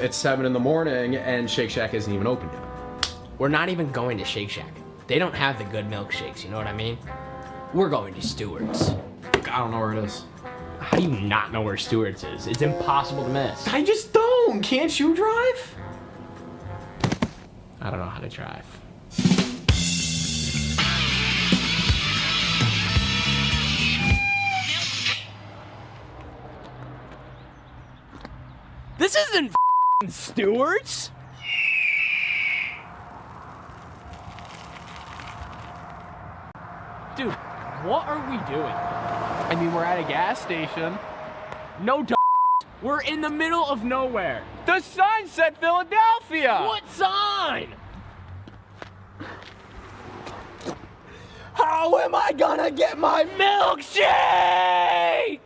It's 7 in the morning and Shake Shack isn't even open yet. We're not even going to Shake Shack. They don't have the good milkshakes, you know what I mean? We're going to Stewart's. I don't know where it is. How do you not know where Stewart's is? It's impossible to miss. I just don't. Can't you drive? I don't know how to drive. This isn't f***ing Stewart's. Dude, what are we doing? I mean, we're at a gas station. No, we're in the middle of nowhere. The sign said Philadelphia. What sign? How am I gonna get my milkshake?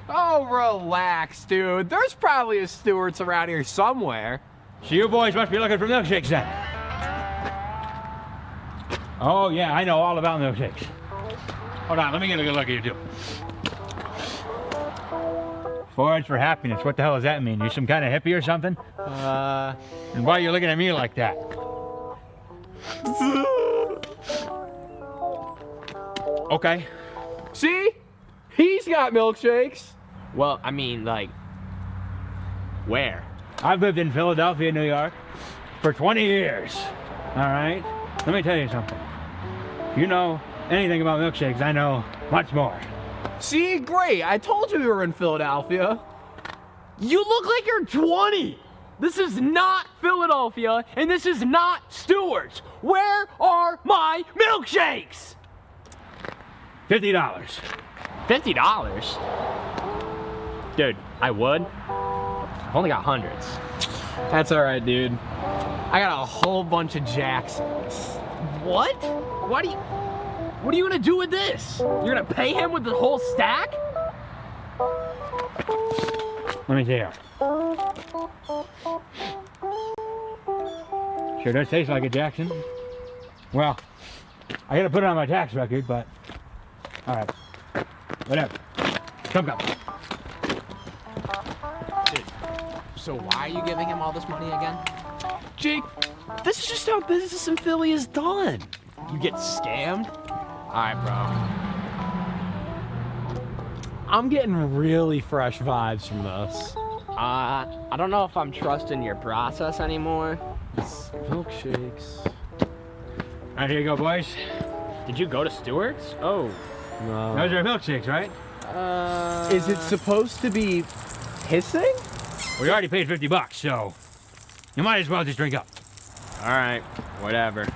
Oh, relax, dude. There's probably a Stewart's around here somewhere. So you boys must be looking for milkshakes then. Oh yeah, I know all about milkshakes. Hold on, let me get a good look at you two. Forage for happiness, what the hell does that mean? You some kind of hippie or something? And why are you looking at me like that? Okay. See? He's got milkshakes. Well, I mean, like, where? I've lived in Philadelphia, New York for 20 years. All right? Let me tell you something. If you know anything about milkshakes, I know much more. See? Great. I told you we were in Philadelphia. You look like you're 20. This is not Philadelphia, and this is not Stewart's. Where are my milkshakes? $50. $50? Dude, I would. I've only got hundreds. That's all right, dude. I got a whole bunch of Jacksons. What? What are you gonna do with this? You're gonna pay him with the whole stack? Let me see here. Sure does taste like a Jackson. Well, I gotta put it on my tax record, but all right, whatever. Come. Dude, so why are you giving him all this money again? Jake, this is just how business in Philly is done. You get scammed? All right, bro. I'm getting really fresh vibes from this. I don't know if I'm trusting your process anymore. It's milkshakes. All right, here you go, boys. Did you go to Stewart's? Oh. No. Those are milkshakes, right? Is it supposed to be hissing? We already paid $50, so you might as well just drink up. All right, whatever.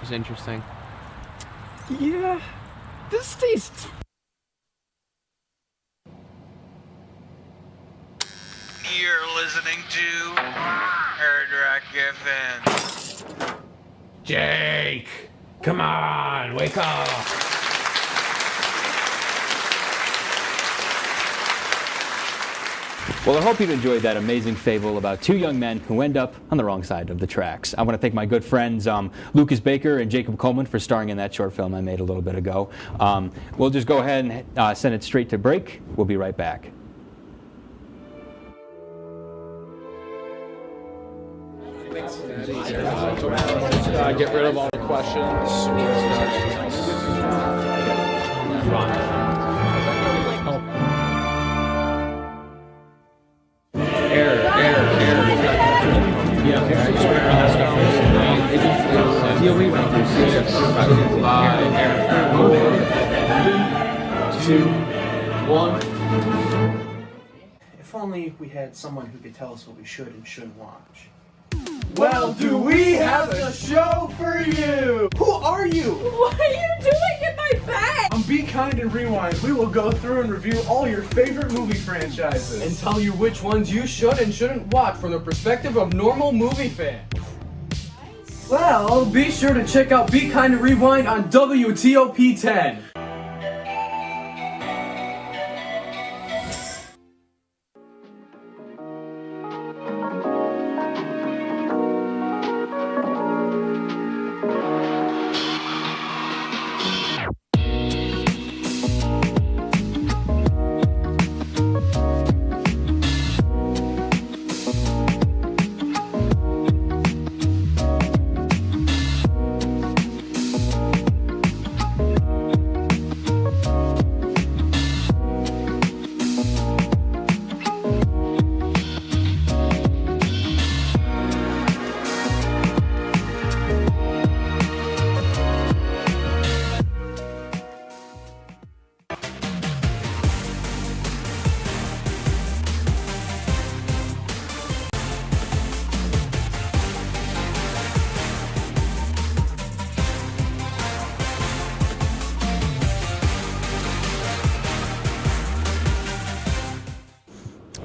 It's interesting. Yeah. This tastes... You're listening to Hard Rock FM. Jake, come on, wake up. Well, I hope you've enjoyed that amazing fable about two young men who end up on the wrong side of the tracks. I want to thank my good friends Lucas Baker and Jacob Coleman for starring in that short film I made a little bit ago. We'll just go ahead and send it straight to break. We'll be right back. Get rid of all the questions. Error. Yeah, I just went around that stuff. DOE went through 6, 5, 4, 3, 2, 1. If only we had someone who could tell us what we should and shouldn't watch. Well, do we have a show for you? Who are you? What are you doing in my bag? On Be Kind and Rewind, we will go through and review all your favorite movie franchises. And tell you which ones you should and shouldn't watch from the perspective of normal movie fans. Well, be sure to check out Be Kind and Rewind on WTOP-10.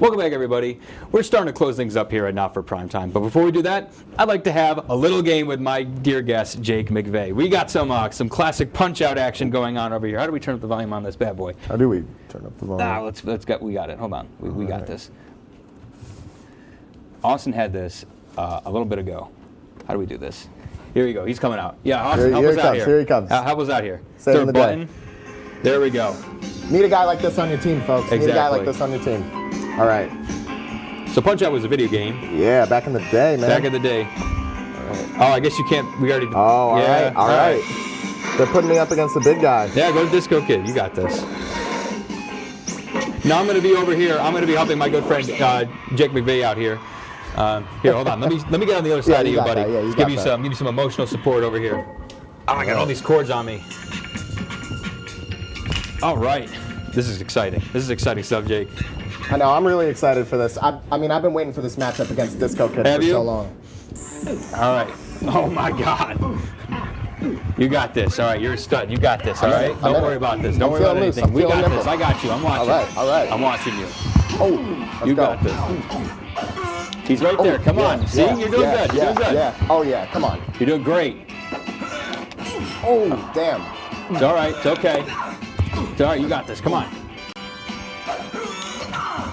Welcome back, everybody. We're starting to close things up here at Not for Prime Time, but before we do that, I'd like to have a little game with my dear guest, Jake McVeigh. We got some classic punch-out action going on over here. How do we turn up the volume on this bad boy? How do we turn up the volume? We got it. Hold on. We got this. Austin had this a little bit ago. How do we do this? Here we go. He's coming out. Yeah, Austin, help us out here. Here he comes. Help us out here. Save Is there a the button? day. There we go. Need a guy like this on your team, folks. Exactly. Need a guy like this on your team. All right. So Punch-Out was a video game. Yeah, back in the day, man. Back in the day. Oh, I guess you can't. We already. Oh, all right. All right. They're putting me up against the big guy. Yeah, go to Disco Kid. You got this. Now I'm going to be over here. I'm going to be helping my good friend Jake McVeigh out here. Here, hold on. Let me get on the other side of you, buddy. Yeah, give you some emotional support over here. Oh, I got all these chords on me. All right. This is exciting. This is exciting stuff, Jake. I know. I'm really excited for this. I mean, I've been waiting for this matchup against Disco Kid for so long. All right. Oh my God. You got this. All right. You're a stud. You got this. All right. Don't worry about this. Don't worry about anything. We got this. I got you. I'm watching. All right. All right. I'm watching you. Oh, you got this. He's right there. Come on. See, you're doing good. You're doing good. Yeah. Oh yeah. Come on. You're doing great. Oh damn. It's all right. It's okay. It's all right. You got this. Come on.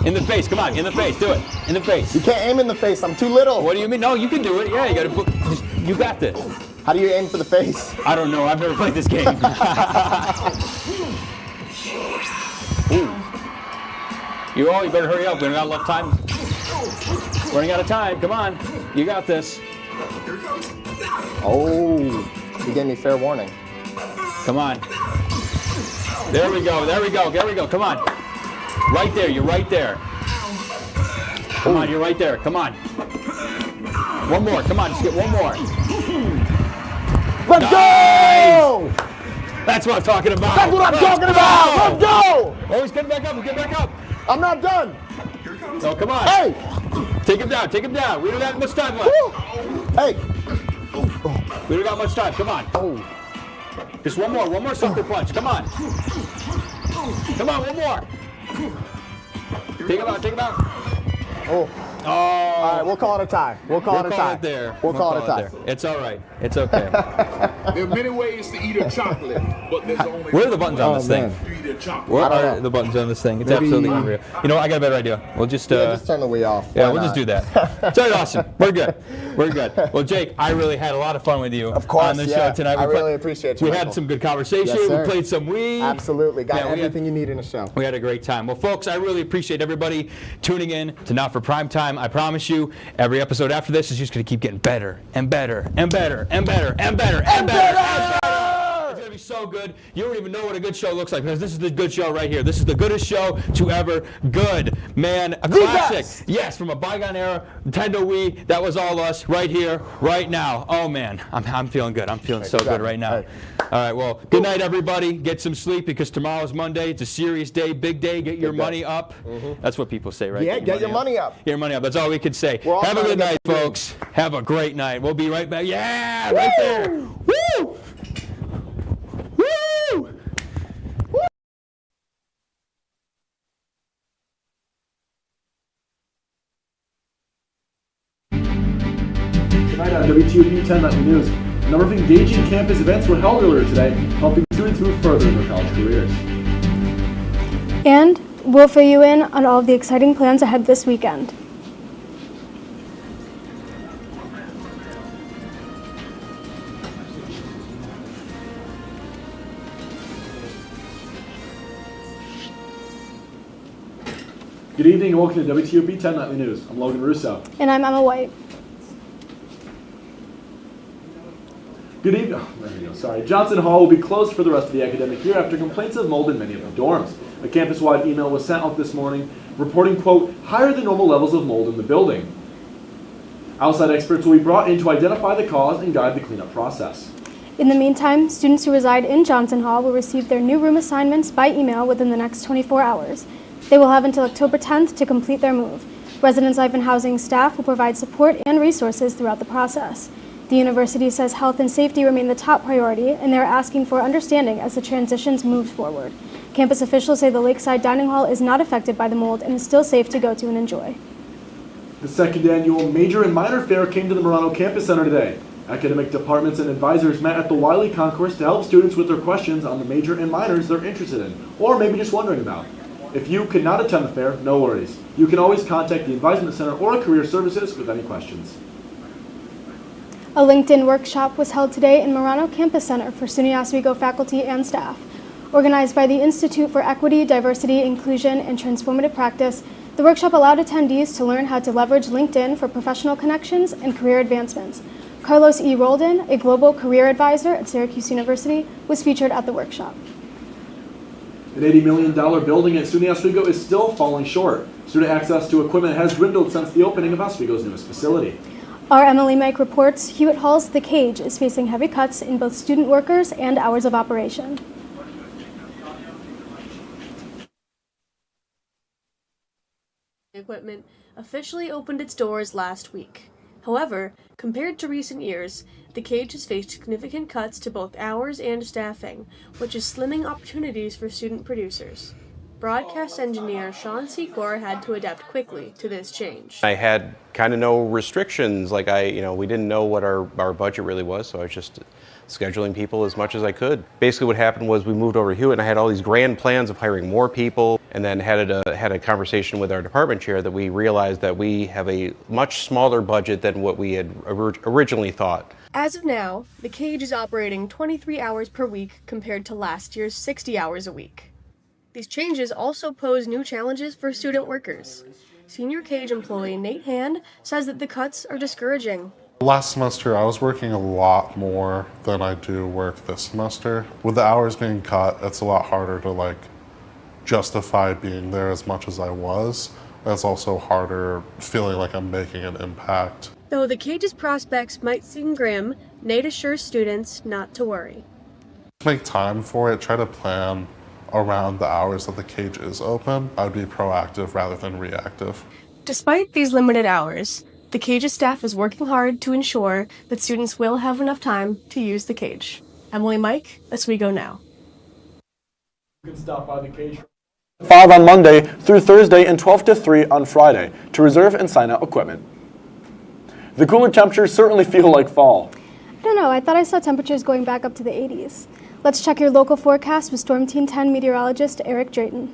In the face. Come on. In the face. Do it. In the face. You can't aim in the face. I'm too little. What do you mean? No, you can do it. Yeah, you got to. You got this. How do you aim for the face? I don't know. I've never played this game. You better hurry up. We don't got enough time. Running out of time. Come on. You got this. Oh, you gave me fair warning. Come on. There we go. There we go. There we go. Come on. Right there. You're right there. Come on. You're right there. Come on. One more. Come on. Just get one more. Let's go! That's what I'm talking about. That's what I'm talking about. Let's go! Oh, he's getting back up. He's getting back up. I'm not done. No, come on. Hey! Take him down. Take him down. We don't have much time left. Woo. Hey! We don't got much time. Come on. Oh. Just one more. One more sucker punch. Come on. Come on. One more. Take him out. Take him out. Oh. Oh. All right, we'll call it a tie. We'll call it a tie. We'll call it a tie. It's all right. It's okay. There are many ways to eat a chocolate, but there's only Where are the buttons on this thing? you eat a chocolate. Where are the buttons on this thing? It's absolutely unreal. You know what? I got a better idea. We'll just just turn the Wii off. Yeah, we'll just do that. It's all right, Austin. We're good. We're good. Well, Jake, I really had a lot of fun with you on the show tonight. I really appreciate you. We had some good conversation. Yes, sir. We played some Wii. Absolutely. Got everything you need in a show. We had a great time. Well, folks, I really appreciate everybody tuning in to Not for Prime Time. I promise you, every episode after this is just going to keep getting better and better and better and better and better and better. It's going to be so good. You don't even know what a good show looks like because this is the good show right here. This is the goodest show to ever good. Man, a classic. Yes, from a bygone era, Nintendo Wii. That was all us right here, right now. Oh, man, I'm feeling good. I'm feeling so good right now. All right, well, good night, everybody. Get some sleep because tomorrow's Monday. It's a serious day, big day. Get your money up. That's what people say, right? Yeah, get your money up. Get your money up. That's all we can say. Have a good night, folks. Have a great night. We'll be right back. Yeah, right there. Woo! Woo! Tonight on WTOP-10 Nightly News, a number of engaging campus events were held earlier today, helping students move further in their college careers. And we'll fill you in on all of the exciting plans ahead this weekend. Good evening and welcome to WTOP-10 Nightly News. I'm Logan Russo. And I'm Emma White. Good evening. Oh, there we go. Sorry. Johnson Hall will be closed for the rest of the academic year after complaints of mold in many of the dorms. A campus-wide email was sent out this morning reporting, quote, higher than normal levels of mold in the building. Outside experts will be brought in to identify the cause and guide the cleanup process. In the meantime, students who reside in Johnson Hall will receive their new room assignments by email within the next 24 hours. They will have until October 10th to complete their move. Residence Life and Housing staff will provide support and resources throughout the process. The university says health and safety remain the top priority, and they're asking for understanding as the transitions move forward. Campus officials say the Lakeside Dining Hall is not affected by the mold and is still safe to go to and enjoy. The second annual Major and Minor Fair came to the Marano Campus Center today. Academic departments and advisors met at the Wiley Concourse to help students with their questions on the major and minors they're interested in, or maybe just wondering about. If you could not attend the fair, no worries. You can always contact the Advisement Center or Career Services with any questions. A LinkedIn workshop was held today in Marano Campus Center for SUNY Oswego faculty and staff. Organized by the Institute for Equity, Diversity, Inclusion, and Transformative Practice, the workshop allowed attendees to learn how to leverage LinkedIn for professional connections and career advancements. Carlos E. Roldan, a global career advisor at Syracuse University, was featured at the workshop. An $80 million building at SUNY Oswego is still falling short. Student access to equipment has dwindled since the opening of Oswego's newest facility. Our Emily Mike reports Hewitt Hall's The Cage is facing heavy cuts in both student workers and hours of operation. Equipment officially opened its doors last week. However, compared to recent years, the Cage has faced significant cuts to both hours and staffing, which is slimming opportunities for student producers. Broadcast engineer Sean Secor had to adapt quickly to this change. I had kind of no restrictions, we didn't know what our budget really was, so I was just scheduling people as much as I could. Basically what happened was we moved over to Hewitt and I had all these grand plans of hiring more people, and then had a conversation with our department chair that we realized that we have a much smaller budget than what we had originally thought. As of now, the Cage is operating 23 hours per week compared to last year's 60 hours a week. These changes also pose new challenges for student workers. Senior Cage employee Nate Hand says that the cuts are discouraging. Last semester, I was working a lot more than I do work this semester. With the hours being cut, it's a lot harder to justify being there as much as I was. It's also harder feeling like I'm making an impact. Though the Cage's prospects might seem grim, Nate assures students not to worry. Make time for it, try to plan around the hours that the Cage is open. I would be proactive rather than reactive. Despite these limited hours, the Cage's staff is working hard to ensure that students will have enough time to use the Cage. Emily Mike, Oswego Now. You can stop by the Cage 5 on Monday through Thursday and 12 to 3 on Friday to reserve and sign out equipment. The cooler temperatures certainly feel like fall. I don't know, I thought I saw temperatures going back up to the 80s. Let's check your local forecast with Storm Team 10 meteorologist Eric Drayton.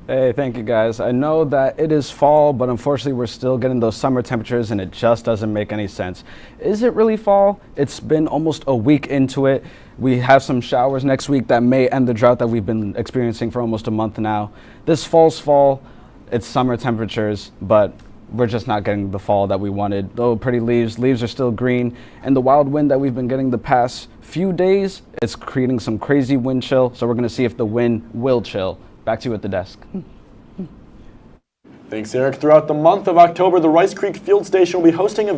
Hey, thank you guys. I know that it is fall, but unfortunately we're still getting those summer temperatures and it just doesn't make any sense. Is it really fall? It's been almost a week into it. We have some showers next week that may end the drought that we've been experiencing for almost a month now. This fall's fall, it's summer temperatures, but we're just not getting the fall that we wanted. Oh, pretty leaves are still green, and the wild wind that we've been getting the past few days, it's creating some crazy wind chill, so we're gonna see if the wind will chill. Back to you at the desk. Thanks, Eric. Throughout the month of October, the Rice Creek Field Station will be hosting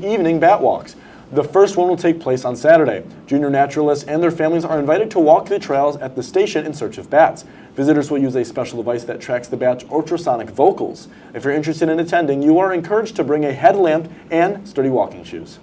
evening bat walks. The first one will take place on Saturday. Junior naturalists and their families are invited to walk the trails at the station in search of bats. Visitors will use a special device that tracks the bat's ultrasonic vocals. If you're interested in attending, you are encouraged to bring a headlamp and sturdy walking shoes.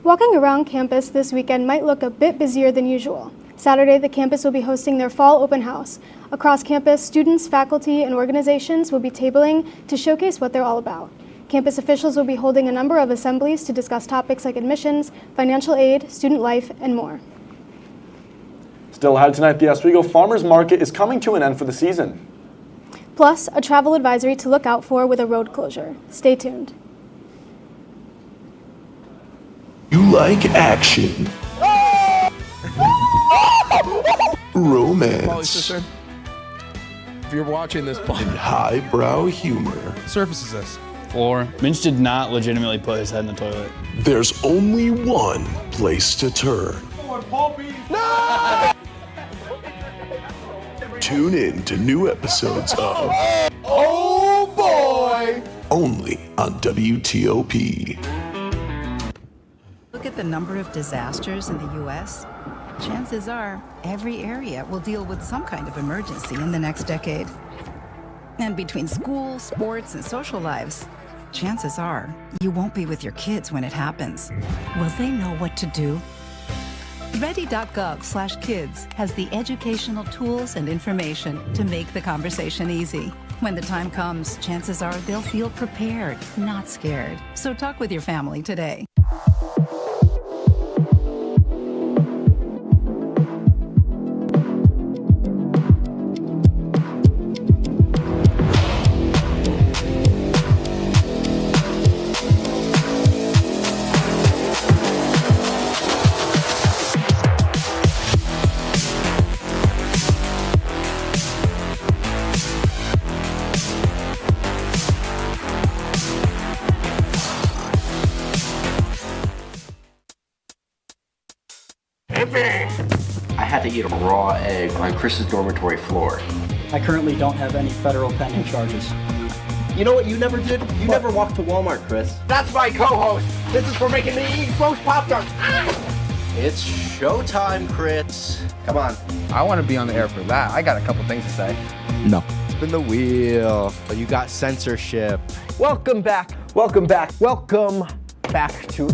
Walking around campus this weekend might look a bit busier than usual. Saturday, the campus will be hosting their fall open house. Across campus, students, faculty, and organizations will be tabling to showcase what they're all about. Campus officials will be holding a number of assemblies to discuss topics like admissions, financial aid, student life, and more. Still ahead tonight, the Oswego Farmers Market is coming to an end for the season. Plus, a travel advisory to look out for with a road closure. Stay tuned. You like action, romance, if you're watching this, and highbrow humor. Surface is this. Floor. Minch did not legitimately put his head in the toilet. There's only one place to turn. No! Tune in to new episodes of Oh boy! only on WTOP. Look at the number of disasters in the U.S. Chances are every area will deal with some kind of emergency in the next decade. And between school, sports, and social lives, chances are you won't be with your kids when it happens. Will they know what to do? Ready.gov/kids has the educational tools and information to make the conversation easy. When the time comes, chances are they'll feel prepared, not scared. So talk with your family today. I had to eat a raw egg on Chris's dormitory floor. I currently don't have any federal pending charges. You know what you never did? You never walked to Walmart, Chris. That's my co-host. This is for making me eat roast Pop-Tarts. It's showtime, Chris. Come on. I want to be on the air for that. I got a couple things to say. No. Spin the wheel. But you got censorship. Welcome back. Welcome back. Welcome back to...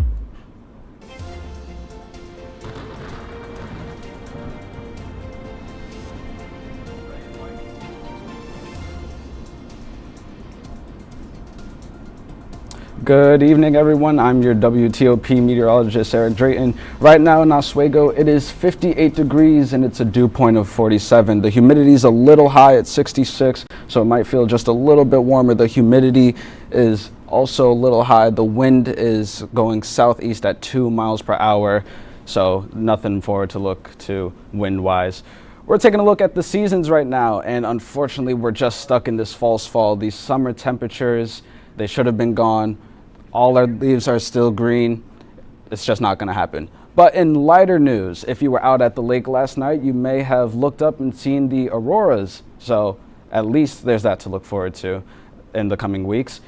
Good evening, everyone. I'm your WTOP meteorologist, Eric Drayton. Right now in Oswego, it is 58 degrees and it's a dew point of 47. The humidity is a little high at 66, so it might feel just a little bit warmer. The humidity is also a little high. The wind is going southeast at 2 miles per hour, so nothing forward to look to wind-wise. We're taking a look at the seasons right now, and unfortunately, we're just stuck in this false fall. These summer temperatures, they should have been gone. All our leaves are still green. It's just not going to happen. But in lighter news, if you were out at the lake last night, you may have looked up and seen the auroras. So at least there's that to look forward to in the coming weeks.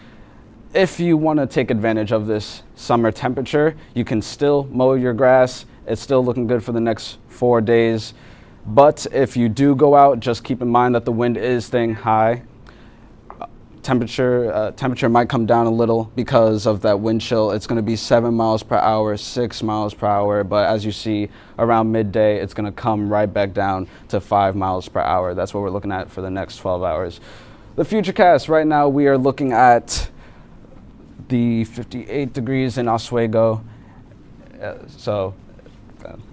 If you want to take advantage of this summer temperature, you can still mow your grass. It's still looking good for the next 4 days. But if you do go out, just keep in mind that the wind is staying high. Temperature might come down a little because of that wind chill. It's going to be 7 miles per hour, 6 miles per hour, but as you see around midday, it's going to come right back down to 5 miles per hour. That's what we're looking at for the next 12 hours. The futurecast, right now we are looking at the 58 degrees in Oswego.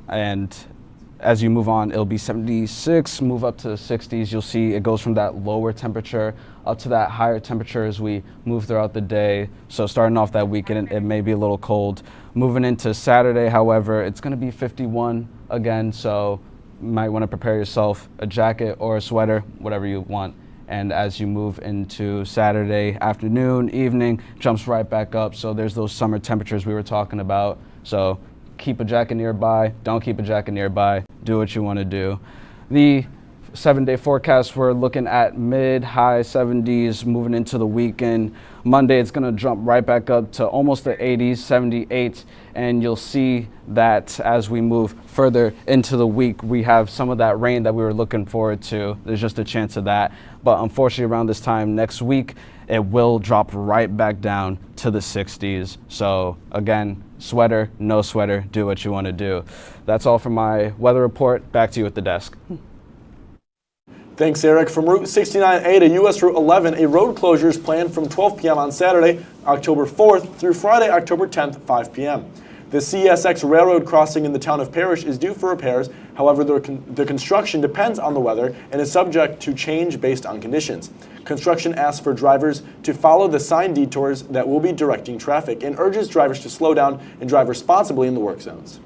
And as you move on, it'll be 76, move up to the 60s. You'll see it goes from that lower temperature up to that higher temperature as we move throughout the day. So starting off that weekend, it may be a little cold. Moving into Saturday, however, it's going to be 51 again. So you might want to prepare yourself a jacket or a sweater, whatever you want. And as you move into Saturday afternoon, evening, jumps right back up. So there's those summer temperatures we were talking about. So keep a jacket nearby, don't keep a jacket nearby, do what you want to do. The 7-day forecast, we're looking at mid-high 70s moving into the weekend. Monday, it's going to jump right back up to almost the 80s, 78, and you'll see that as we move further into the week, we have some of that rain that we were looking forward to. There's just a chance of that. But unfortunately, around this time next week, it will drop right back down to the 60s. So again, sweater, no sweater, do what you want to do. That's all for my weather report. Back to you at the desk. Thanks, Eric. From Route 69A to U.S. Route 11, a road closure is planned from 12 p.m. on Saturday, October 4th through Friday, October 10th, 5 p.m. The CSX railroad crossing in the town of Parrish is due for repairs. However, the construction depends on the weather and is subject to change based on conditions. Construction asks for drivers to follow the sign detours that will be directing traffic and urges drivers to slow down and drive responsibly in the work zones.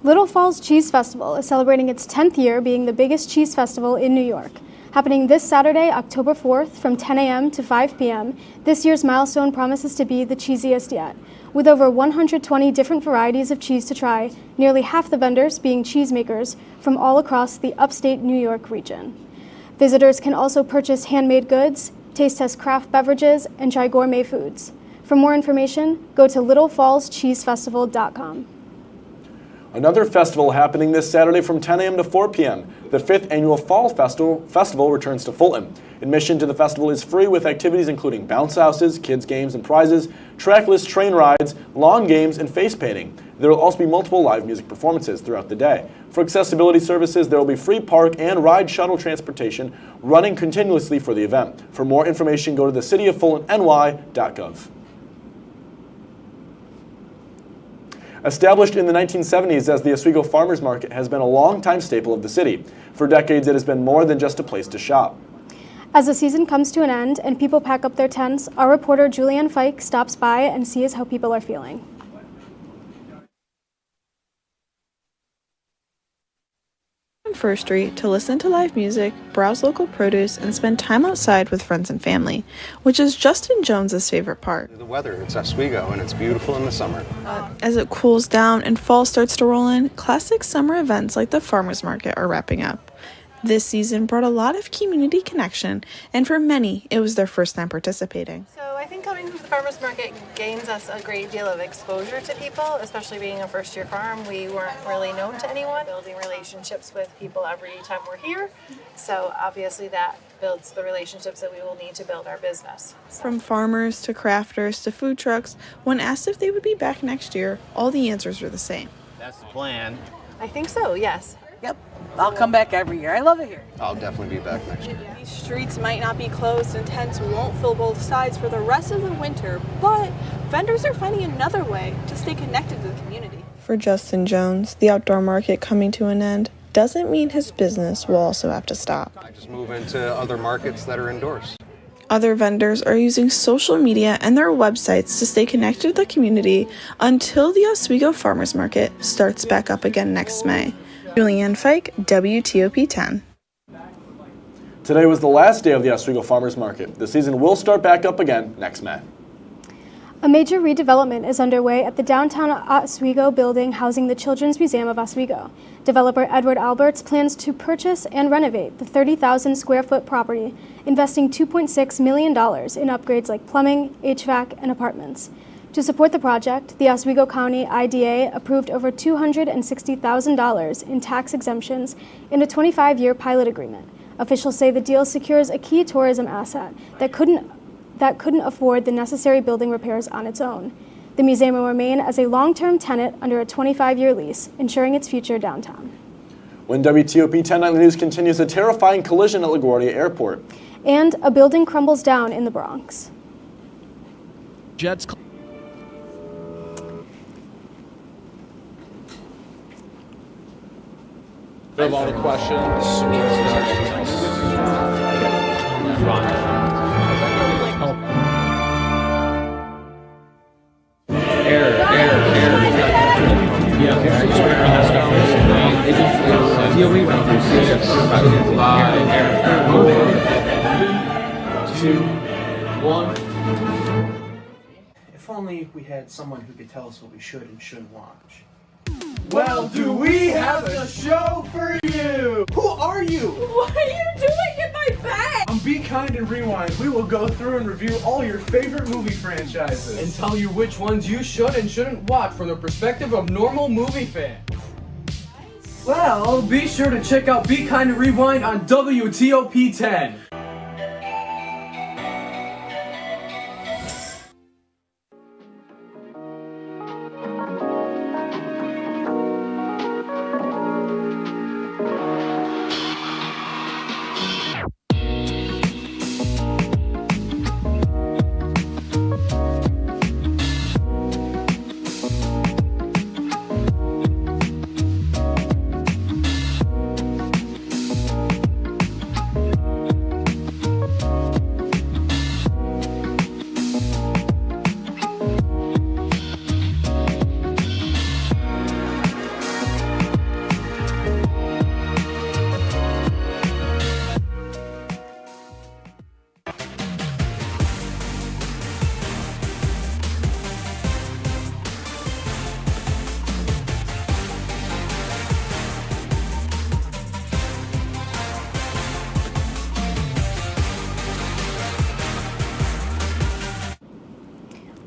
Little Falls Cheese Festival is celebrating its 10th year being the biggest cheese festival in New York. Happening this Saturday, October 4th from 10 a.m. to 5 p.m., this year's milestone promises to be the cheesiest yet. With over 120 different varieties of cheese to try, nearly half the vendors being cheesemakers from all across the upstate New York region. Visitors can also purchase handmade goods, taste test craft beverages, and try gourmet foods. For more information, go to littlefallscheesefestival.com. Another festival happening this Saturday from 10 a.m. to 4 p.m. The 5th Annual Fall Festival returns to Fulton. Admission to the festival is free with activities including bounce houses, kids' games and prizes, trackless train rides, lawn games, and face painting. There will also be multiple live music performances throughout the day. For accessibility services, there will be free park and ride shuttle transportation running continuously for the event. For more information, go to thecityofFultonNY.gov. Established in the 1970s as the Oswego Farmers Market has been a long-time staple of the city. For decades, it has been more than just a place to shop. As the season comes to an end and people pack up their tents, our reporter Julianne Fike stops by and sees how people are feeling. First Street to listen to live music, browse local produce, and spend time outside with friends and family, which is Justin Jones's favorite part. The weather, it's Oswego, and it's beautiful in the summer. As it cools down and fall starts to roll in, classic summer events like the Farmers Market are wrapping up. This season brought a lot of community connection, and for many, it was their first time participating. So I think coming to the farmers market gains us a great deal of exposure to people, especially being a first-year farm. We weren't really known to anyone, building relationships with people every time we're here. So obviously that builds the relationships that we will need to build our business. From farmers to crafters to food trucks, when asked if they would be back next year, all the answers were the same. That's the plan. I think so, yes. Yep, I'll come back every year. I love it here. I'll definitely be back next year. These streets might not be closed and tents won't fill both sides for the rest of the winter, but vendors are finding another way to stay connected to the community. For Justin Jones, the outdoor market coming to an end doesn't mean his business will also have to stop. I just move into other markets that are indoors. Other vendors are using social media and their websites to stay connected to the community until the Oswego Farmers Market starts back up again next May. Julianne Fike, WTOP-10. Today was the last day of the Oswego Farmers Market. The season will start back up again next May. A major redevelopment is underway at the downtown Oswego building housing the Children's Museum of Oswego. Developer Edward Alberts plans to purchase and renovate the 30,000 square foot property, investing $2.6 million in upgrades like plumbing, HVAC, and apartments. To support the project, the Oswego County IDA approved over $260,000 in tax exemptions in a 25-year pilot agreement. Officials say the deal secures a key tourism asset that couldn't afford the necessary building repairs on its own. The museum will remain as a long-term tenant under a 25-year lease, ensuring its future downtown. When WTOP-10 Nightly News continues, a terrifying collision at LaGuardia Airport. And a building crumbles down in the Bronx. Jets. Of all the questions. If only we had someone who could tell us what we should and shouldn't watch. Well, do we have a show for you? Who are you? What are you doing in my bed? On Be Kind and Rewind, we will go through and review all your favorite movie franchises. And tell you which ones you should and shouldn't watch from the perspective of normal movie fans. Well, be sure to check out Be Kind and Rewind on WTOP-10.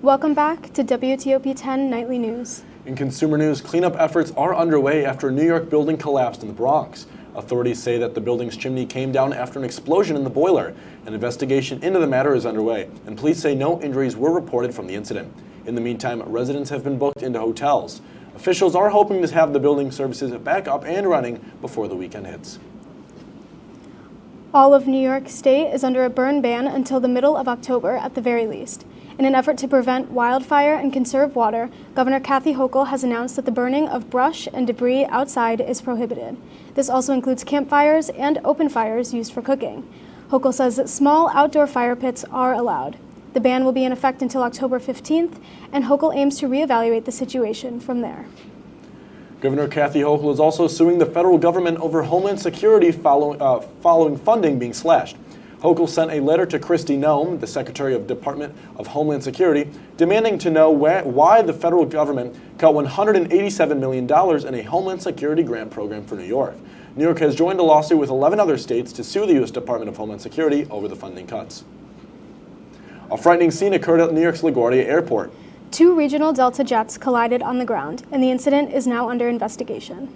Welcome back to WTOP-10 Nightly News. In consumer news, cleanup efforts are underway after a New York building collapsed in the Bronx. Authorities say that the building's chimney came down after an explosion in the boiler. An investigation into the matter is underway, and police say no injuries were reported from the incident. In the meantime, residents have been booked into hotels. Officials are hoping to have the building services back up and running before the weekend hits. All of New York State is under a burn ban until the middle of October at the very least. In an effort to prevent wildfire and conserve water, Governor Kathy Hochul has announced that the burning of brush and debris outside is prohibited. This also includes campfires and open fires used for cooking. Hochul says that small outdoor fire pits are allowed. The ban will be in effect until October 15th, and Hochul aims to reevaluate the situation from there. Governor Kathy Hochul is also suing the federal government over Homeland Security following funding being slashed. Hochul sent a letter to Kristi Noem, the Secretary of Department of Homeland Security, demanding to know why the federal government cut $187 million in a Homeland Security grant program for New York. New York has joined a lawsuit with 11 other states to sue the U.S. Department of Homeland Security over the funding cuts. A frightening scene occurred at New York's LaGuardia Airport. 2 regional Delta jets collided on the ground, and the incident is now under investigation.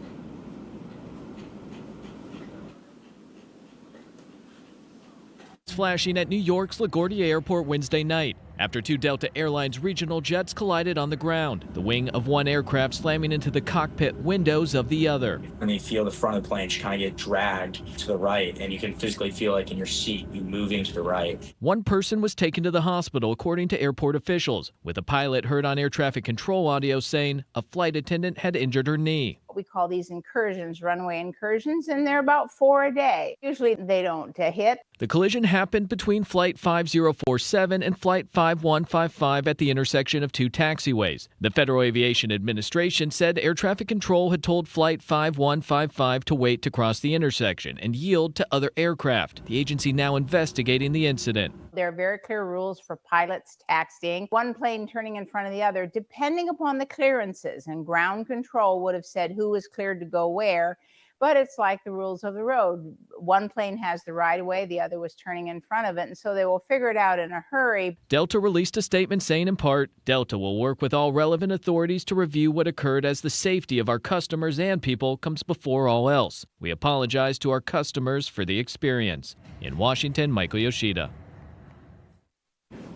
Flashing at New York's LaGuardia Airport Wednesday night after 2 Delta Airlines regional jets collided on the ground, the wing of one aircraft slamming into the cockpit windows of the other. When you feel the front of the plane kind of get dragged to the right, and you can physically feel like in your seat you moving to the right. One person was taken to the hospital, according to airport officials, with a pilot heard on air traffic control audio saying a flight attendant had injured her knee. We call these incursions, runway incursions, and they're about 4 a day. Usually they don't hit. The collision happened between Flight 5047 and Flight 5155 at the intersection of 2 taxiways. The Federal Aviation Administration said air traffic control had told Flight 5155 to wait to cross the intersection and yield to other aircraft. The agency now investigating the incident. There are very clear rules for pilots taxiing, one plane turning in front of the other, depending upon the clearances, and ground control would have said who was cleared to go where. But it's like the rules of the road. One plane has the right of way, the other was turning in front of it, and so they will figure it out in a hurry. Delta released a statement saying, in part, Delta will work with all relevant authorities to review what occurred as the safety of our customers and people comes before all else. We apologize to our customers for the experience. In Washington, Michael Yoshida.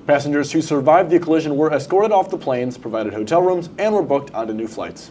Passengers who survived the collision were escorted off the planes, provided hotel rooms, and were booked onto new flights.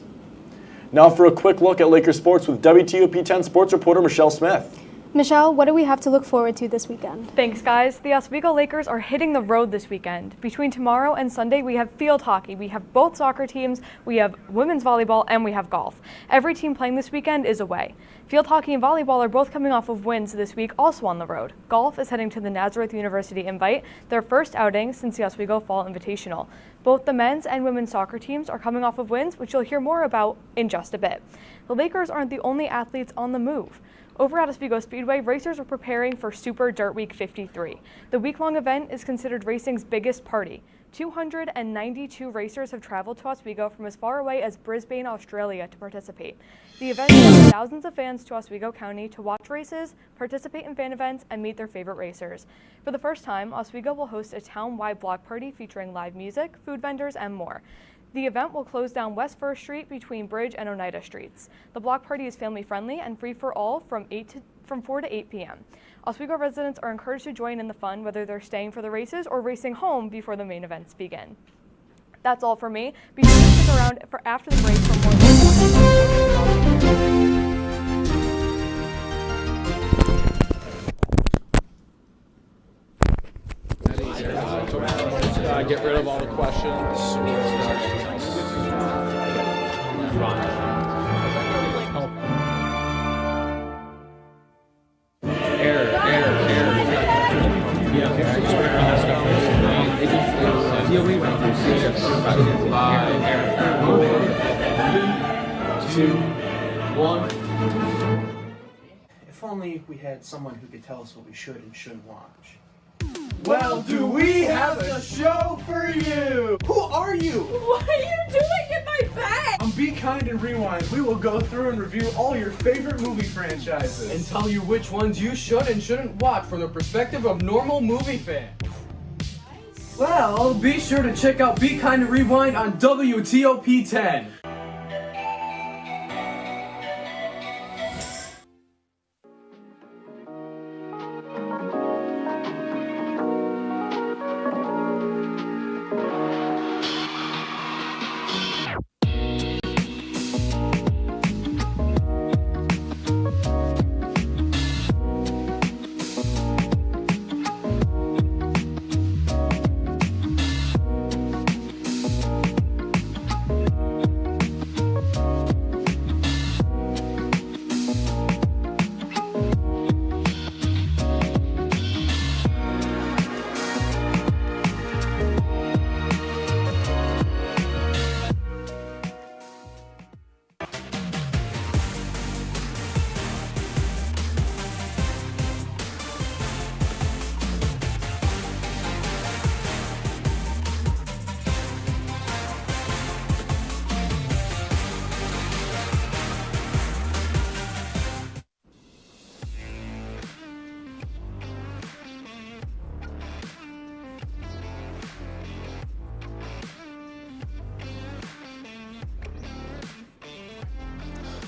Now for a quick look at Lakers sports with WTOP-10 sports reporter Michelle Smith. Michelle, what do we have to look forward to this weekend? Thanks, guys. The Oswego Lakers are hitting the road this weekend. Between tomorrow and Sunday, we have field hockey. We have both soccer teams, we have women's volleyball, and we have golf. Every team playing this weekend is away. Field hockey and volleyball are both coming off of wins this week, also on the road. Golf is heading to the Nazareth University Invite, their first outing since the Oswego Fall Invitational. Both the men's and women's soccer teams are coming off of wins, which you'll hear more about in just a bit. The Lakers aren't the only athletes on the move. Over at Oswego Speedway, racers are preparing for Super Dirt Week 53. The week-long event is considered racing's biggest party. 292 racers have traveled to Oswego from as far away as Brisbane, Australia to participate. The event brings thousands of fans to Oswego County to watch races, participate in fan events, and meet their favorite racers. For the first time, Oswego will host a town-wide block party featuring live music, food vendors, and more. The event will close down West 1st Street between Bridge and Oneida Streets. The block party is family-friendly and free for all from 4 to 8 p.m. Oswego residents are encouraged to join in the fun, whether they're staying for the races or racing home before the main events begin. That's all for me. Be sure to stick around for after the break for more. Get rid of all the questions. If only we had someone who could tell us what we should and shouldn't watch. Well, do we have a show for you? Who are you? What are you doing in my bed? On Be Kind and Rewind, we will go through and review all your favorite movie franchises. And tell you which ones you should and shouldn't watch from the perspective of normal movie fans. Well, be sure to check out Be Kind and Rewind on WTOP-10.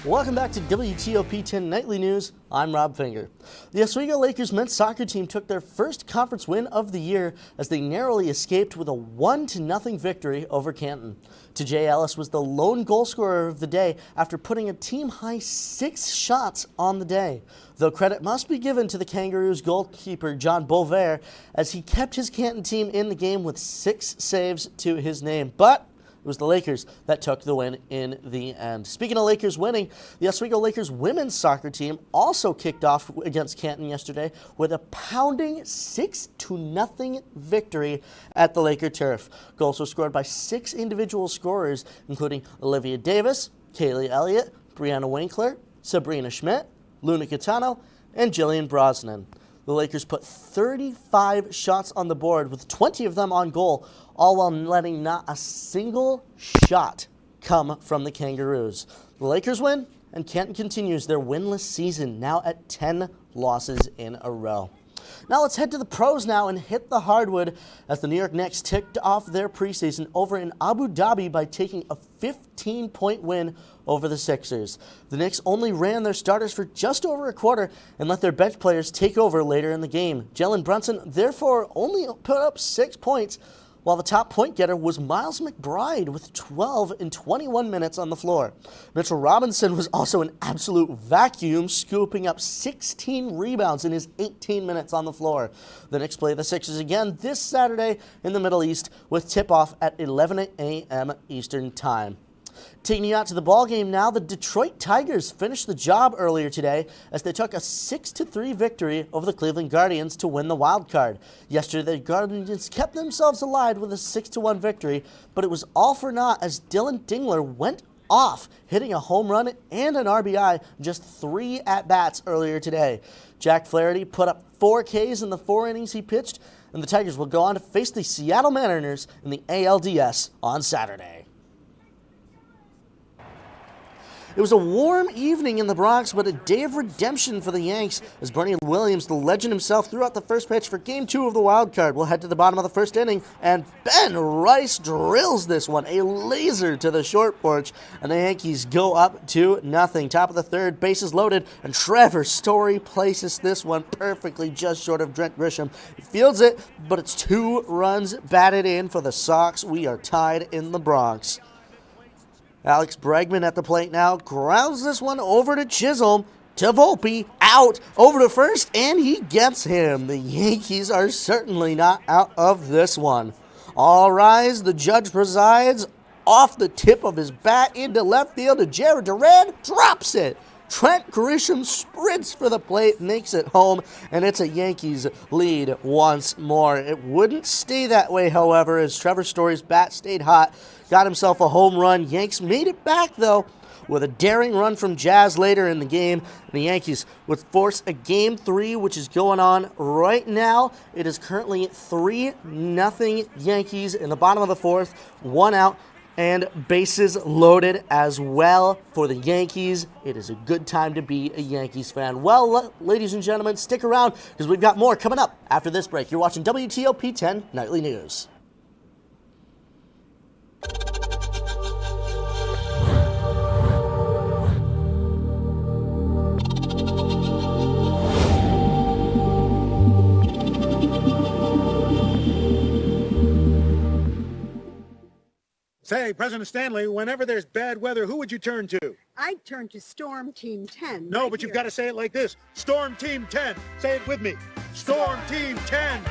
Welcome back to WTOP-10 Nightly News. I'm Rob Finger. The Oswego Lakers men's soccer team took their first conference win of the year as they narrowly escaped with a 1-0 victory over Canton. TJ Ellis was the lone goal scorer of the day after putting a team-high 6 shots on the day. Though credit must be given to the Kangaroos goalkeeper John Bovair as he kept his Canton team in the game with 6 saves to his name. But it was the Lakers that took the win in the end. Speaking of Lakers winning, the Oswego Lakers women's soccer team also kicked off against Canton yesterday with a pounding 6-0 victory at the Laker turf. Goals were scored by 6 individual scorers, including Olivia Davis, Kaylee Elliott, Brianna Winkler, Sabrina Schmidt, Luna Catano, and Jillian Brosnan. The Lakers put 35 shots on the board, with 20 of them on goal, all while letting not a single shot come from the Kangaroos. The Lakers win, and Canton continues their winless season, now at 10 losses in a row. Now let's head to the pros now and hit the hardwood as the New York Knicks ticked off their preseason over in Abu Dhabi by taking a 15-point win over the Sixers. The Knicks only ran their starters for just over a quarter and let their bench players take over later in the game. Jalen Brunson therefore only put up 6 points, while the top point getter was Miles McBride with 12 in 21 minutes on the floor. Mitchell Robinson was also an absolute vacuum, scooping up 16 rebounds in his 18 minutes on the floor. The Knicks play the Sixers again this Saturday in the Middle East with tip-off at 11 a.m. Eastern Time. Taking you out to the ballgame now, the Detroit Tigers finished the job earlier today as they took a 6-3 victory over the Cleveland Guardians to win the wild card. Yesterday, the Guardians kept themselves alive with a 6-1 victory, but it was all for naught as Dylan Dingler went off, hitting a home run and an RBI just 3 at-bats earlier today. Jack Flaherty put up 4 Ks in the 4 innings he pitched, and the Tigers will go on to face the Seattle Mariners in the ALDS on Saturday. It was a warm evening in the Bronx, but a day of redemption for the Yanks as Bernie Williams, the legend himself, threw out the first pitch for Game 2 of the wild card. We'll head to the bottom of the first inning, and Ben Rice drills this one, a laser to the short porch, and the Yankees go up 2-0. Top of the third, bases loaded, and Trevor Story places this one perfectly just short of Trent Grisham. He fields it, but it's 2 runs batted in for the Sox. We are tied in the Bronx. Alex Bregman at the plate now, grounds this one over to Chisholm, to Volpe, out, over to first, and he gets him. The Yankees are certainly not out of this one. All rise, the judge presides, off the tip of his bat into left field, and Jared Duran drops it. Trent Grisham sprints for the plate, makes it home, and it's a Yankees lead once more. It wouldn't stay that way, however, as Trevor Story's bat stayed hot, got himself a home run. Yanks made it back, though, with a daring run from Jazz later in the game. The Yankees would force a Game 3, which is going on right now. It is currently 3-0 Yankees in the bottom of the fourth, 1 out, and bases loaded as well for the Yankees. It is a good time to be a Yankees fan. Well, ladies and gentlemen, stick around because we've got more coming up after this break. You're watching WTOP-10 Nightly News. Say, President Stanley, whenever there's bad weather, who would you turn to? I'd turn to Storm Team 10. No, but you've got to say it like this. Storm Team 10. Say it with me. Storm Team 10.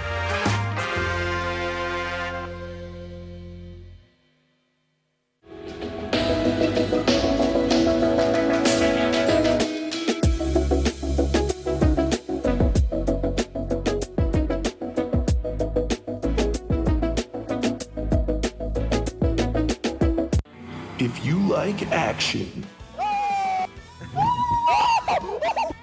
If you like action,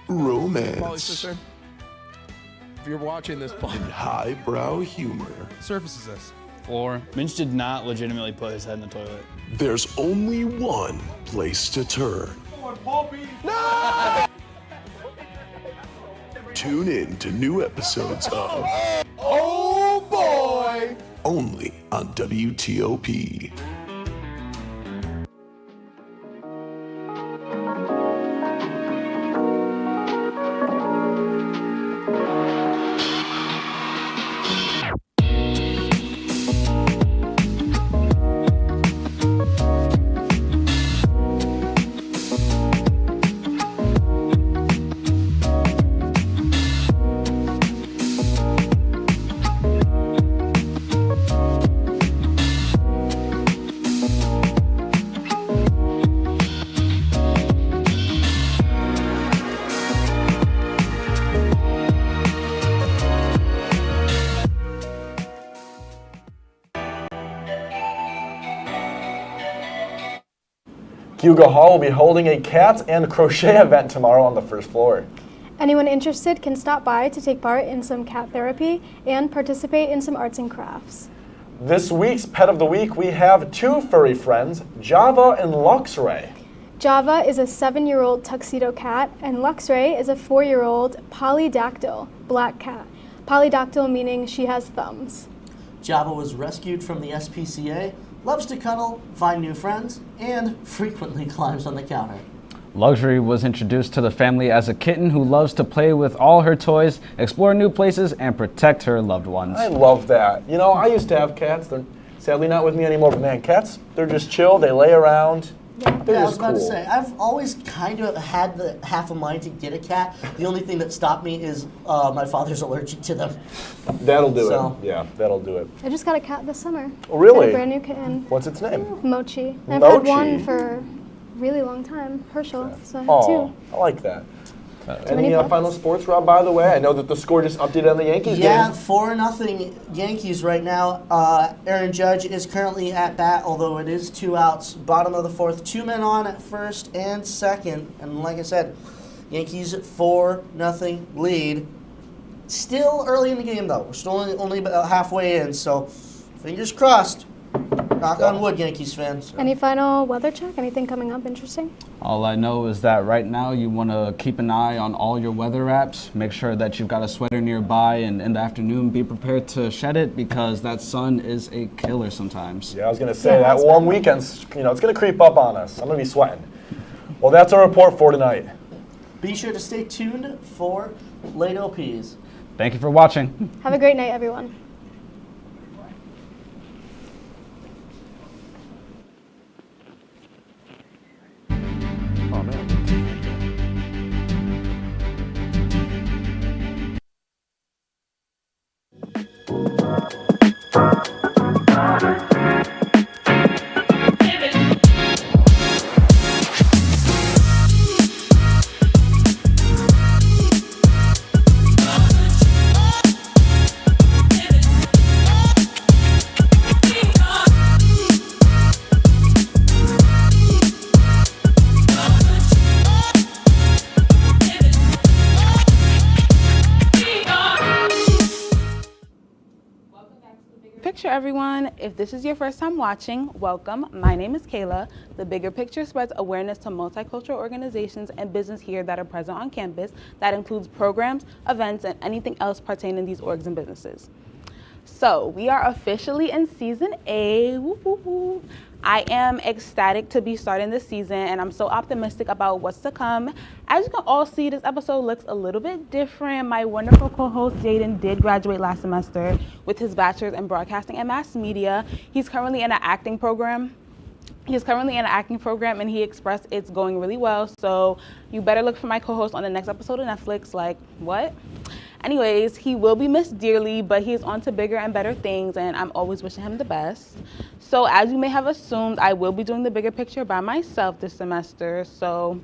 romance, if you're watching this, and highbrow humor, surface is this. Floor. Minch did not legitimately put his head in the toilet. there's only one place to turn. No! Tune in to new episodes of Oh boy! only on WTOP. Hugo Hall will be holding a cat and crochet event tomorrow on the first floor. Anyone interested can stop by to take part in some cat therapy and participate in some arts and crafts. This week's Pet of the Week, we have two furry friends, Java and Luxray. Java is a 7-year-old tuxedo cat, and Luxray is a 4-year-old polydactyl black cat. Polydactyl meaning she has thumbs. Java was rescued from the SPCA, loves to cuddle, find new friends, and frequently climbs on the counter. Luxury was introduced to the family as a kitten who loves to play with all her toys, explore new places, and protect her loved ones. I love that. You know, I used to have cats. They're sadly not with me anymore, but man, cats, they're just chill. They lay around. They're I was just about cool. to say, I've always kind of had the half a mind to get a cat. The only thing that stopped me is my father's allergic to them. That'll do So- it. Yeah, that'll do it. I just got a cat this summer. Oh, really? Got a brand new kitten. What's its name? Mochi. I've Mochi. had one for a really long time. Herschel. So I had Oh, two. I like that. many Any pets. final sports, Rob, by the way? I know that the score just updated on the Yankees Yeah, game. 4-0 Yankees right now. Aaron Judge is currently at bat, although it is 2 outs. Bottom of the fourth, 2 men on at first and second. And like I said, Yankees 4-0 lead. Still early in the game, though. We're still only about halfway in, so fingers crossed. Knock on wood, Yankees fans. Any final weather check? Anything coming up interesting? All I know is that right now you want to keep an eye on all your weather apps. Make sure that you've got a sweater nearby, and in the afternoon be prepared to shed it because that sun is a killer sometimes. Yeah, I was going to say, that warm weekend's, it's going to creep up on us. I'm going to be sweating. Well, that's our report for tonight. Be sure to stay tuned for late OPs. Thank you for watching. Have a great night, everyone. Picture, everyone. If this is your first time watching, welcome. My name is Kayla. The Bigger Picture spreads awareness to multicultural organizations and business here that are present on campus. That includes programs, events, and anything else pertaining to these orgs and businesses. So we are officially in season A. Woo, woo, woo. I am ecstatic to be starting this season, and I'm so optimistic about what's to come. As you can all see, this episode looks a little bit different. My wonderful co-host Jaden did graduate last semester with his bachelor's in broadcasting and mass media. He's currently in an acting program. And he expressed it's going really well. So you better look for my co-host on the next episode of Netflix. Like, what? Anyways, he will be missed dearly, but he is on to bigger and better things, and I'm always wishing him the best. So as you may have assumed, I will be doing the bigger picture by myself this semester. So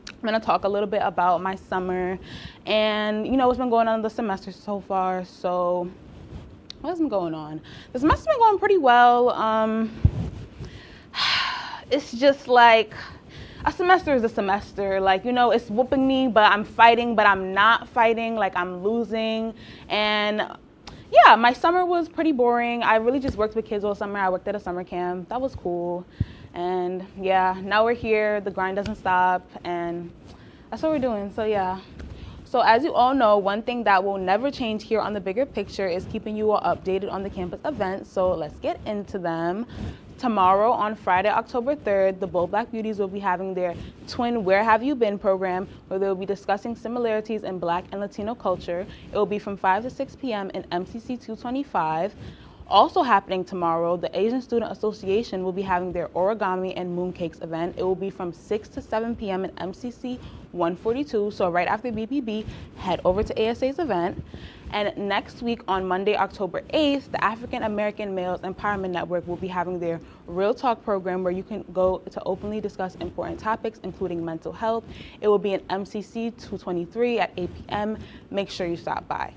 I'm going to talk a little bit about my summer and, what's been going on this semester so far. So what's been going on? The semester's been going pretty well. It's just like a semester is a semester. Like, it's whooping me, but I'm fighting, but I'm not fighting. Like, I'm losing. And yeah, my summer was pretty boring. I really just worked with kids all summer. I worked at a summer camp. That was cool. And yeah, now we're here. The grind doesn't stop. And that's what we're doing. So yeah. So as you all know, one thing that will never change here on The Bigger Picture is keeping you all updated on the campus events. So let's get into them. Tomorrow, on Friday, October 3rd, the Bold Black Beauties will be having their Twin Where Have You Been program, where they will be discussing similarities in Black and Latino culture. It will be from 5 to 6 p.m. in MCC 225. Also happening tomorrow, the Asian Student Association will be having their Origami and Mooncakes event. It will be from 6 to 7 p.m. in MCC 142. So right after BBB, head over to ASA's event. And next week on Monday, October 8th, the African American Males Empowerment Network will be having their Real Talk program where you can go to openly discuss important topics, including mental health. It will be in MCC 223 at 8 p.m. Make sure you stop by.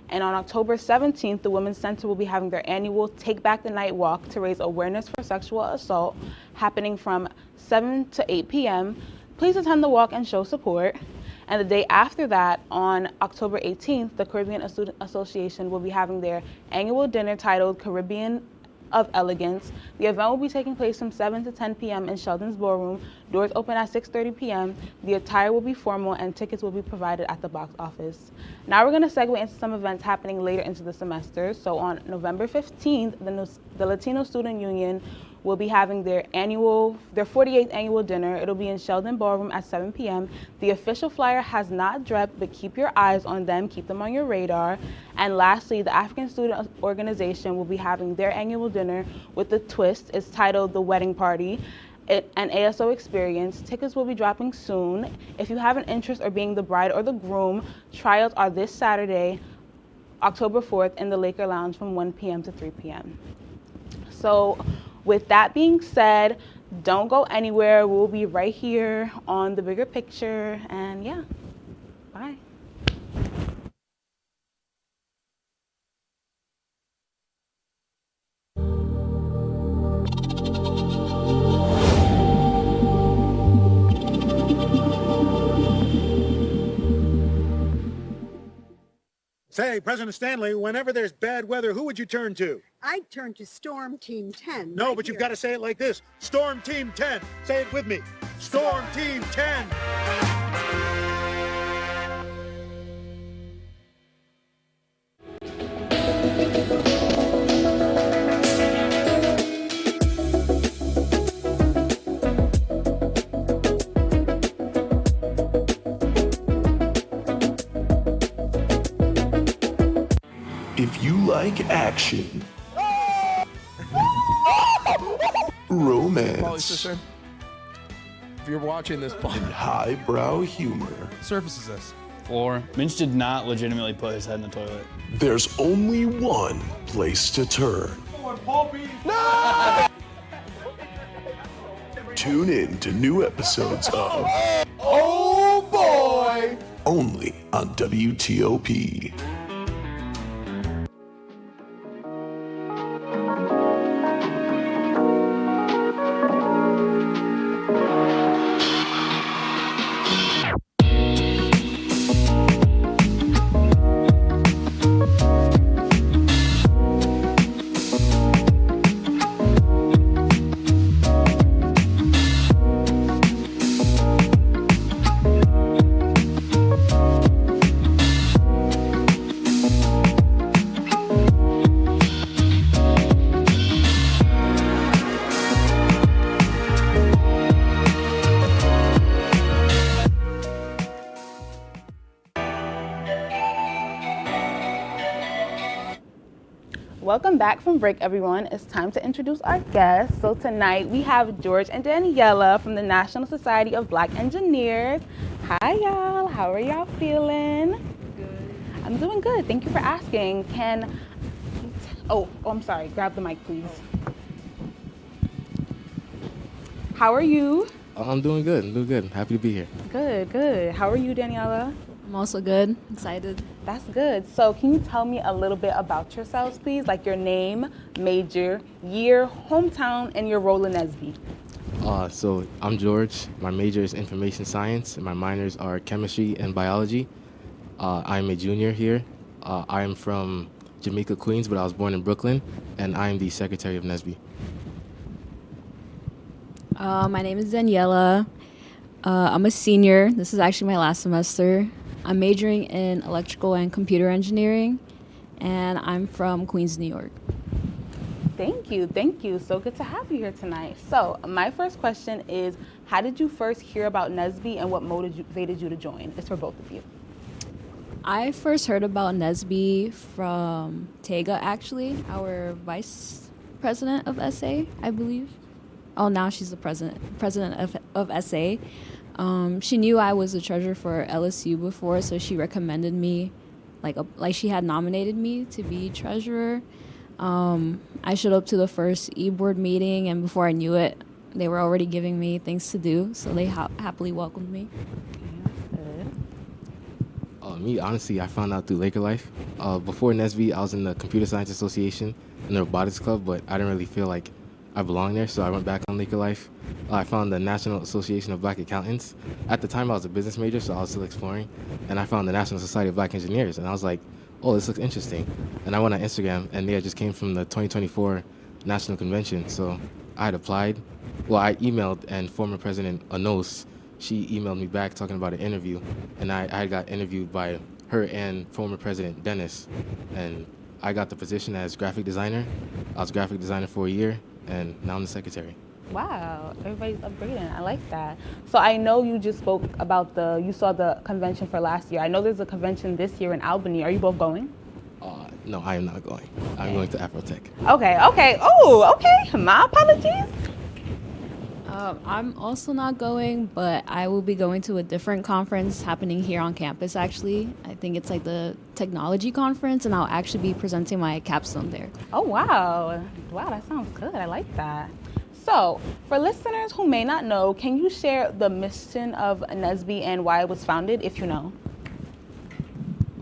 And on October 17th, the Women's Center will be having their annual Take Back the Night Walk to raise awareness for sexual assault, happening from 7 to 8 p.m. Please attend the walk and show support. And the day after that, on October 18th, the Caribbean Student Association will be having their annual dinner titled Caribbean of Elegance. The event will be taking place from 7 to 10 p.m. in Sheldon's Ballroom. Doors open at 6:30 p.m. The attire will be formal and tickets will be provided at the box office. Now we're going to segue into some events happening later into the semester. So on November 15th, the Latino Student Union will be having their 48th annual dinner. It'll be in Sheldon Ballroom at 7 p.m. The official flyer has not dropped, but keep your eyes on them, keep them on your radar. And lastly, the African Student Organization will be having their annual dinner with a twist. It's titled The Wedding Party, an ASO experience. Tickets will be dropping soon. If you have an interest or being the bride or the groom, tryouts are this Saturday, October 4th in the Laker Lounge from 1 p.m. to 3 p.m. So with that being said, don't go anywhere. We'll be right here on The Bigger Picture. And yeah, bye. Say, President Stanley, whenever there's bad weather, who would you turn to? I'd turn to Storm Team 10. No, right but you've here. got to say it like this. Storm Team 10. Say it with me. Storm Team 10. If you like action, romance, If you're watching this, and highbrow humor, surfaces this. Floor. Minch did not legitimately put his head in the toilet. there's only one place to turn. No! Tune in to new episodes of Oh boy! only on WTOP. Welcome back from break, everyone. It's time to introduce our guests. So tonight we have George and Daniela from the National Society of Black Engineers. Hi, y'all. How are y'all feeling? Good. I'm doing good. Thank you for asking. I'm sorry. Grab the mic, please. How are you? I'm doing good. I'm doing good. Happy to be here. Good, good. How are you, Daniela? I'm also good. Excited. That's good. So can you tell me a little bit about yourselves, please? Like your name, major, year, hometown, and your role in NSB. So I'm George. My major is information science, and my minors are chemistry and biology. I'm a junior here. I am from Jamaica, Queens, but I was born in Brooklyn, and I am the secretary of NSB. My name is Daniela. I'm a senior. This is actually my last semester. I'm majoring in electrical and computer engineering, and I'm from Queens, New York. Thank you. Thank you. So good to have you here tonight. So my first question is, how did you first hear about NSB and what motivated you to join? It's for both of you. I first heard about NSB from Tega, actually, our vice president of SA, I believe. Oh, now she's the president of SA. She knew I was a treasurer for LSU before, so she recommended me, like she had nominated me to be treasurer. I showed up to the first e-board meeting, and before I knew it, they were already giving me things to do, so they happily welcomed me. Me, honestly, I found out through Laker Life. Before NSB, I was in the Computer Science Association and the Robotics Club, but I didn't really feel like I belong there, so I went back on Laker Life. I found the National Association of Black Accountants. At the time, I was a business major, so I was still exploring, and I found the National Society of Black Engineers, and I was like, oh, this looks interesting. And I went on Instagram, and they had just came from the 2024 National Convention, so I had applied. Well, I emailed, and former President Anos, she emailed me back talking about an interview, and I got interviewed by her and former President Dennis, and I got the position as graphic designer. I was graphic designer for a year, and now I'm the secretary. Wow, everybody's upgrading. I like that. So I know you just spoke about you saw the convention for last year. I know there's a convention this year in Albany. Are you both going? No, I am not going. I'm going to Afrotech. Okay. Oh, okay. My apologies. I'm also not going, but I will be going to a different conference happening here on campus, actually. I think it's like the technology conference, and I'll actually be presenting my capstone there. Oh, wow. Wow, that sounds good. I like that. So, for listeners who may not know, can you share the mission of NSBE and why it was founded, if you know?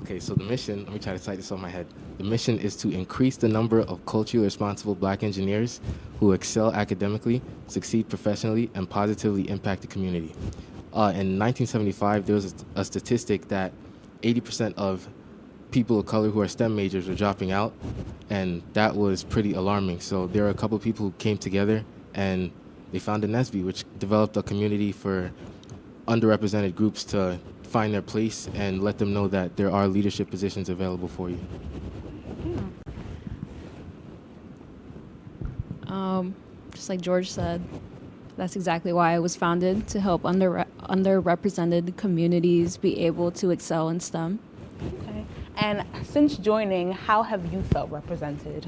Okay, so the mission, let me try to cite this off my head. The mission is to increase the number of culturally responsible Black engineers who excel academically, succeed professionally, and positively impact the community. In 1975, there was a statistic that 80% of people of color who are STEM majors were dropping out, and that was pretty alarming. So there were a couple of people who came together, and they founded NSBE, which developed a community for underrepresented groups to find their place and let them know that there are leadership positions available for you. Just like George said, that's exactly why it was founded, to help underrepresented communities be able to excel in STEM. Okay. And since joining, how have you felt represented?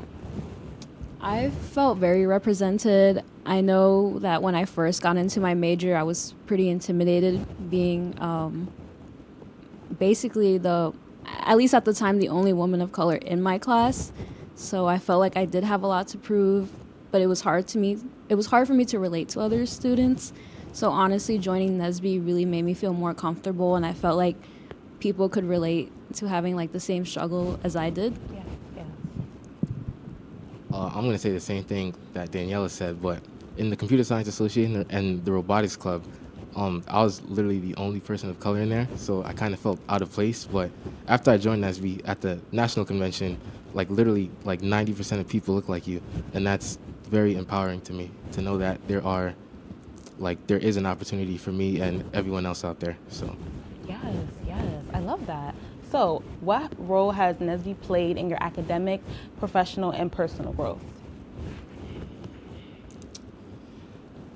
I felt very represented. I know that when I first got into my major, I was pretty intimidated, being basically at least at the time, the only woman of color in my class. So I felt like I did have a lot to prove, but it was hard for me to relate to other students. So honestly, joining NSBE really made me feel more comfortable, and I felt like people could relate to having like the same struggle as I did. Yeah. I'm going to say the same thing that Daniela said, but in the Computer Science Association and the Robotics Club, I was literally the only person of color in there, so I kind of felt out of place. But after I joined NSBE at the national convention, literally 90% of people look like you, and that's very empowering to me to know that there is an opportunity for me and everyone else out there. So Yes, I love that. So, what role has NSBE played in your academic, professional, and personal growth?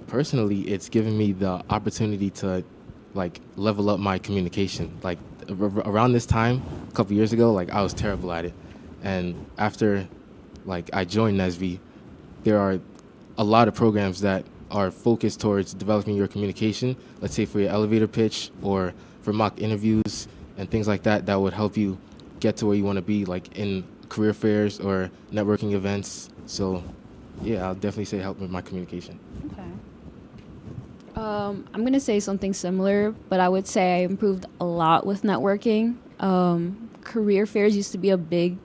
Personally, it's given me the opportunity to level up my communication. Around this time, a couple years ago, I was terrible at it. And after I joined NSBE, there are a lot of programs that are focused towards developing your communication, let's say for your elevator pitch or for mock interviews and things like that, that would help you get to where you want to be, in career fairs or networking events. So yeah, I'll definitely say help with my communication. Okay. I'm going to say something similar, but I would say I improved a lot with networking. Career fairs used to be a big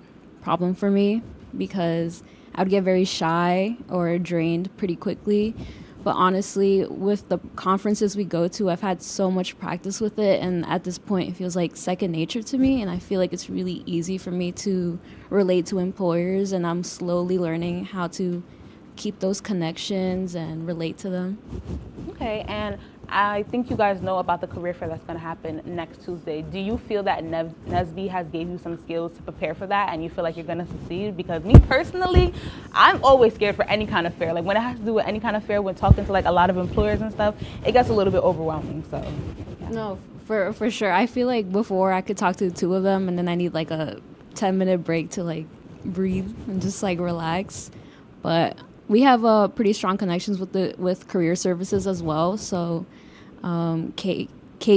problem for me because I would get very shy or drained pretty quickly. But honestly, with the conferences we go to, I've had so much practice with it, and at this point, it feels like second nature to me, and I feel like it's really easy for me to relate to employers, and I'm slowly learning how to keep those connections and relate to them. Okay, and I think you guys know about the career fair that's going to happen next Tuesday. Do you feel that NSBE has gave you some skills to prepare for that, and you feel like you're going to succeed? Because me personally, I'm always scared for any kind of fair. When it has to do with any kind of fair, when talking to a lot of employers and stuff, it gets a little bit overwhelming. So yeah. No, for sure. I feel like before I could talk to the two of them, and then I need a 10-minute break to breathe and just relax. But we have pretty strong connections with career services as well. So Kate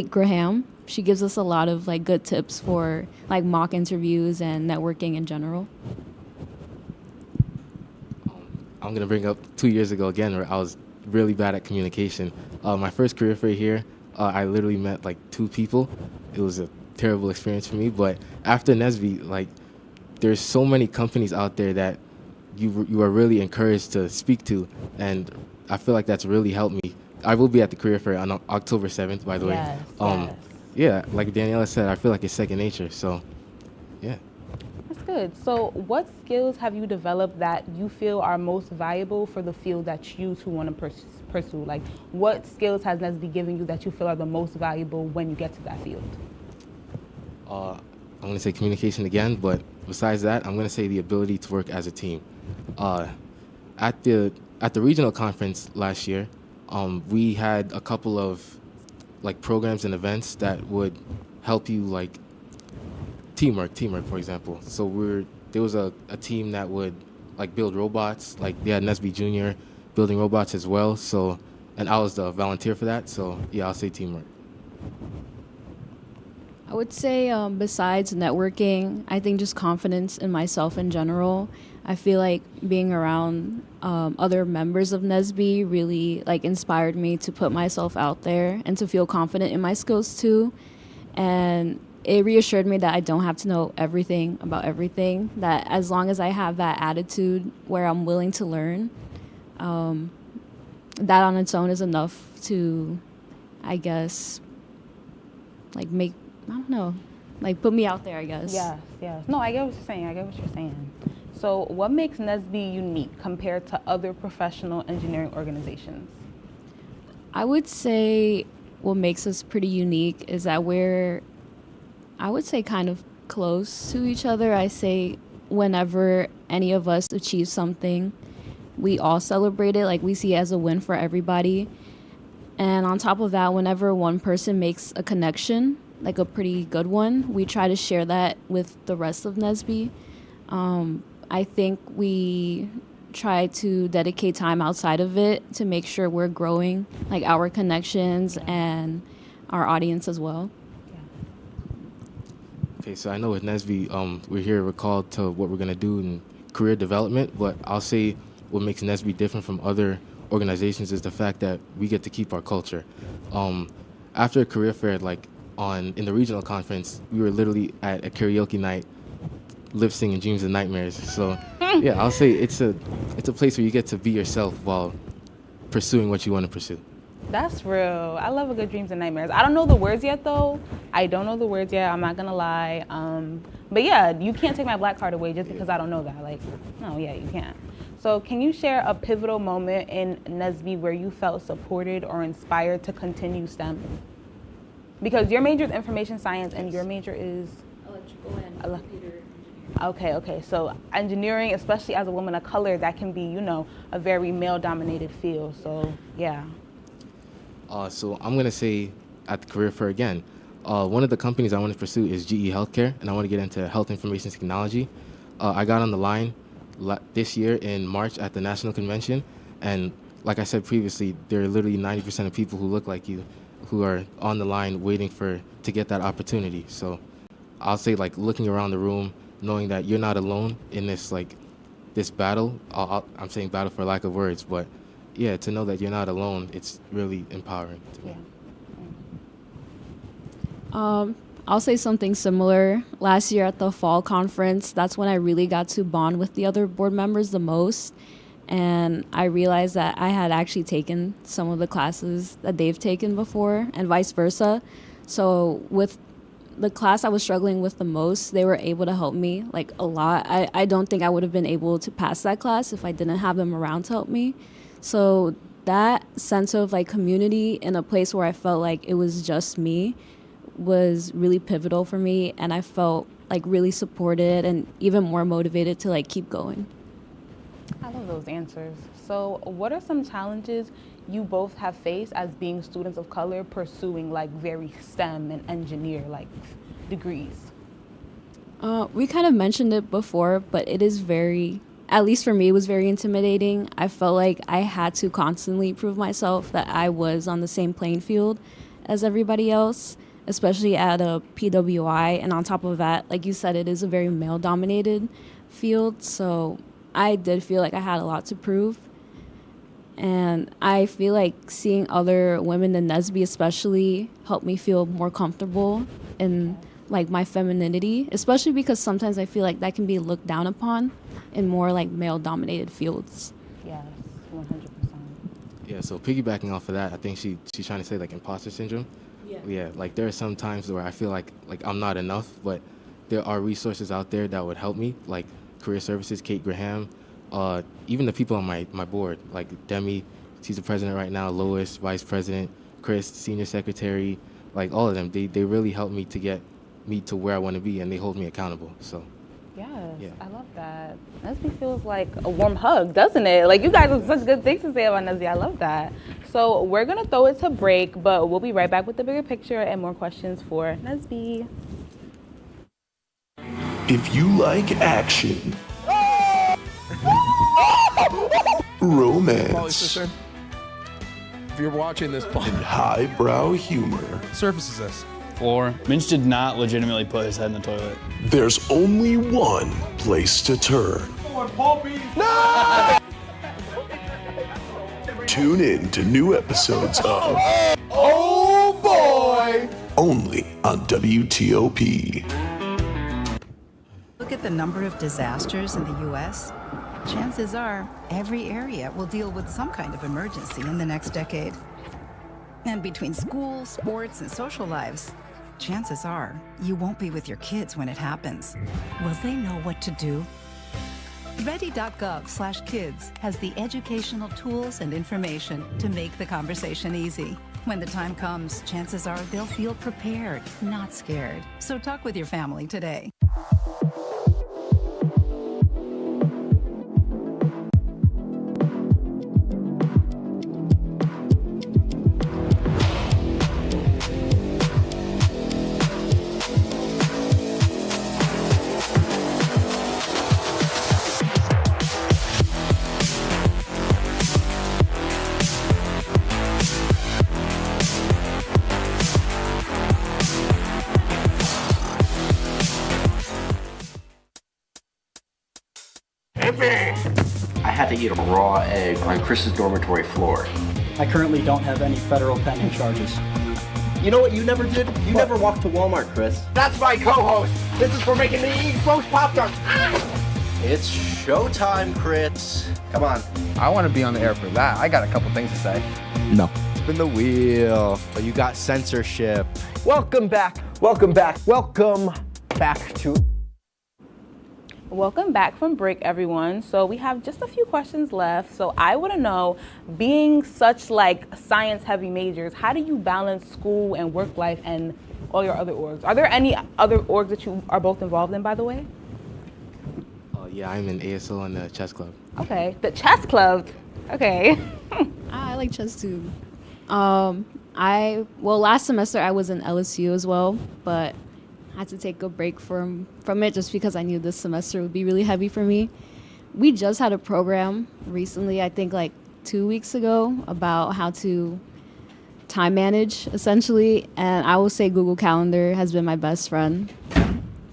Graham, she gives us a lot of good tips for mock interviews and networking in general. I'm gonna bring up 2 years ago again, where I was really bad at communication. My first career fair here, I literally met 2 people. It was a terrible experience for me. But after NSBE, there's so many companies out there that you are really encouraged to speak to, and I feel like that's really helped me. I will be at the career fair on October 7th, by the way. Yes. Yeah, like Daniela said, I feel like it's second nature. So, yeah. That's good. So what skills have you developed that you feel are most valuable for the field that you two want to pursue? Like, what skills has Nesby given you that you feel are the most valuable when you get to that field? I'm going to say communication again, but besides that, I'm going to say the ability to work as a team. At the regional conference last year, we had a couple of like programs and events that would help you, like teamwork, for example. So there was a team that would like build robots. Like they had Nesby Jr. building robots as well. So, and I was the volunteer for that. So yeah, I'll say teamwork. I would say besides networking, I think just confidence in myself in general. I feel like being around other members of Nesby really like inspired me to put myself out there and to feel confident in my skills too. And it reassured me that I don't have to know everything about everything, that as long as I have that attitude where I'm willing to learn, that on its own is enough to, I guess, like put me out there, I guess. Yes. No, I get what you're saying. So what makes Nesby unique compared to other professional engineering organizations? I would say what makes us pretty unique is that we're, I would say, kind of close to each other. I say whenever any of us achieve something, we all celebrate it. Like we see it as a win for everybody. And on top of that, whenever one person makes a connection, like a pretty good one, we try to share that with the rest of Nesby. I think we try to dedicate time outside of it to make sure we're growing like our connections and our audience as well. Okay, so I know with Nesby, we're called to what we're going to do in career development, but I'll say what makes Nesby different from other organizations is the fact that we get to keep our culture. After a career fair, like in the regional conference, we were literally at a karaoke night, lip singing Dreams and Nightmares. So yeah, I'll say it's a place where you get to be yourself while pursuing what you want to pursue. That's real. I love a good Dreams and Nightmares. I don't know the words yet though. I'm not gonna lie. But yeah, you can't take my black card away just because I don't know that. Like, no, yeah, you can't. So can you share a pivotal moment in Nesby where you felt supported or inspired to continue STEM? Because your major is information science and your major is electrical and computer. Okay. So engineering, especially as a woman of color, that can be, a very male-dominated field. So yeah. So I'm gonna say at the career fair again, one of the companies I want to pursue is GE Healthcare, and I want to get into health information technology. I got on the line this year in March at the national convention, and like I said previously, there are literally 90% of people who look like you who are on the line waiting to get that opportunity. So I'll say like looking around the room, knowing that you're not alone in this battle. I'm saying battle for lack of words, but yeah, to know that you're not alone, it's really empowering to me. I'll say something similar. Last year at the fall conference, that's when I really got to bond with the other board members the most. And I realized that I had actually taken some of the classes that they've taken before and vice versa. So with the class I was struggling with the most, they were able to help me like a lot. I don't think I would have been able to pass that class if I didn't have them around to help me. So that sense of like community in a place where I felt like it was just me was really pivotal for me, and I felt like really supported and even more motivated to like keep going. I love those answers. So what are some challenges you both have faced as being students of color pursuing like very STEM and engineer like degrees? We kind of mentioned it before, but it is at least for me, it was very intimidating. I felt like I had to constantly prove myself that I was on the same playing field as everybody else, especially at a PWI. And on top of that, like you said, it is a very male-dominated field. So I did feel like I had a lot to prove. And I feel like seeing other women in Nesby especially helped me feel more comfortable in like my femininity, especially because sometimes I feel like that can be looked down upon in more like male dominated fields. Yes, 100%. Yeah, so piggybacking off of that, I think she's trying to say like imposter syndrome. Yeah, like there are some times where I feel like I'm not enough, but there are resources out there that would help me, like Career Services, Kate Graham, even the people on my board, like Demi, she's the president right now, Lois, vice president, Chris, senior secretary, like all of them. They really help me to get me to where I want to be, and they hold me accountable. So. Yes, Yeah. I love that. Nesby feels like a warm hug, doesn't it? Like, you guys have such good things to say about Nesby. I love that. So we're going to throw it to break, but we'll be right back with the bigger picture and more questions for Nesby. If you like action, romance, If you're watching this, and highbrow humor, surface is this. Floor. Minch did not legitimately put his head in the toilet. there's only one place to turn. No! Tune in to new episodes of Oh boy! only on WTOP. Look at the number of disasters in the U.S. Chances are every area will deal with some kind of emergency in the next decade. And between school, sports, and social lives, chances are you won't be with your kids when it happens. Will they know what to do? Ready.gov/kids has the educational tools and information to make the conversation easy. When the time comes, chances are they'll feel prepared, not scared. So talk with your family today. I had to eat a raw egg on Chris's dormitory floor. I currently don't have any federal pending charges. You know what you never did? You never walked to Walmart, Chris. That's my co-host. This is for making me eat roast Pop-Tarts. It's showtime, Chris. Come on. I want to be on the air for that. I got a couple things to say. No. Spin the wheel. Oh, you got censorship. Welcome back. Welcome back. Welcome back to... Welcome back from break, everyone. So we have just a few questions left. So I want to know, being such like science heavy majors, how do you balance school and work life and all your other orgs? Are there any other orgs that you are both involved in, by the way? Yeah, I'm in ASL and the chess club. Okay, the chess club. Okay. I like chess too. Last semester I was in LSU as well, but I had to take a break from it just because I knew this semester would be really heavy for me. We just had a program recently, I think like 2 weeks ago, about how to time manage essentially, and I will say Google Calendar has been my best friend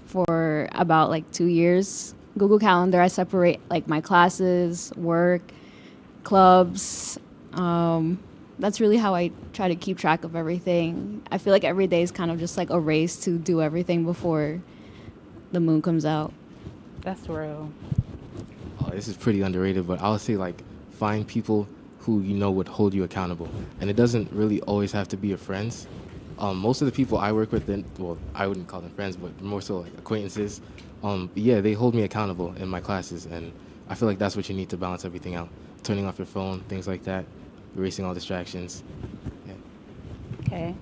for about like 2 years. Google Calendar, I separate like my classes, work, clubs. That's really how I try to keep track of everything. I feel like every day is kind of just like a race to do everything before the moon comes out. That's real. Oh, this is pretty underrated, but I would say like find people who you know would hold you accountable. And it doesn't really always have to be your friends. Most of the people I work with, well, I wouldn't call them friends, but more so like acquaintances. Yeah, they hold me accountable in my classes, and I feel like that's what you need to balance everything out. Turning off your phone, things like that, erasing all distractions. Yeah. Okay.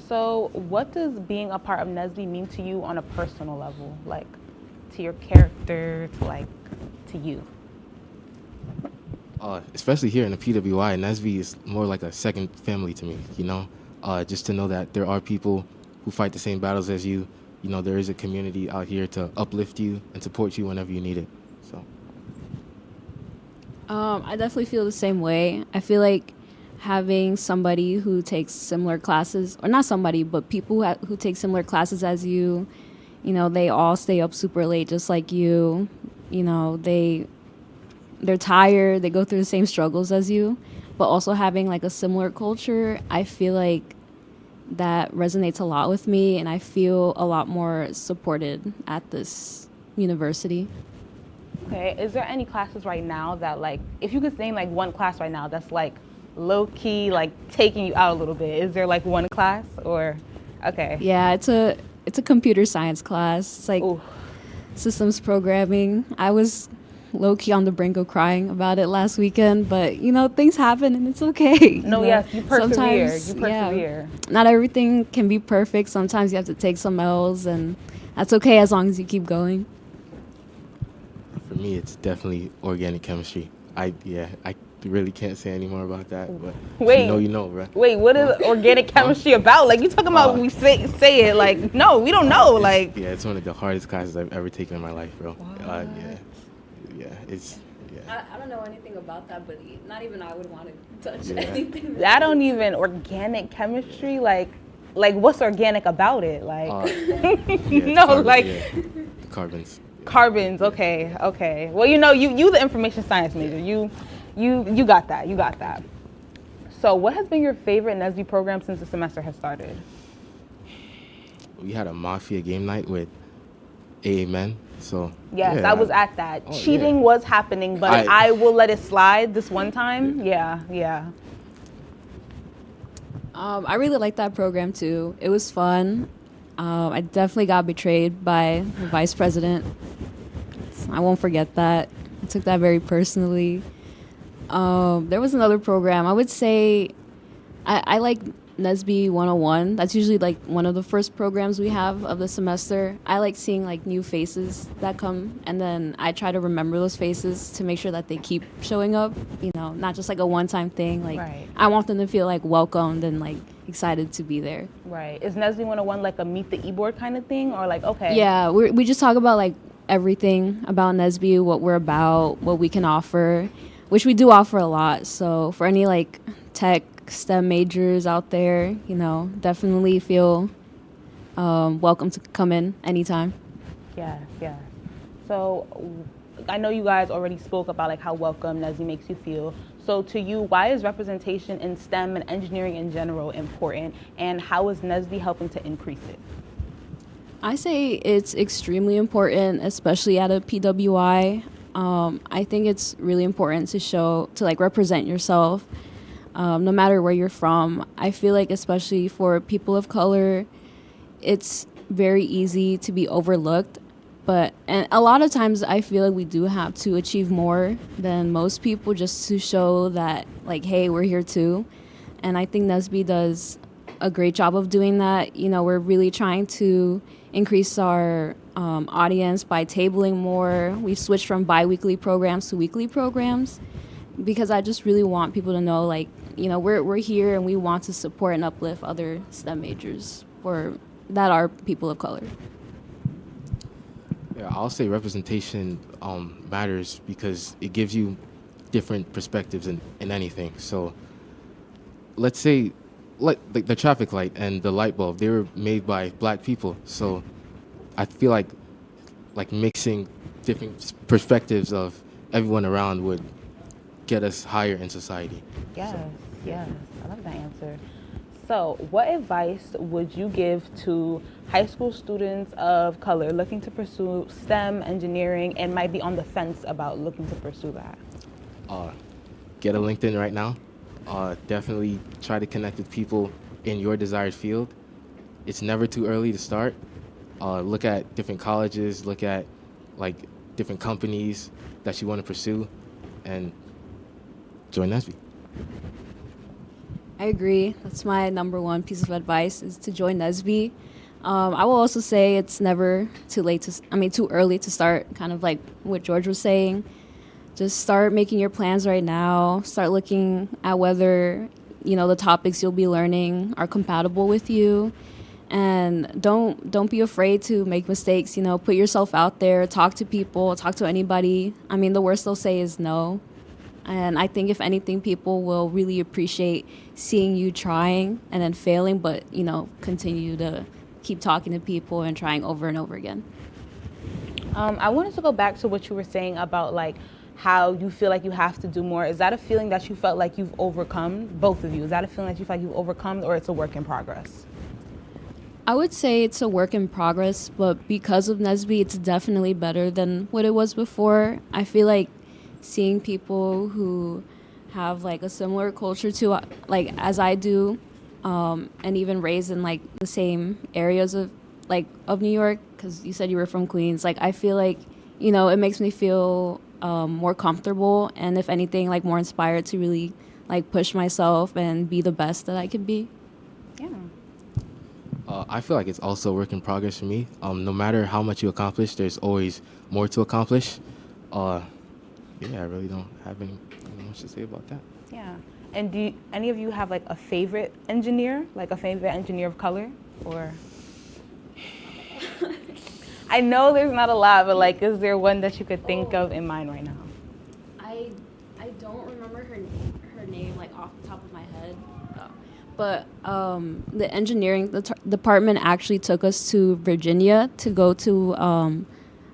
So what does being a part of Nesby mean to you on a personal level? Like to your character, to you? Especially here in the PWI, Nesby is more like a second family to me, you know? Just to know that there are people who fight the same battles as you. You know, there is a community out here to uplift you and support you whenever you need it. So. I definitely feel the same way. I feel like having somebody who takes similar classes, or not somebody, but people who take similar classes as you, you know, they all stay up super late just like you. You know, they're tired, they go through the same struggles as you, but also having like a similar culture, I feel like that resonates a lot with me, and I feel a lot more supported at this university. Okay, is there any classes right now that, like, if you could name like one class right now that's like low key, like taking you out a little bit, is there like one class or, okay. Yeah, it's a computer science class. It's like Ooh. systems programming. I was low key on the brink of crying about it last weekend, but you know, things happen and it's okay. No, yes, you persevere. You persevere. Yeah, not everything can be perfect. Sometimes you have to take some L's, and that's okay as long as you keep going. For me, it's definitely organic chemistry. I really can't say any more about that, but Wait. you know, bro. Wait, what is organic chemistry about? Like, you talking about we say it, like, no, we don't know, like. Yeah, it's one of the hardest classes I've ever taken in my life, bro. I don't know anything about that, but not even I would want to touch anything. I don't even, organic chemistry, like what's organic about it? Like, carbons. Carbons, okay. Well, you know, you the information science major. You got that. So what has been your favorite NSBE program since the semester has started? We had a Mafia game night with AA Men. So yes, I was at that. Cheating was happening, but I will let it slide this one time. Yeah. I really liked that program too. It was fun. I definitely got betrayed by the vice president. I won't forget that. I took that very personally. There was another program. I would say I like NSBE 101. That's usually like one of the first programs we have of the semester. I like seeing like new faces that come, and then I try to remember those faces to make sure that they keep showing up, you know, not just like a one-time thing. Like, right. I want them to feel like welcomed and like excited to be there. Right. Is NSBE 101 like a meet the e-board kind of thing, or like, okay? Yeah, we just talk about like everything about NSBE, what we're about, what we can offer, which we do offer a lot. So for any like tech, STEM majors out there, you know, definitely feel welcome to come in anytime. Yeah. So I know you guys already spoke about like how welcome NSBE makes you feel. So to you, why is representation in STEM and engineering in general important, and how is NSBE helping to increase it? I say it's extremely important, especially at a PWI. I think it's really important to like represent yourself. No matter where you're from. I feel like especially for people of color, it's very easy to be overlooked. And a lot of times I feel like we do have to achieve more than most people just to show that, like, hey, we're here too. And I think NSBE does a great job of doing that. You know, we're really trying to increase our audience by tabling more. We've switched from bi-weekly programs to weekly programs because I just really want people to know, like, you know, we're here and we want to support and uplift other STEM majors that are people of color. Yeah, I'll say representation matters because it gives you different perspectives in anything. So let's say like the traffic light and the light bulb, they were made by black people. So I feel like mixing different perspectives of everyone around would get us higher in society. Yes, I love that answer. So what advice would you give to high school students of color looking to pursue STEM, engineering, and might be on the fence about looking to pursue that? Get a LinkedIn right now. Definitely try to connect with people in your desired field. It's never too early to start. Look at different colleges, look at like different companies that you want to pursue, and join NSBE. I agree. That's my number one piece of advice, is to join NSBE. I will also say it's never too early to start, kind of like what George was saying. Just start making your plans right now. Start looking at whether, you know, the topics you'll be learning are compatible with you. And don't be afraid to make mistakes. You know, put yourself out there, talk to people, talk to anybody. I mean, the worst they'll say is no. And I think if anything, people will really appreciate seeing you trying and then failing, but, you know, continue to keep talking to people and trying over and over again. I wanted to go back to what you were saying about like how you feel like you have to do more. Is that a feeling that you felt like you've overcome, both of you? Is that a feeling that you feel like you've overcome, or it's a work in progress? I would say it's a work in progress, but because of Nesby, it's definitely better than what it was before. I feel like seeing people who have like a similar culture to like as I do, and even raised in like the same areas of New York, because you said you were from Queens. Like I feel like, you know, it makes me feel more comfortable, and if anything, like more inspired to really like push myself and be the best that I can be. Yeah. I feel like it's also a work in progress for me. No matter how much you accomplish, there's always more to accomplish. Yeah, I really don't have any much to say about that. Yeah. And do any of you have like a favorite engineer, of color, or? I know there's not a lot, but like, is there one that you could think of in mind right now? I don't remember her name like off the top of my head, but the engineering department actually took us to Virginia to go to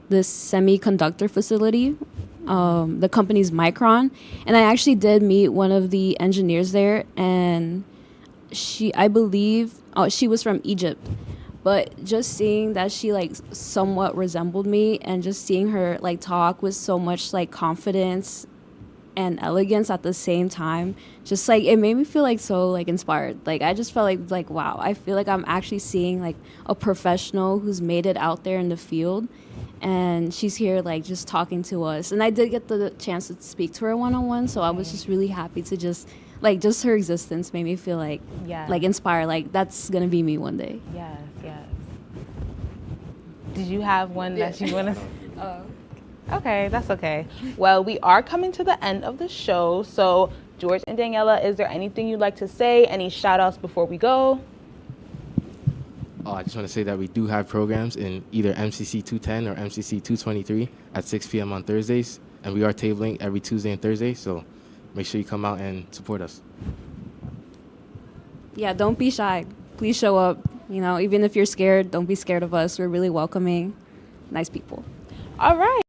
this semiconductor facility, the company's Micron, and I actually did meet one of the engineers there, and I believe she was from Egypt. But just seeing that she like somewhat resembled me, and just seeing her like talk with so much like confidence and elegance at the same time, just like it made me feel like so like inspired. Like I just felt like wow, I feel like I'm actually seeing like a professional who's made it out there in the field, and she's here like just talking to us. And I did get the chance to speak to her one-on-one, so I was just really happy to just her existence made me feel like inspired, like that's gonna be me one day. Yes. Did you have one that you want to? Okay, that's okay. Well, we are coming to the end of the show, so George and Daniela, is there anything you'd like to say? Any shout-outs before we go? I just want to say that we do have programs in either MCC 210 or MCC 223 at 6 p.m. on Thursdays, and we are tabling every Tuesday and Thursday, so make sure you come out and support us. Yeah, don't be shy. Please show up. You know, even if you're scared, don't be scared of us. We're really welcoming, nice people. All right.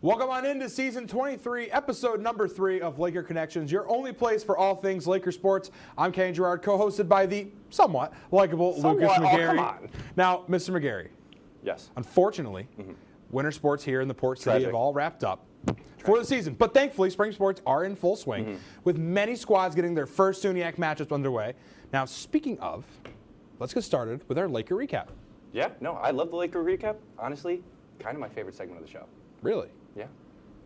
Welcome on into season 23, episode number 3 of Laker Connections, your only place for all things Laker sports. I'm Kenny Gerard, co-hosted by the somewhat likable Lucas McGarry. Oh, come on. Now, Mr. McGarry. Yes. Unfortunately, winter sports here in the Port City have all wrapped up for the season. But thankfully, spring sports are in full swing, with many squads getting their first SUNYAC matchups underway. Now, speaking of, let's get started with our Laker recap. Yeah, no, I love the Laker recap. Honestly, kind of my favorite segment of the show. Really? Yeah.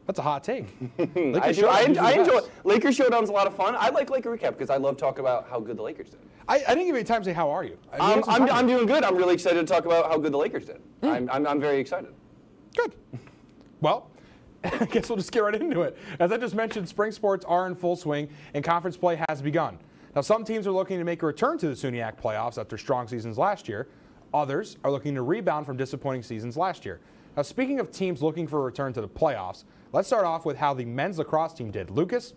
That's a hot take. I enjoy Laker Showdown's a lot of fun. I like Laker Recap because I love talking about how good the Lakers did. I didn't give you any time to say how are you. I'm doing good. I'm really excited to talk about how good the Lakers did. I'm very excited. Good. Well, I guess we'll just get right into it. As I just mentioned, spring sports are in full swing and conference play has begun. Now, some teams are looking to make a return to the SUNYAC playoffs after strong seasons last year. Others are looking to rebound from disappointing seasons last year. Now, speaking of teams looking for a return to the playoffs, let's start off with how the men's lacrosse team did. Lucas,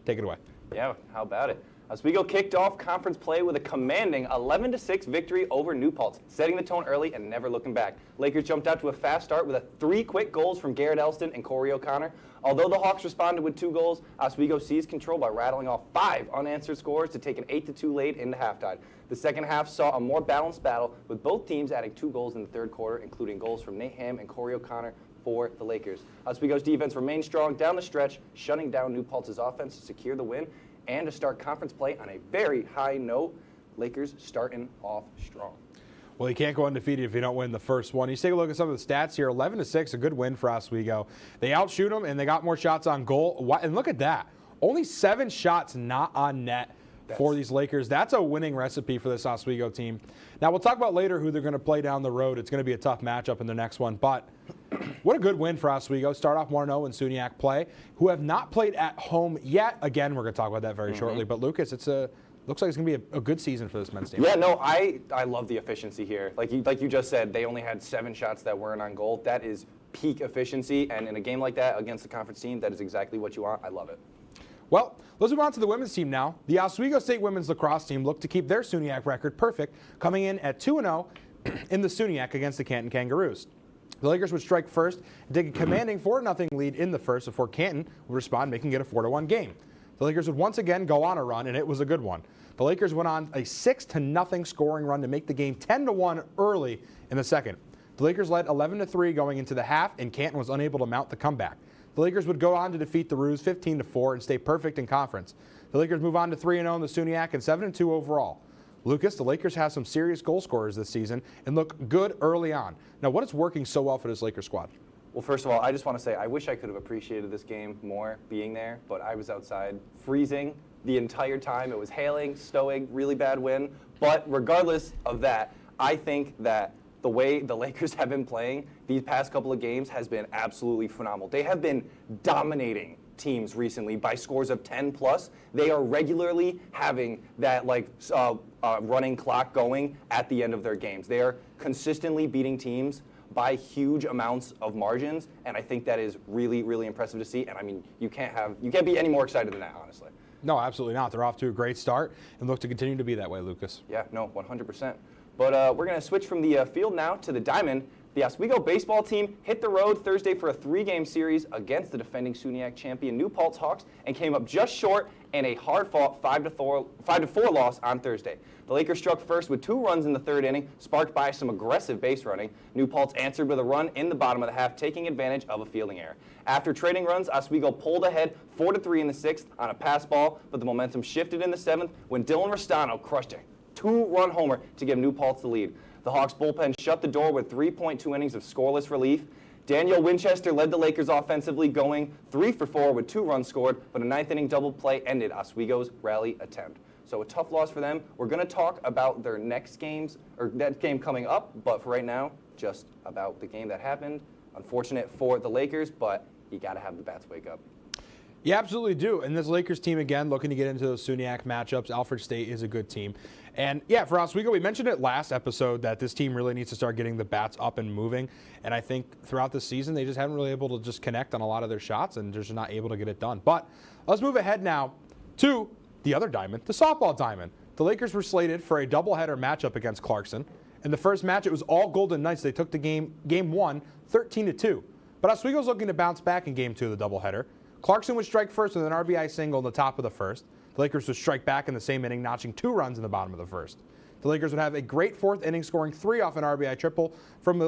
take it away. Yeah, how about it? Oswego kicked off conference play with a commanding 11-6 victory over New Paltz, setting the tone early and never looking back. Lakers jumped out to a fast start with 3 quick goals from Garrett Elston and Corey O'Connor. Although the Hawks responded with 2 goals, Oswego seized control by rattling off 5 unanswered scores to take an 8-2 lead into halftime. The second half saw a more balanced battle, with both teams adding 2 goals in the third quarter, including goals from Nate Ham and Corey O'Connor for the Lakers. Oswego's defense remained strong down the stretch, shutting down New Paltz's offense to secure the win and to start conference play on a very high note. Lakers starting off strong. Well, you can't go undefeated if you don't win the first one. You take a look at some of the stats here. 11-6, a good win for Oswego. They outshoot them, and they got more shots on goal. And look at that. Only 7 shots not on net for these Lakers. That's a winning recipe for this Oswego team. Now, we'll talk about later who they're going to play down the road. It's going to be a tough matchup in the next one. But what a good win for Oswego. Start off 1-0 in SUNYAC play, who have not played at home yet. Again, we're going to talk about that very shortly. But, Lucas, looks like it's going to be a good season for this men's team. Yeah, no, I love the efficiency here. Like you just said, they only had 7 shots that weren't on goal. That is peak efficiency, and in a game like that against a conference team, that is exactly what you want. I love it. Well, let's move on to the women's team now. The Oswego State women's lacrosse team looked to keep their SUNYAC record perfect, coming in at 2-0 in the SUNYAC against the Canton Kangaroos. The Lakers would strike first and take a commanding 4-0 lead in the first before Canton would respond, making it a 4-1 game. The Lakers would once again go on a run, and it was a good one. The Lakers went on a 6-0 scoring run to make the game 10-1 early in the second. The Lakers led 11-3 going into the half, and Canton was unable to mount the comeback. The Lakers would go on to defeat the Roos 15-4 and stay perfect in conference. The Lakers move on to 3-0 in the SUNYAC and 7-2 overall. Lucas, the Lakers have some serious goal scorers this season and look good early on. Now, what is working so well for this Lakers squad? Well, first of all, I just want to say I wish I could have appreciated this game more being there, but I was outside freezing the entire time. It was hailing, snowing, really bad wind. But regardless of that, I think that the way the Lakers have been playing these past couple of games has been absolutely phenomenal. They have been dominating teams recently by scores of 10+. They are regularly having that running clock going at the end of their games. They are consistently beating teams by huge amounts of margins, and I think that is really, really impressive to see. And I mean, you can't be any more excited than that, honestly. No, absolutely not. They're off to a great start and look to continue to be that way, Lucas. Yeah, no, 100%. But we're going to switch from the field now to the diamond. The Oswego baseball team hit the road Thursday for a 3-game series against the defending SUNYAC champion New Paltz Hawks and came up just short in a hard-fought 5-4 loss on Thursday. The Lakers struck first with 2 runs in the third inning, sparked by some aggressive base running. New Paltz answered with a run in the bottom of the half, taking advantage of a fielding error. After trading runs, Oswego pulled ahead 4-3 in the 6th on a pass ball, but the momentum shifted in the 7th when Dylan Restano crushed a 2-run homer to give New Paltz the lead. The Hawks bullpen shut the door with 3.2 innings of scoreless relief. Daniel Winchester led the Lakers offensively, going 3 for 4 with 2 runs scored, but a 9th inning double play ended Oswego's rally attempt. So a tough loss for them. We're going to talk about their next games, or that game coming up, but for right now, just about the game that happened. Unfortunate for the Lakers, but you got to have the bats wake up. You absolutely do. And this Lakers team, again, looking to get into those SUNYAC matchups. Alfred State is a good team. And, yeah, for Oswego, we mentioned it last episode that this team really needs to start getting the bats up and moving. And I think throughout the season, they just haven't really able to just connect on a lot of their shots and just not able to get it done. But let's move ahead now to the other diamond, the softball diamond. The Lakers were slated for a doubleheader matchup against Clarkson. In the first match, it was all Golden Knights. They took the game 1, 13-2. But Oswego's looking to bounce back in game 2 of the doubleheader. Clarkson would strike first with an RBI single in the top of the first. The Lakers would strike back in the same inning, notching 2 runs in the bottom of the first. The Lakers would have a great 4th inning, scoring 3 off an RBI triple from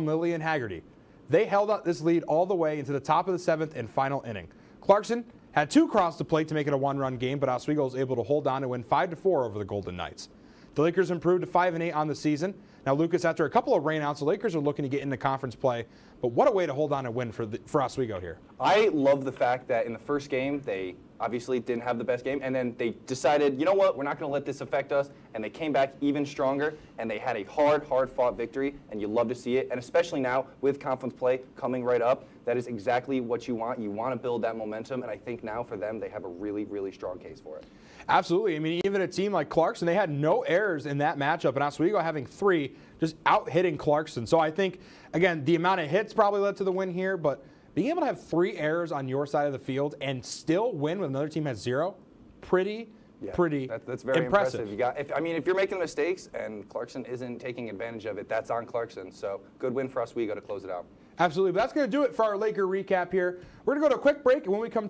Lillian Haggerty. They held up this lead all the way into the top of the 7th and final inning. Clarkson had 2 cross the plate to make it a 1-run game, but Oswego was able to hold on and win 5-4 over the Golden Knights. The Lakers improved to 5-8 on the season. Now, Lucas, after a couple of rainouts, the Lakers are looking to get into conference play. But what a way to hold on and win for Oswego here. I love the fact that in the first game, they obviously didn't have the best game. And then they decided, you know what, we're not going to let this affect us. And they came back even stronger. And they had a hard-fought victory. And you love to see it. And especially now with conference play coming right up, that is exactly what you want. You want to build that momentum. And I think now for them, they have a really, really strong case for it. Absolutely. I mean, even a team like Clarkson, they had no errors in that matchup, and Oswego having 3, just out-hitting Clarkson. So I think, again, the amount of hits probably led to the win here, but being able to have 3 errors on your side of the field and still win when another team has 0, pretty that's very impressive. If you're making mistakes and Clarkson isn't taking advantage of it, that's on Clarkson. So good win for Oswego to close it out. Absolutely. But that's going to do it for our Laker recap here. We're going to go to a quick break, and when we come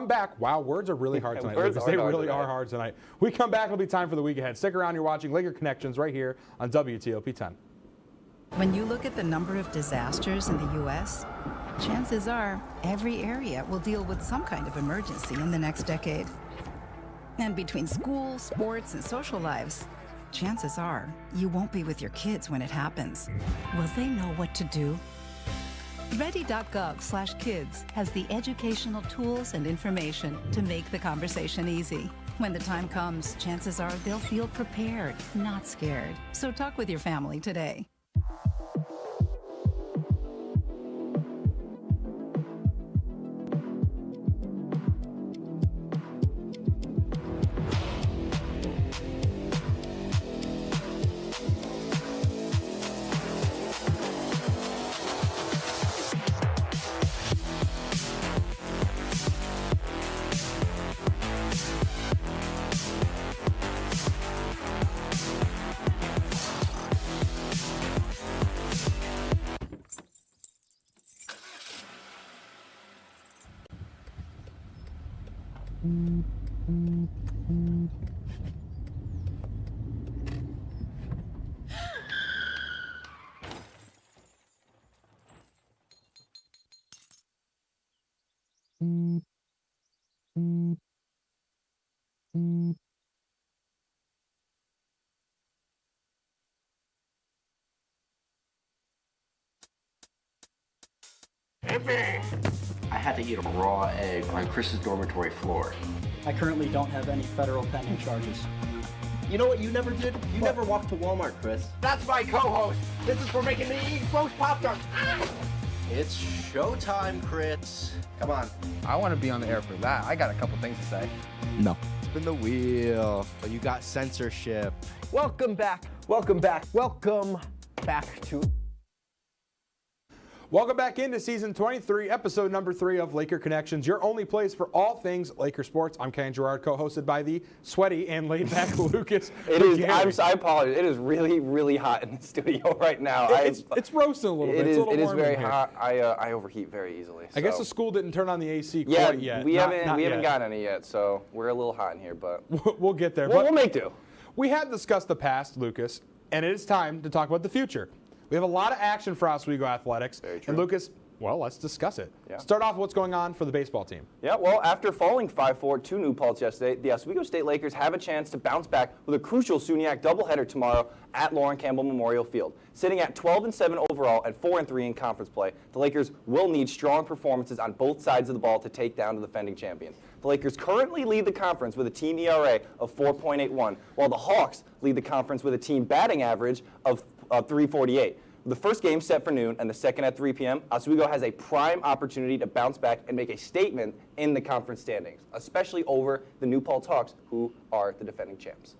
back, wow, words are really hard tonight. They really are hard tonight. We come back, it'll be time for the week ahead. Stick around. You're watching Laker Connections right here on WTOP-10. When you look at the number of disasters in the U.S., chances are every area will deal with some kind of emergency in the next decade. And between school, sports, and social lives, chances are you won't be with your kids when it happens. Will they know what to do? Ready.gov/kids has the educational tools and information to make the conversation easy. When the time comes, chances are they'll feel prepared, not scared. So talk with your family today. I had to eat a raw egg on Chris's dormitory floor. I currently don't have any federal pending charges. You know what you never did? You never walked to Walmart, Chris. That's my co-host. This is for making me eat roast Pop-Tarts. It's showtime, Crits. Come on. I want to be on the air for that. I got a couple things to say. No. Spin the wheel. So you got censorship. Welcome back. Welcome back. Welcome back to. Welcome back into season 23, episode number 3 of Laker Connections, your only place for all things Laker sports. I'm Ken Gerard, co-hosted by the sweaty and laid-back Lucas. It is. I apologize. It is really, really hot in the studio right now. It's roasting a little bit. It is very hot. I overheat very easily. So. I guess the school didn't turn on the AC quite yet. Yeah, we haven't gotten any yet, so we're a little hot in here, but we'll get there. We'll make do. We have discussed the past, Lucas, and it is time to talk about the future. We have a lot of action for Oswego athletics, and Lucas. Well, let's discuss it. Yeah. Start off with what's going on for the baseball team. Yeah, well, after falling 5-4 to New Paltz yesterday, the Oswego State Lakers have a chance to bounce back with a crucial SUNYAC doubleheader tomorrow at Lauren Campbell Memorial Field. Sitting at 12-7 overall and 4-3 in conference play, the Lakers will need strong performances on both sides of the ball to take down the defending champions. The Lakers currently lead the conference with a team ERA of 4.81, while the Hawks lead the conference with a team batting average of 348. The first game set for noon and the second at 3 p.m., Oswego has a prime opportunity to bounce back and make a statement in the conference standings, especially over the New Paltz Hawks, who are the defending champs.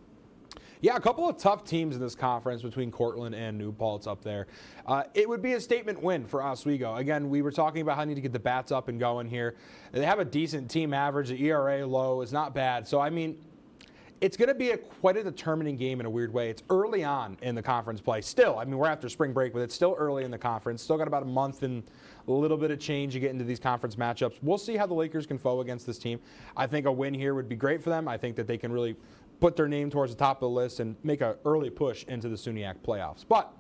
Yeah, a couple of tough teams in this conference between Cortland and New Paltz up there. It would be a statement win for Oswego. Again, we were talking about how I need to get the bats up and going here. They have a decent team average. The ERA low is not bad. So, I mean, it's going to be quite a determining game in a weird way. It's early on in the conference play. Still, I mean, we're after spring break, but it's still early in the conference. Still got about a month and a little bit of change to get into these conference matchups. We'll see how the Lakers can foe against this team. I think a win here would be great for them. I think that they can really put their name towards the top of the list and make an early push into the SUNYAC playoffs. But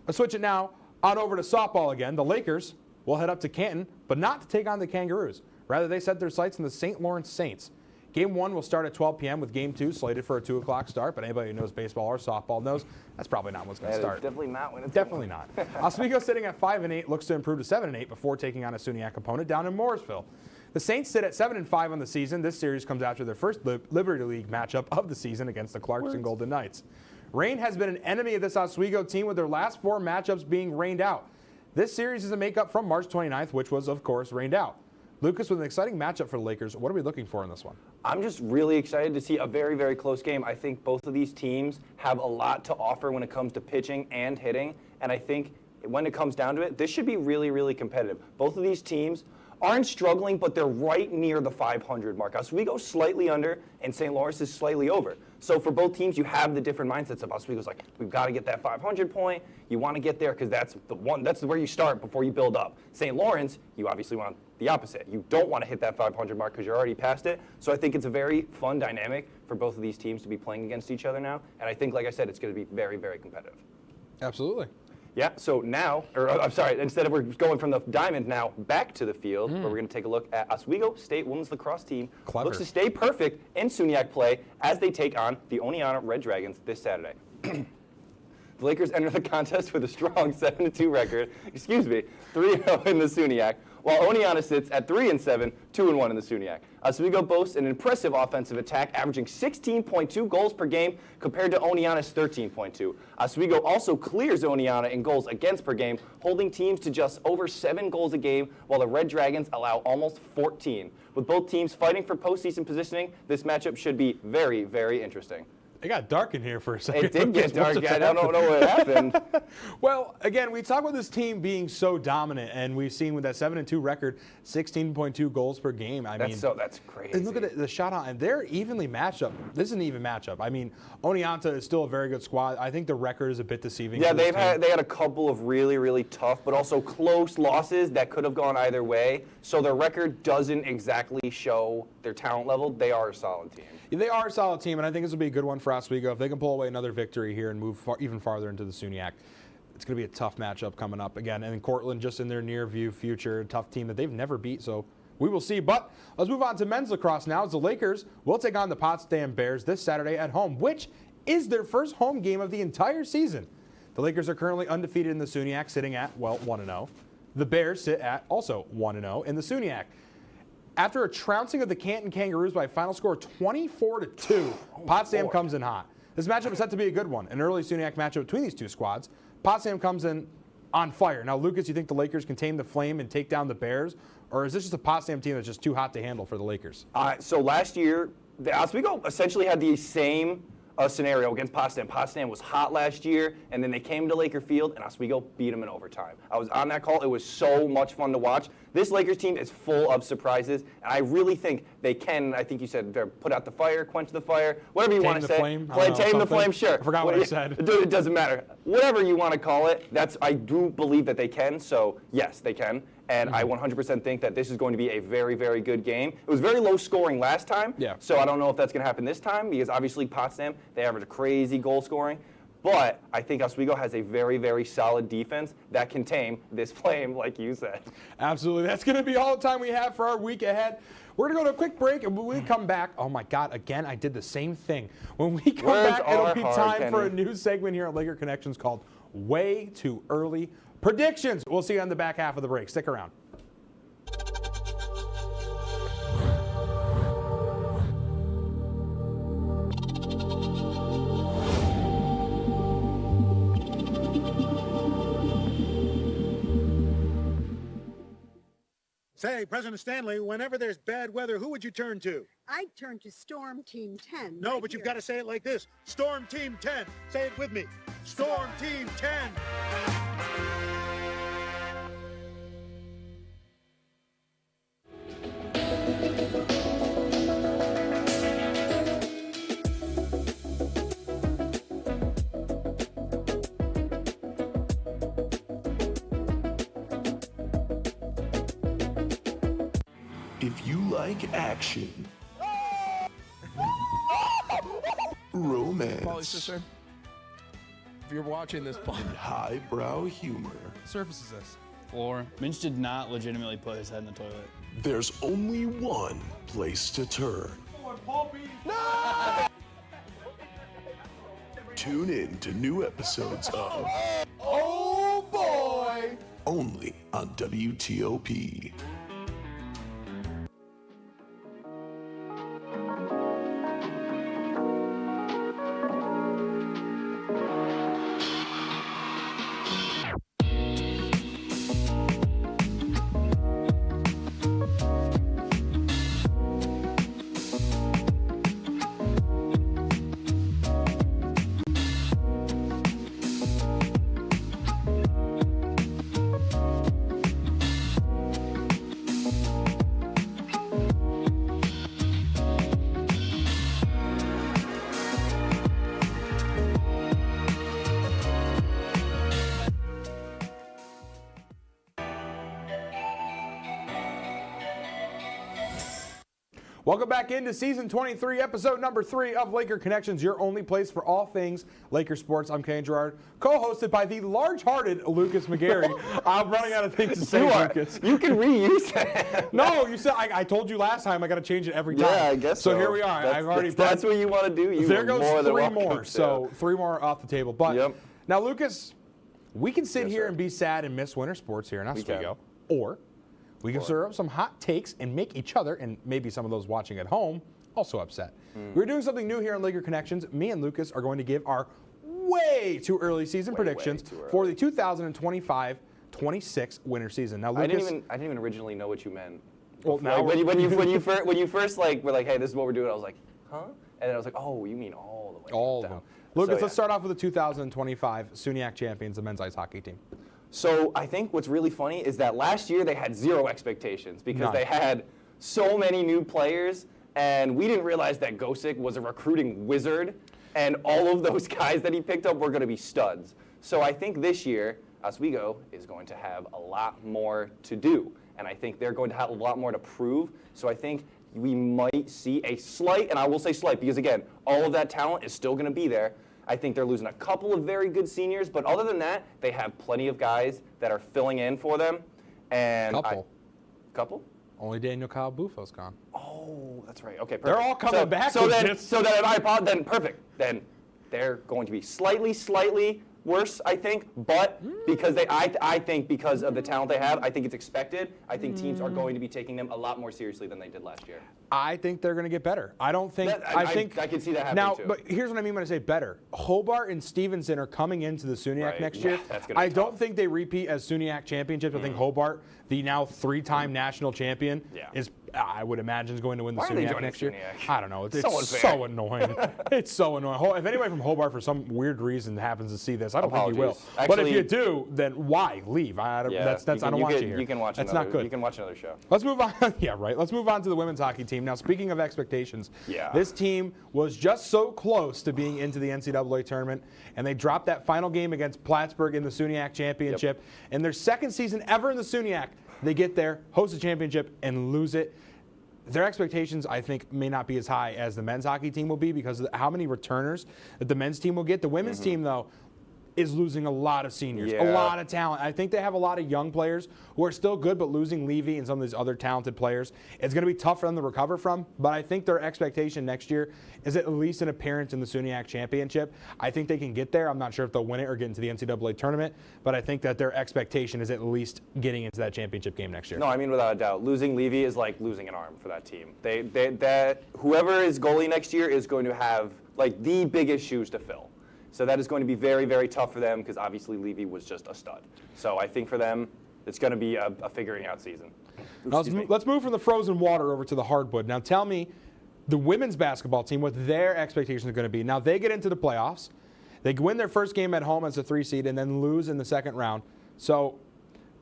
let's switch it now on over to softball again. The Lakers will head up to Canton, but not to take on the Kangaroos. Rather, they set their sights on the St. Lawrence Saints. Game 1 will start at 12 p.m. with Game 2 slated for a 2 o'clock start, but anybody who knows baseball or softball knows that's probably not what's going to start. Definitely not when it's Definitely not. Oswego sitting at 5-8 looks to improve to 7-8 before taking on a SUNYAC opponent down in Morrisville. The Saints sit at 7-5 on the season. This series comes after their first Liberty League matchup of the season against the Clarkson Golden Knights. Rain has been an enemy of this Oswego team with their last 4 matchups being rained out. This series is a makeup from March 29th, which was, of course, rained out. Lucas, with an exciting matchup for the Lakers, what are we looking for in this one? I'm just really excited to see a very, very close game. I think both of these teams have a lot to offer when it comes to pitching and hitting, and I think when it comes down to it, this should be really, really competitive. Both of these teams aren't struggling, but they're right near the 500 mark. Oswego's slightly under, and St. Lawrence is slightly over. So for both teams, you have the different mindsets of Oswego's like, we've got to get that 500 point. You want to get there because that's where you start before you build up. St. Lawrence, you obviously want the opposite. You don't want to hit that 500 mark because you're already past it. So I think it's a very fun dynamic for both of these teams to be playing against each other now. And I think, like I said, it's going to be very, very competitive. Absolutely. Yeah, so now, I'm sorry, instead of we're going from the diamond now back to the field, where we're going to take a look at Oswego State women's lacrosse team. Clever. Looks to stay perfect in SUNYAC play as they take on the Oneonta Red Dragons this Saturday. The Lakers enter the contest with a strong 7-2 record, 3-0 in the SUNYAC, while Oneonta sits at 3-7, 2-1 in the SUNYAC. Oswego boasts an impressive offensive attack, averaging 16.2 goals per game compared to Oneonta's 13.2. Oswego also clears Oneonta in goals against per game, holding teams to just over 7 goals a game, while the Red Dragons allow almost 14. With both teams fighting for postseason positioning, this matchup should be very, very interesting. It got dark in here for a second. It did get dark. I don't know what happened. Well, again, we talk about this team being so dominant, and we've seen with that 7-2 record, 16.2 goals per game. That's crazy. And look at the shot on, and they're evenly matched up. This is an even matchup. I mean, Oneonta is still a very good squad. I think the record is a bit deceiving. Yeah, they had a couple of really, really tough, but also close losses that could have gone either way. So their record doesn't exactly show their talent level, they are a solid team. Yeah, they are a solid team, and I think this will be a good one for Oswego. If they can pull away another victory here and move even farther into the SUNY, it's going to be a tough matchup coming up again. And Cortland just in their near view future, tough team that they've never beat, so we will see. But let's move on to men's lacrosse now, as the Lakers will take on the Potsdam Bears this Saturday at home, which is their first home game of the entire season. The Lakers are currently undefeated in the SUNY, sitting at, well, 1-0. The Bears sit at also 1-0 in the SUNY. After a trouncing of the Canton Kangaroos by a final score of 24-2, Potsdam comes in hot. This matchup is set to be a good one, an early SUNY matchup between these two squads. Potsdam comes in on fire. Now, Lucas, you think the Lakers can tame the flame and take down the Bears, or is this just a Potsdam team that's just too hot to handle for the Lakers? So last year, the Oswego essentially had the same scenario against Potsdam. Potsdam was hot last year, and then they came to Laker Field, and Oswego beat them in overtime. I was on that call. It was so much fun to watch. This Lakers team is full of surprises, and I really think they can, I think you said, put out the fire, quench the fire, whatever you want to say. Flame? Tame the flame, sure. I forgot what I said. It doesn't matter. Whatever you want to call it, I do believe that they can, so yes, they can. And I 100% think that this is going to be a very, very good game. It was very low scoring last time, so I don't know if that's going to happen this time, because obviously Potsdam, they average a crazy goal scoring. But I think Oswego has a very, very solid defense that can tame this flame, like you said. Absolutely. That's going to be all the time we have for our week ahead. We're going to go to a quick break, and when we come back, oh my God, again, I did the same thing. When we come back, it'll be time for a new segment here at Laker Connections called Way Too Early Predictions. We'll see you on the back half of the break. Stick around. Say, President Stanley, whenever there's bad weather, who would you turn to? I'd turn to Storm Team 10. No, but you've got to say it like this. Storm Team 10. Say it with me. Storm Team 10. If you like action, romance, Polly, sister, if you're watching this, and highbrow humor, surface is this? Floor. Minch did not legitimately put his head in the toilet. There's only one place to turn. No! Tune in to new episodes of Oh boy! only on WTOP. Welcome back into season 23, episode number 3 of Laker Connections, your only place for all things Laker sports. I'm Kane Gerard, co-hosted by the large-hearted Lucas McGarry. I'm running out of things to say, Lucas. You can reuse that. No, you said I told you last time I got to change it every time. Yeah, I guess so. So here we are. That's what you want to do. There goes 3 more. So 3 more off the table. But now, Lucas, we can sit here and be sad and miss winter sports here in Oswego, or we can serve up some hot takes and make each other, and maybe some of those watching at home, also upset. We're doing something new here on Laker Connections. Me and Lucas are going to give our way too early season predictions for the 2025-26 winter season. Now, Lucas, I didn't even originally know what you meant. Well, now when you first were like, hey, this is what we're doing, I was like, huh? And then I was like, oh, you mean all the way all down. of them. Lucas, let's start off with the 2025 SUNY champions, the men's ice hockey team. So I think what's really funny is that last year they had 0 expectations because they had so many new players, and we didn't realize that Gosick was a recruiting wizard, and all of those guys that he picked up were going to be studs. So I think this year, Oswego is going to have a lot more to do, and I think they're going to have a lot more to prove. So I think we might see a slight, and I will say slight because, again, all of that talent is still going to be there. I think they're losing a couple of very good seniors, but other than that, they have plenty of guys that are filling in for them. And couple? Only Daniel Kyle Bufo's gone. Oh, that's right. Okay, perfect. They're all coming back. So then if I pause, then perfect. Then they're going to be slightly worse, I think. But because I think because of the talent they have, I think it's expected. I think teams are going to be taking them a lot more seriously than they did last year. I think they're going to get better. I don't think. I think I can see that happening now. too. But here's what I mean when I say better. Hobart and Stevenson are coming into the SUNYAC next year. That's gonna be I don't think they repeat as SUNYAC championships. I think Hobart, the now 3-time national champion, is. I would imagine is going to win the SUNYAC next year. I don't know. It's so annoying. It's so annoying. If anybody from Hobart for some weird reason happens to see this, I don't think you will. But if you do, then why leave? I don't want you here. You can watch. That's another, not good. You can watch another show. Let's move on. Yeah, right. Let's move on to the women's hockey team. Now, speaking of expectations, this team was just so close to being into the NCAA tournament, and they dropped that final game against Plattsburgh in the SUNYAC championship. In their second season ever in the SUNYAC, they get there, host the championship, and lose it. Their expectations, I think, may not be as high as the men's hockey team will be because of how many returners that the men's team will get. The women's team, though, is losing a lot of seniors, a lot of talent. I think they have a lot of young players who are still good, but losing Levy and some of these other talented players, it's going to be tough for them to recover from. But I think their expectation next year is at least an appearance in the SUNYAC championship. I think they can get there. I'm not sure if they'll win it or get into the NCAA tournament, but I think that their expectation is at least getting into that championship game next year. No, I mean, without a doubt. Losing Levy is like losing an arm for that team. Whoever is goalie next year is going to have like the biggest shoes to fill. So that is going to be very, very tough for them because obviously Levy was just a stud. So I think for them, it's going to be a figuring out season. Now, let's move from the frozen water over to the hardwood. Now tell me, the women's basketball team, what their expectations are going to be. Now they get into the playoffs. They win their first game at home as a 3 seed and then lose in the second round. So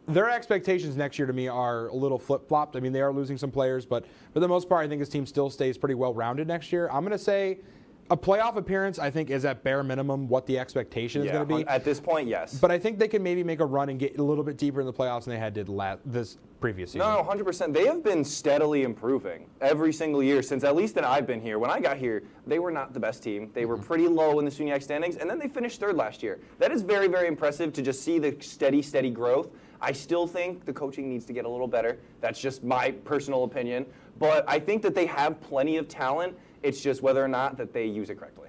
their expectations next year to me are a little flip-flopped. I mean, they are losing some players, but for the most part, I think this team still stays pretty well-rounded next year. I'm going to say a playoff appearance, I think, is at bare minimum what the expectation is going to be. At this point, yes. But I think they can maybe make a run and get a little bit deeper in the playoffs than they did this previous season. No, 100%. They have been steadily improving every single year since at least that I've been here. When I got here, they were not the best team. They were pretty low in the SUNYAC standings, and then they finished third last year. That is very, very impressive to just see the steady growth. I still think the coaching needs to get a little better. That's just my personal opinion. But I think that they have plenty of talent. It's just whether or not that they use it correctly.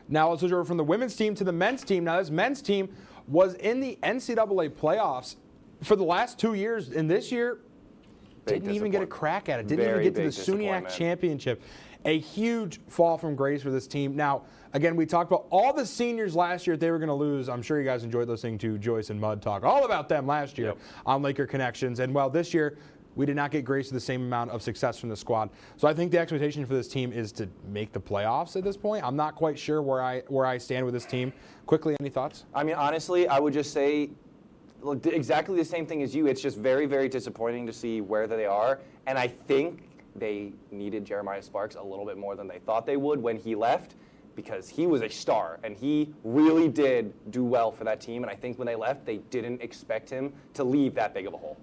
Now let's switch over from the women's team to the men's team. Now this men's team was in the NCAA playoffs for the last 2 years, and this year didn't even get a crack at it. Didn't even get to the SUNYAC championship. A huge fall from grace for this team. Now, again, we talked about all the seniors last year that they were going to lose. I'm sure you guys enjoyed listening to Joyce and Mudd talk all about them last year on Laker Connections. And well, this year, we did not get grace with the same amount of success from the squad. So I think the expectation for this team is to make the playoffs at this point. I'm not quite sure where I stand with this team. Quickly, any thoughts? I mean, honestly, I would just say exactly the same thing as you. It's just very, very disappointing to see where they are. And I think they needed Jeremiah Sparks a little bit more than they thought they would when he left, because he was a star and he really did do well for that team. And I think when they left, they didn't expect him to leave that big of a hole.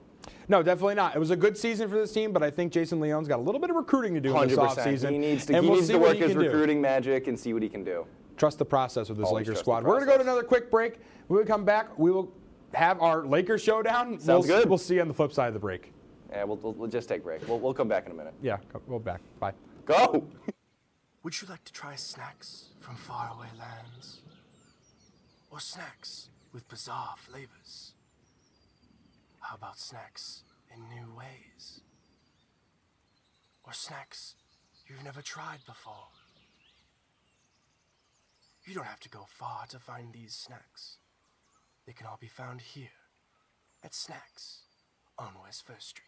No, definitely not. It was a good season for this team, but I think Jason Leon's got a little bit of recruiting to do in this offseason. He needs to work his recruiting magic and see what he can do. Trust the process with this Lakers squad. We're going to go to another quick break. When we come back, we will have our Lakers showdown. Sounds good. We'll see you on the flip side of the break. Yeah, we'll just take a break. We'll come back in a minute. Yeah, we'll back. Bye. Go! Would you like to try snacks from faraway lands? Or snacks with bizarre flavors? How about snacks in new ways? Or snacks you've never tried before? You don't have to go far to find these snacks. They can all be found here at Snacks on West 1st Street.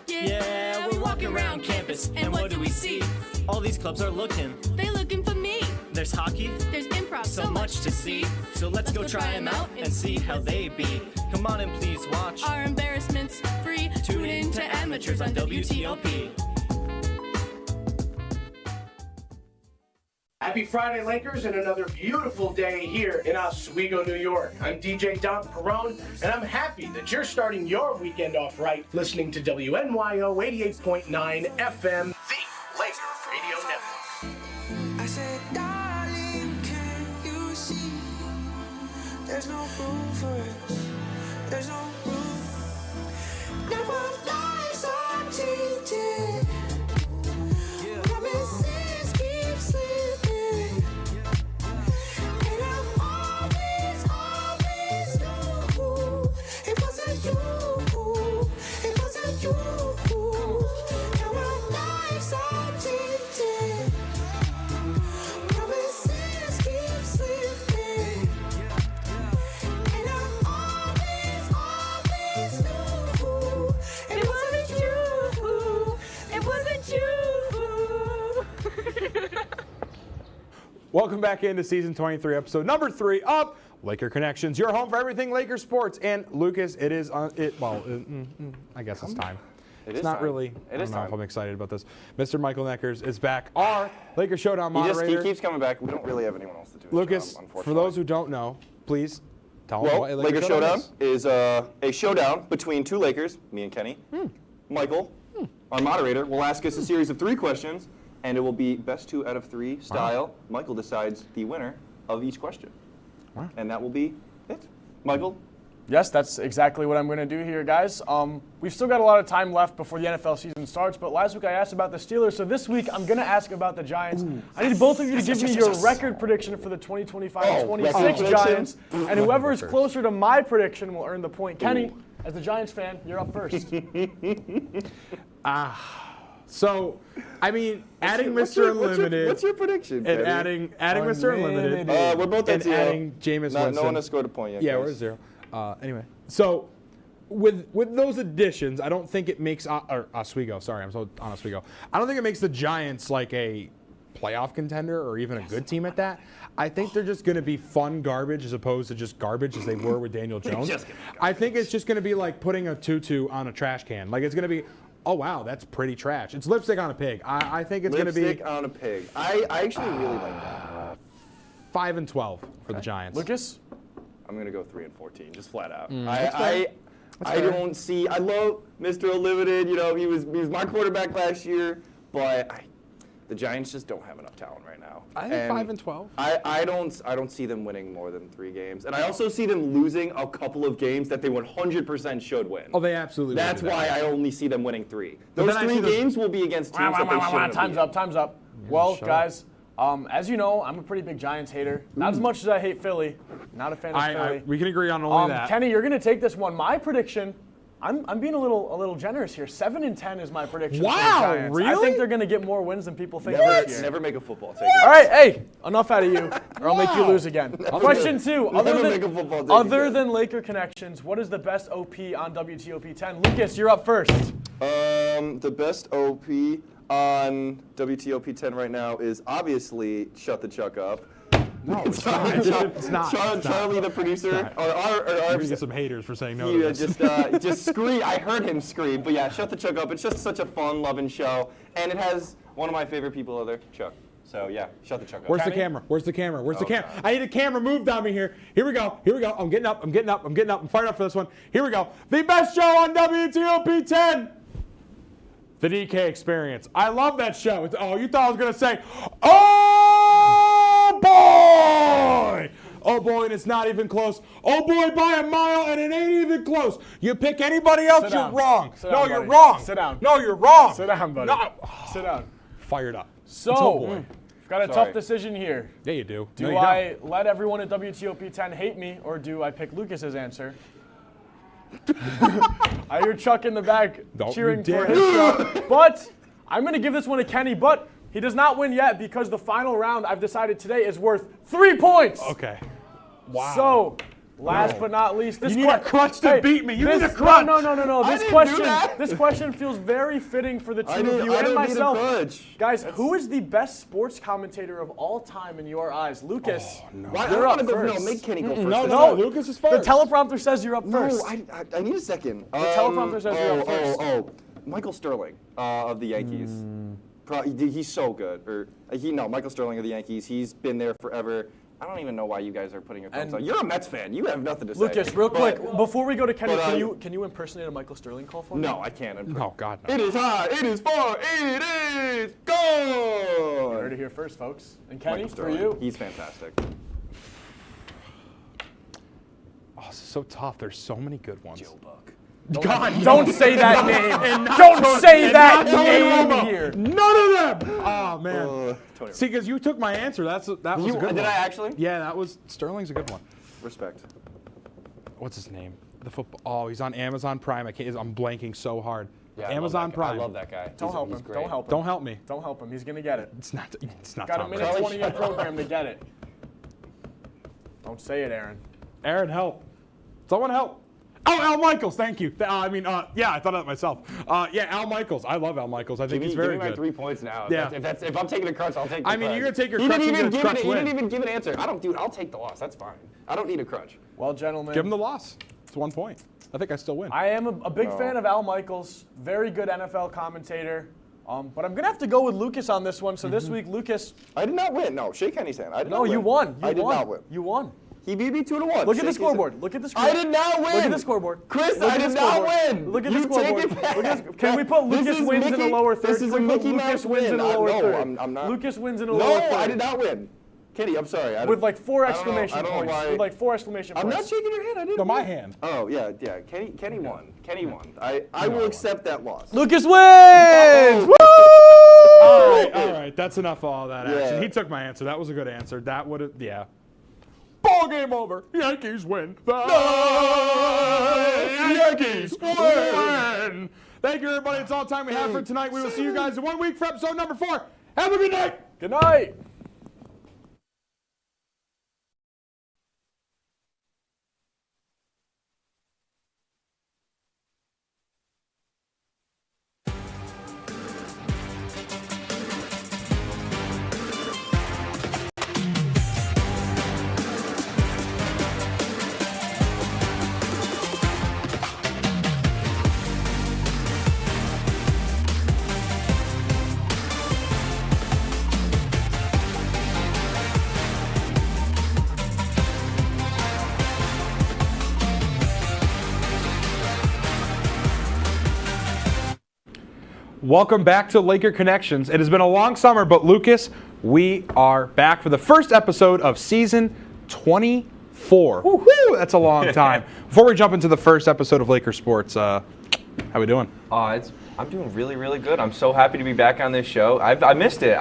Yeah, we're walking around campus, and what do we see? All these clubs are looking. They're looking for me. There's hockey. There's improv. So much to see. So let's go try them out and see how they be. Come on and please watch. Our embarrassment's free. Tune in to Amateurs on WTOP. Happy Friday, Lakers, and another beautiful day here in Oswego, New York. I'm DJ Don Perone, and I'm happy that you're starting your weekend off right listening to WNYO 88.9 FM, the Laker Radio Network. I said, darling, can you see? There's no room for us. There's no room. Now our lives are changing. Promises keep slipping. And I always knew it wasn't you. It wasn't you. Now our lives are changing. Promises keep slipping. And I always knew it wasn't you. It wasn't you. Welcome back into season 23, episode number 3 of Laker Connections, your home for everything Laker sports. And Lucas, it is I guess it's time. It's not really. I don't know if I'm excited about this. Mr. Michael Neckers is back. Our Laker Showdown moderator. He keeps coming back. We don't really have anyone else to do. Lucas, for those who don't know, please tell them what a Laker Showdown is a showdown between two Lakers, me and Kenny. Michael, our moderator, will ask us a series of 3 questions, and it will be best 2 out of 3 style. Wow. Michael decides the winner of each question. Wow. And that will be it. Michael? Yes, that's exactly what I'm going to do here, guys. We've still got a lot of time left before the NFL season starts, but last week I asked about the Steelers, so this week I'm going to ask about the Giants. I need both of you to give me your record prediction for the 2025-26 Giants, and whoever is closer to my prediction will earn the point. Kenny, as the Giants fan, you're up first. So, I mean, adding Mr. Unlimited. What's your prediction? And adding Mr. Unlimited. We're both at 0. Adding Jameis Winston. No one has scored a point yet. Yeah, we're at 0. Anyway, so with those additions, I don't think it makes Oswego. Sorry, I'm so on Oswego. I don't think it makes the Giants like a playoff contender or even a good team at that. I think they're just going to be fun garbage as opposed to just garbage as they were with Daniel Jones. I think it's just going to be like putting a tutu on a trash can. Like it's going to be. Oh, wow, that's pretty trash. It's lipstick on a pig. I think it's going to be... Lipstick on a pig. I actually really like that. 5-12 for the Giants. Lucas? I'm going to go 3-14, just flat out. I don't see... I love Mr. Unlimited. You know, he was my quarterback last year, but the Giants just don't have enough talent right now. I think 5-12. I don't see them winning more than 3 games. And I also see them losing a couple of games that they 100% should win. Oh, they absolutely would. That's why I only see them winning 3. Those 3 games will be against teams that they shouldn't have. Time's up. Well, guys, as you know, I'm a pretty big Giants hater. Not as much as I hate Philly. Not a fan of Philly. We can agree on only that. Kenny, you're going to take this one. My prediction... I'm being a little generous here. 7-10 is my prediction. Wow, for the Giants. really? I think they're going to get more wins than people think this year. Never make a football take. All right, hey, enough out of you, or I'll make you lose again. Question 2. Other than Laker connections, what is the best OP on WTOP-10? Lucas, you're up first. The best OP on WTOP-10 right now is obviously Shut the Chuck Up. No, it's not. It's not. Charlie, the producer, You're gonna get some haters for saying no to this. Just scream. I heard him scream, but yeah, Shut the Chuck Up. It's just such a fun, loving show, and it has one of my favorite people out there, Chuck. So yeah, Shut the Chuck Up. Where's the camera? Where's the camera? Where's the camera? I need a camera moved on me here. Here we go. Here we go. I'm getting up. I'm fired up for this one. Here we go. The best show on WTOP-10. The DK Experience. I love that show. You thought I was gonna say, oh boy! Oh boy, and it's not even close. Oh boy, by a mile, and it ain't even close. You pick anybody else, you're wrong. No, you're wrong. Sit down. No, you're wrong. Sit down, buddy. No. Sit down. Fired up. So, we've got a tough decision here. Yeah, you do. Do I let everyone at WTOP-10 hate me, or do I pick Lucas's answer? I hear Chuck in the back cheering for his show. But I'm going to give this one to Kenny, but he does not win yet because the final round I've decided today is worth 3 points. Okay. Wow. So, last but not least, this you need a crutch to beat me. You need a crutch. No. This question feels very fitting for the two of you and myself. Guys, who is the best sports commentator of all time in your eyes? Lucas, you're up first. No, make Kenny go first. No, Lucas is first. The teleprompter says you're up first. No, I need a second. The teleprompter says you're up first. Michael Sterling of the Yankees. He's so good. Michael Sterling of the Yankees. He's been there forever. I don't even know why you guys are putting your thumbs on. You're a Mets fan. You have nothing to say. Lucas, real quick, before we go to Kenny, can you impersonate a Michael Sterling call for me? No, I can't. Oh, God, no. It is high. It is far. It is gone. You heard it here first, folks. And Kenny, for Sterling, you. He's fantastic. Oh, this is so tough. There's so many good ones. Joe Buck. God, don't say that name. Don't say that name here. None of them. Oh man. See, because you took my answer. That was a good one. Did I actually? Yeah, that was Sterling's a good one. Respect. What's his name? The football. Oh, he's on Amazon Prime. I'm blanking so hard. Yeah, Amazon Prime. I love that guy. Don't help him. Don't help him. Don't help me. Don't help him. He's gonna get it. It's not. Got a Tom minute Brady. 20-year program to get it. Don't say it, Aaron. Aaron, help. Someone help. Oh, Al Michaels, thank you. Yeah, I thought of that myself. Yeah, Al Michaels. I love Al Michaels. I think he's very good. Give me my 3 points now. Yeah. If I'm taking a crutch, I'll take the crutch. You're going to take your crutch and get a crutch win. He didn't even give an answer. I'll take the loss. That's fine. I don't need a crutch. Well, gentlemen. Give him the loss. It's 1 point. I think I still win. I am a big fan of Al Michaels. Very good NFL commentator. But I'm going to have to go with Lucas on this one. So this week, Lucas. I did not win. No, shake Kenny's hand. I did not win. You won. I did not win. You won. He beat me 2-1. Look at the scoreboard. Look at the scoreboard. I did not win. Look at the scoreboard. Chris, I did not win. Look at the You scoreboard. take it back. Can we put Lucas wins in the lower third? This is a Mickey Mouse win. No, I'm not. Lucas wins in the lower third. No, I did not win. Kenny, I'm sorry. With like 4 exclamation points. Why. With like 4 exclamation points. I'm not shaking your hand. I didn't win. my hand. Oh, yeah. Kenny won. Kenny won. I will accept that loss. Lucas wins! Woo! All right. That's enough of all that action. Yeah. He took my answer. That was a good answer. That would have, yeah. Ball game over. Yankees win. The Yankees win. Thank you, everybody. It's all the time we have for tonight. We will see you guys in 1 week for episode number 4. Have a good night. Good night. Welcome back to Laker Connections. It has been a long summer, but Lucas, we are back for the first episode of season 24. Woohoo! That's a long time. Before we jump into the first episode of Laker Sports, how we doing? I'm doing really, really good. I'm so happy to be back on this show. I missed it.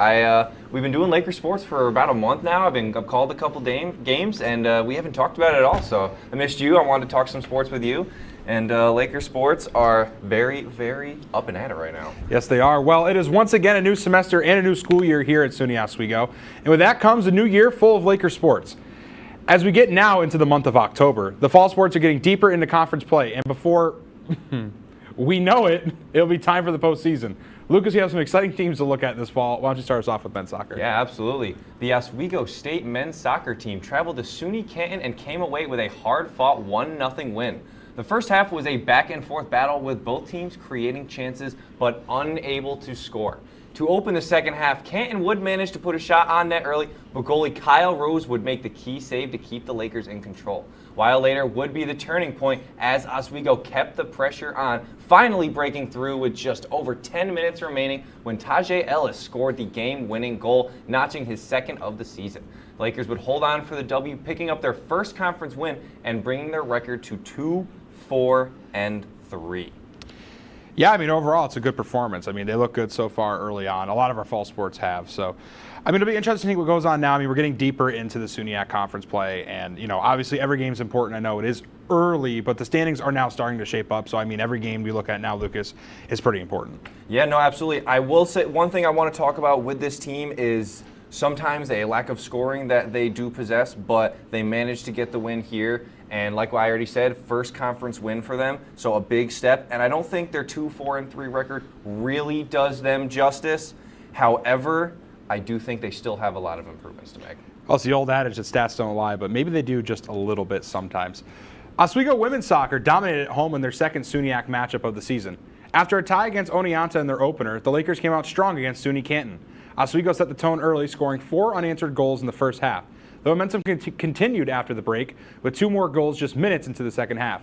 We've been doing Laker Sports for about a month now. I've called a couple games, and we haven't talked about it at all. So I missed you. I wanted to talk some sports with you. And Laker sports are very, very up and at it right now. Yes, they are. Well, it is once again a new semester and a new school year here at SUNY Oswego. And with that comes a new year full of Laker sports. As we get now into the month of October, the fall sports are getting deeper into conference play. And before we know it, it'll be time for the postseason. Lucas, you have some exciting teams to look at this fall. Why don't you start us off with men's soccer? Yeah, absolutely. The Oswego State men's soccer team traveled to SUNY Canton and came away with a hard-fought 1-0 win. The first half was a back-and-forth battle with both teams creating chances but unable to score. To open the second half, Canton would manage to put a shot on net early, but goalie Kyle Rose would make the key save to keep the Lakers in control. While later would be the turning point as Oswego kept the pressure on, finally breaking through with just over 10 minutes remaining when Tajay Ellis scored the game-winning goal, notching his second of the season. The Lakers would hold on for the W, picking up their first conference win and bringing their record to 2-4-3. Yeah, I mean, overall, it's a good performance. I mean, they look good so far early on. A lot of our fall sports have. So, I mean, it'll be interesting to see what goes on now. I mean, we're getting deeper into the SUNYAC conference play. And, you know, obviously every game's important. I know it is early, but the standings are now starting to shape up. So, I mean, every game we look at now, Lucas, is pretty important. Yeah, no, absolutely. I will say one thing I want to talk about with this team is sometimes a lack of scoring that they do possess, but they managed to get the win here. And like I already said, first conference win for them, so a big step. And I don't think their 2-4-3 record really does them justice. However, I do think they still have a lot of improvements to make. Well, it's the old adage that stats don't lie, but maybe they do just a little bit sometimes. Oswego women's soccer dominated at home in their second SUNYAC matchup of the season. After a tie against Oneonta in their opener, the Lakers came out strong against SUNY Canton. Oswego set the tone early, scoring 4 unanswered goals in the first half. The momentum continued after the break, with 2 more goals just minutes into the second half.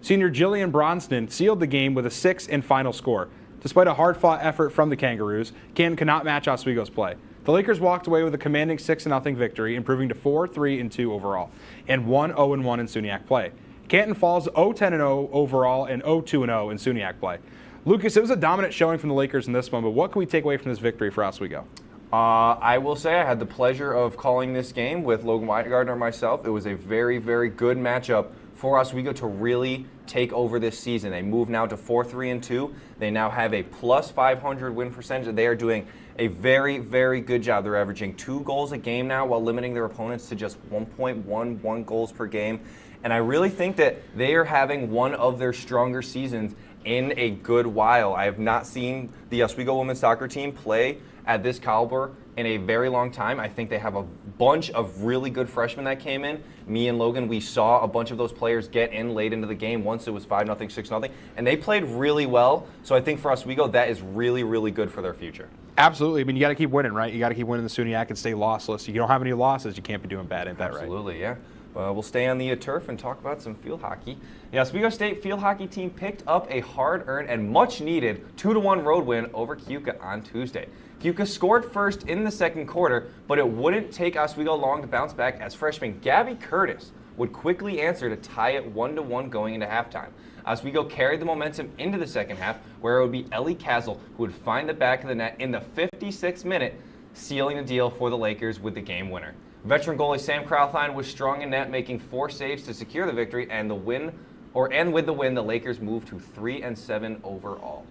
Senior Jillian Bronston sealed the game with a 6 and final score. Despite a hard-fought effort from the Kangaroos, Canton could not match Oswego's play. The Lakers walked away with a commanding 6-0 victory, improving to 4-3-2 overall, and 1-0-1 in SUNYAC play. Canton falls 0-10-0 overall and 0-2-0 in SUNYAC play. Lucas, it was a dominant showing from the Lakers in this one, but what can we take away from this victory for Oswego? I will say I had the pleasure of calling this game with Logan Weingardner and myself. It was a very, very good matchup for Oswego to really take over this season. They move now to 4-3-2. They now have a plus 500 win percentage. They are doing a very, very good job. They're averaging 2 goals a game now while limiting their opponents to just 1.11 goals per game. And I really think that they are having one of their stronger seasons in a good while. I have not seen the Oswego women's soccer team play at this caliber in a very long time. I think they have a bunch of really good freshmen that came in. Me and Logan, we saw a bunch of those players get in late into the game. Once it was 5-0, 6-0, and they played really well. So I think for Oswego, that is really, really good for their future. Absolutely. I mean, you got to keep winning, right? You got to keep winning the SUNYAC and stay lossless. If you don't have any losses, you can't be doing bad. Ain't that right? Absolutely, yeah. We'll stay on the turf and talk about some field hockey. The Oswego State field hockey team picked up a hard-earned and much-needed 2-1 road win over Keuka on Tuesday. Keuka scored first in the second quarter, but it wouldn't take Oswego long to bounce back as freshman Gabby Curtis would quickly answer to tie it 1-1 going into halftime. Oswego carried the momentum into the second half, where it would be Ellie Castle who would find the back of the net in the 56th minute, sealing the deal for the Lakers with the game winner. Veteran goalie Sam Krauthein was strong in net, making 4 saves to secure the victory, and with the win, the Lakers moved to 3-7 overall.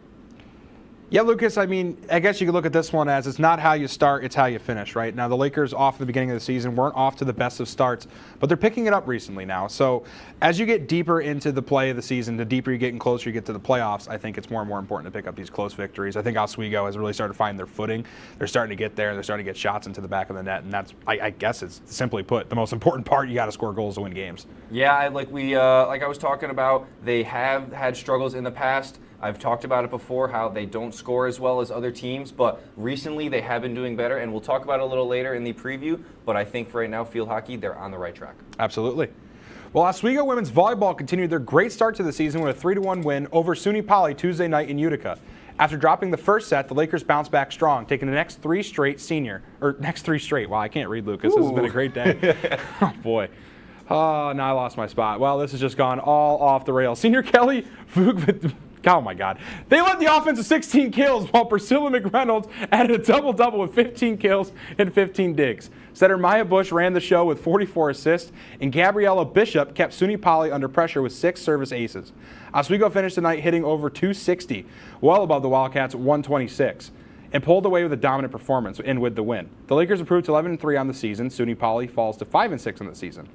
Yeah, Lucas, I mean, I guess you could look at this one as it's not how you start, it's how you finish, right? Now, the Lakers off at the beginning of the season weren't off to the best of starts, but they're picking it up recently now. So as you get deeper into the play of the season, the deeper you get and closer you get to the playoffs, I think it's more and more important to pick up these close victories. I think Oswego has really started to find their footing. They're starting to get there. They're starting to get shots into the back of the net, and that's, I guess it's simply put, the most important part. You got to score goals to win games. Yeah, like I was talking about, they have had struggles in the past. I've talked about it before, how they don't score as well as other teams, but recently they have been doing better, and we'll talk about it a little later in the preview, but I think for right now, field hockey, they're on the right track. Absolutely. Well, Oswego women's volleyball continued their great start to the season with a 3-1 win over SUNY Poly Tuesday night in Utica. After dropping the first set, the Lakers bounced back strong, taking the next 3 straight. Wow, I can't read, Lucas. Ooh. This has been a great day. Oh, boy. Oh, now I lost my spot. Well, this has just gone all off the rails. Senior Kelly Vuk. Oh, my God. They led the offense to 16 kills, while Priscilla McReynolds added a double-double with 15 kills and 15 digs. Setter Maya Bush ran the show with 44 assists, and Gabriella Bishop kept SUNY Poly under pressure with 6 service aces. Oswego finished the night hitting over 260, well above the Wildcats at 126, and pulled away with a dominant performance and with the win. The Lakers improved to 11-3 on the season. SUNY Poly falls to 5-6 on the season.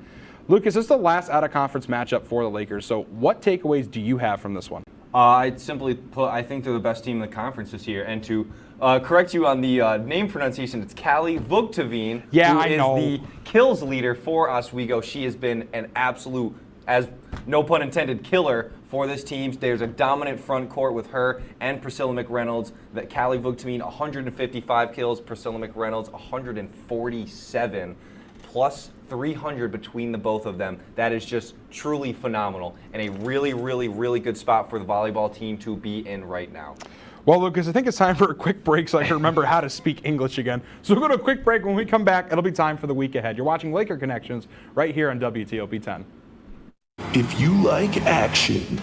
Lucas, this is the last out-of-conference matchup for the Lakers, so what takeaways do you have from this one? I'd simply put, I think they're the best team in the conference this year. And to correct you on the name pronunciation, it's Callie Vugteveen, who is the kills leader for Oswego. She has been an absolute, as no pun intended, killer for this team. There's a dominant front court with her and Priscilla McReynolds. That Callie Vugteveen, 155 kills, Priscilla McReynolds, 147. Plus 300 between the both of them. That is just truly phenomenal and a really, really, really good spot for the volleyball team to be in right now. Well, Lucas, I think it's time for a quick break so I can remember how to speak English again. So we'll go to a quick break. When we come back, it'll be time for the week ahead. You're watching Laker Connections right here on WTOP-10. If you like action,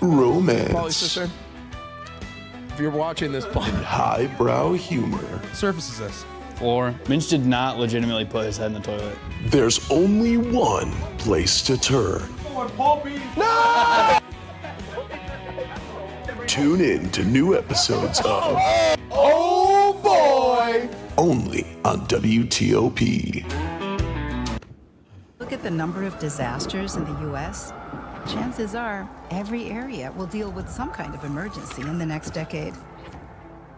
romance, if you're watching this, and highbrow humor, surface is this. Floor. Minch did not legitimately put his head in the toilet. There's only one place to turn. No! Tune in to new episodes of Oh Boy! only on WTOP. Look at the number of disasters in the U.S. Chances are every area will deal with some kind of emergency in the next decade.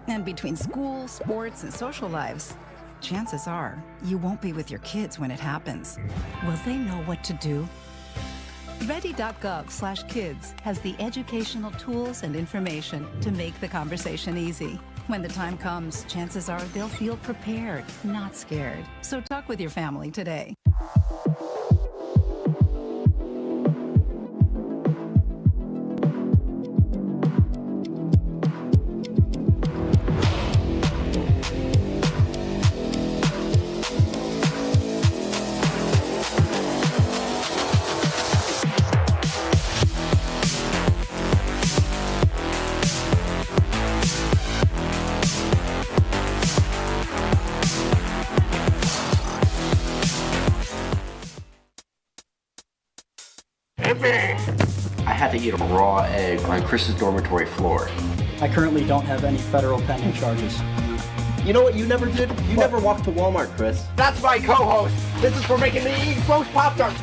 And between school, sports, and social lives, chances are you won't be with your kids when it happens. Will they know what to do? Ready.gov/kids has the educational tools and information to make the conversation easy. When the time comes, chances are they'll feel prepared, not scared. So talk with your family today. I had to eat a raw egg on Chris's dormitory floor. I currently don't have any federal pending charges. You know what you never did? You never walked to Walmart, Chris. That's my co-host. This is for making me eat roast Pop-Tarts.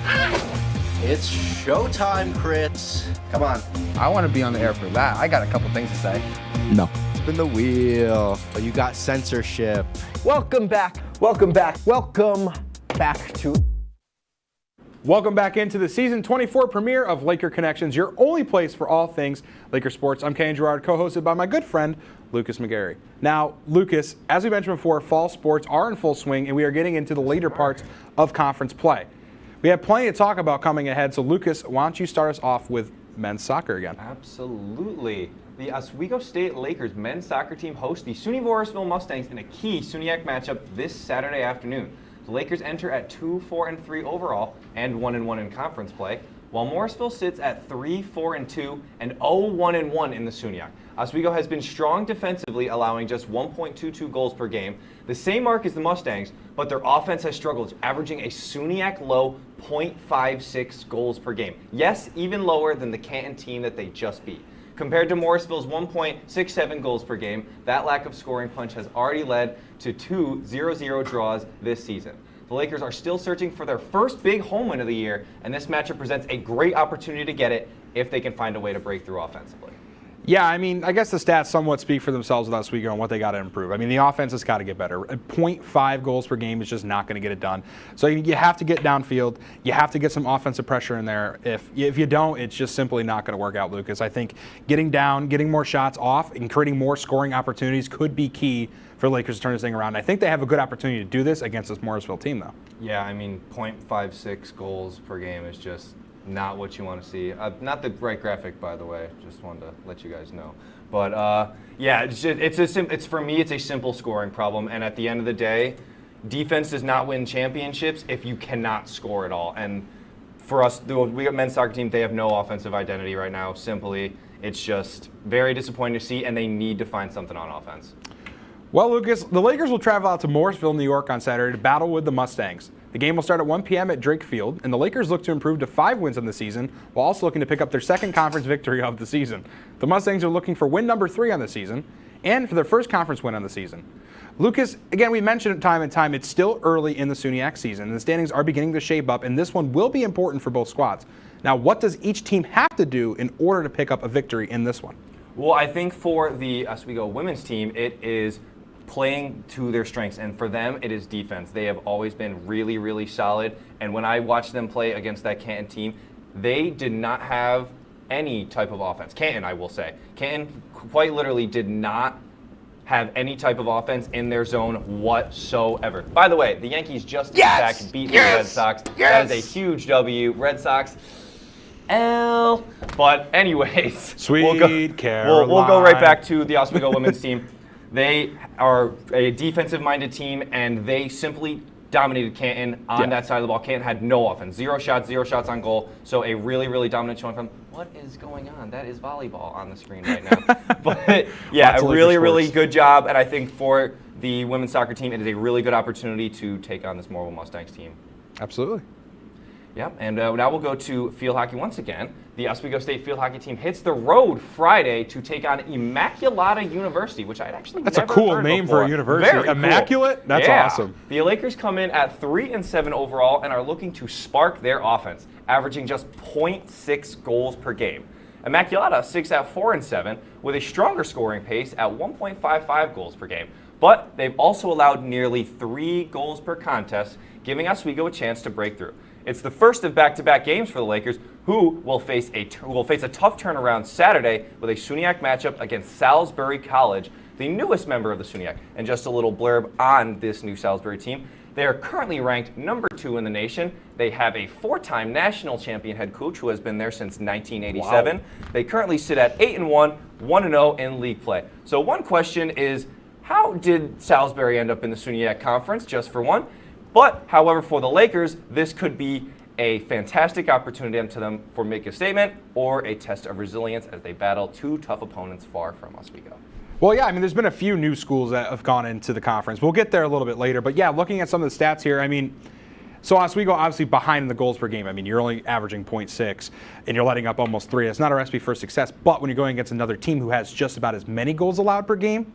It's showtime, Chris. Come on. I want to be on the air for that. I got a couple things to say. No. Spin the wheel. Oh, you got censorship. Welcome back. Welcome back. Welcome back to. Welcome back into the season 24 premiere of Laker Connections, your only place for all things Laker sports. I'm Kenny Gerard, co-hosted by my good friend, Lucas McGarry. Now, Lucas, as we mentioned before, fall sports are in full swing, and we are getting into the later parts of conference play. We have plenty to talk about coming ahead, so Lucas, why don't you start us off with men's soccer again? Absolutely. The Oswego State Lakers men's soccer team host the SUNY Morrisville Mustangs in a key SUNYAC matchup this Saturday afternoon. The Lakers enter at 2-4-3 overall and 1-1 in conference play, while Morrisville sits at 3-4-2 and 0-1-1 in the SUNYAC. Oswego has been strong defensively, allowing just 1.22 goals per game, the same mark as the Mustangs, but their offense has struggled, averaging a SUNYAC low 0.56 goals per game. Yes, even lower than the Canton team that they just beat. Compared to Morrisville's 1.67 goals per game, that lack of scoring punch has already led to 2 0-0 draws this season. The Lakers are still searching for their first big home win of the year, and this matchup presents a great opportunity to get it if they can find a way to break through offensively. Yeah, I mean, I guess the stats somewhat speak for themselves with Oswego and what they got to improve. I mean, the offense has got to get better. 0.5 goals per game is just not going to get it done. So you have to get downfield. You have to get some offensive pressure in there. If you don't, it's just simply not going to work out, Lucas. I think getting down, getting more shots off, and creating more scoring opportunities could be key for Lakers to turn this thing around. I think they have a good opportunity to do this against this Morrisville team, though. Yeah, I mean, 0.56 goals per game is just not what you want to see. Not the right graphic, by the way. Just wanted to let you guys know. But yeah, it's for me, it's a simple scoring problem. And at the end of the day, defense does not win championships if you cannot score at all. And for us, we got men's soccer team. They have no offensive identity right now. Simply, it's just very disappointing to see, and they need to find something on offense. Well, Lucas, the Lakers will travel out to Morrisville, New York on Saturday to battle with the Mustangs. The game will start at 1 p.m. at Drake Field, and the Lakers look to improve to 5 wins in the season, while also looking to pick up their second conference victory of the season. The Mustangs are looking for win number 3 on the season, and for their first conference win on the season. Lucas, again, we mentioned it time and time, it's still early in the SUNYAC season, and the standings are beginning to shape up, and this one will be important for both squads. Now, what does each team have to do in order to pick up a victory in this one? Well, I think for the Oswego women's team, it is playing to their strengths, and for them it is defense. They have always been really, really solid, and when I watched them play against that Canton team, they did not have any type of offense. Canton, I will say. Canton quite literally did not have any type of offense in their zone whatsoever. By the way, the Yankees just came back and beat the Red Sox. That is a huge W. Red Sox, L. But anyways, Sweet Caroline. We'll go right back to the Oswego women's team. They are a defensive-minded team, and they simply dominated Canton on that side of the ball. Canton had no offense. 0 shots on goal. So a really, really dominant showing from what is going on? That is volleyball on the screen right now. But yeah, a really, really good job. And I think for the women's soccer team, it is a really good opportunity to take on this Morrisville Mustangs team. Absolutely. Yep, and now we'll go to field hockey once again. The Oswego State field hockey team hits the road Friday to take on Immaculata University, which I'd actually That's never a cool heard name before. for a university. Very Immaculate? Cool. That's awesome. The Lakers come in at 3-7 overall and are looking to spark their offense, averaging just 0.6 goals per game. Immaculata sits at 4-7 with a stronger scoring pace at 1.55 goals per game. But they've also allowed nearly 3 goals per contest, giving Oswego a chance to break through. It's the first of back-to-back games for the Lakers, who will face a tough turnaround Saturday with a SUNYAC matchup against Salisbury College, the newest member of the SUNYAC. And just a little blurb on this new Salisbury team. They are currently ranked number 2 in the nation. They have a 4-time national champion head coach who has been there since 1987. Wow. They currently sit at 8-1, 1-0 in league play. So one question is, how did Salisbury end up in the SUNYAC conference, just for one? But, however, for the Lakers, this could be a fantastic opportunity to them for make a statement or a test of resilience as they battle 2 tough opponents far from Oswego. Well, yeah, I mean, there's been a few new schools that have gone into the conference. We'll get there a little bit later. But, yeah, looking at some of the stats here, I mean, so Oswego obviously behind in the goals per game. I mean, you're only averaging 0.6, and you're letting up almost 3. That's not a recipe for success. But when you're going against another team who has just about as many goals allowed per game,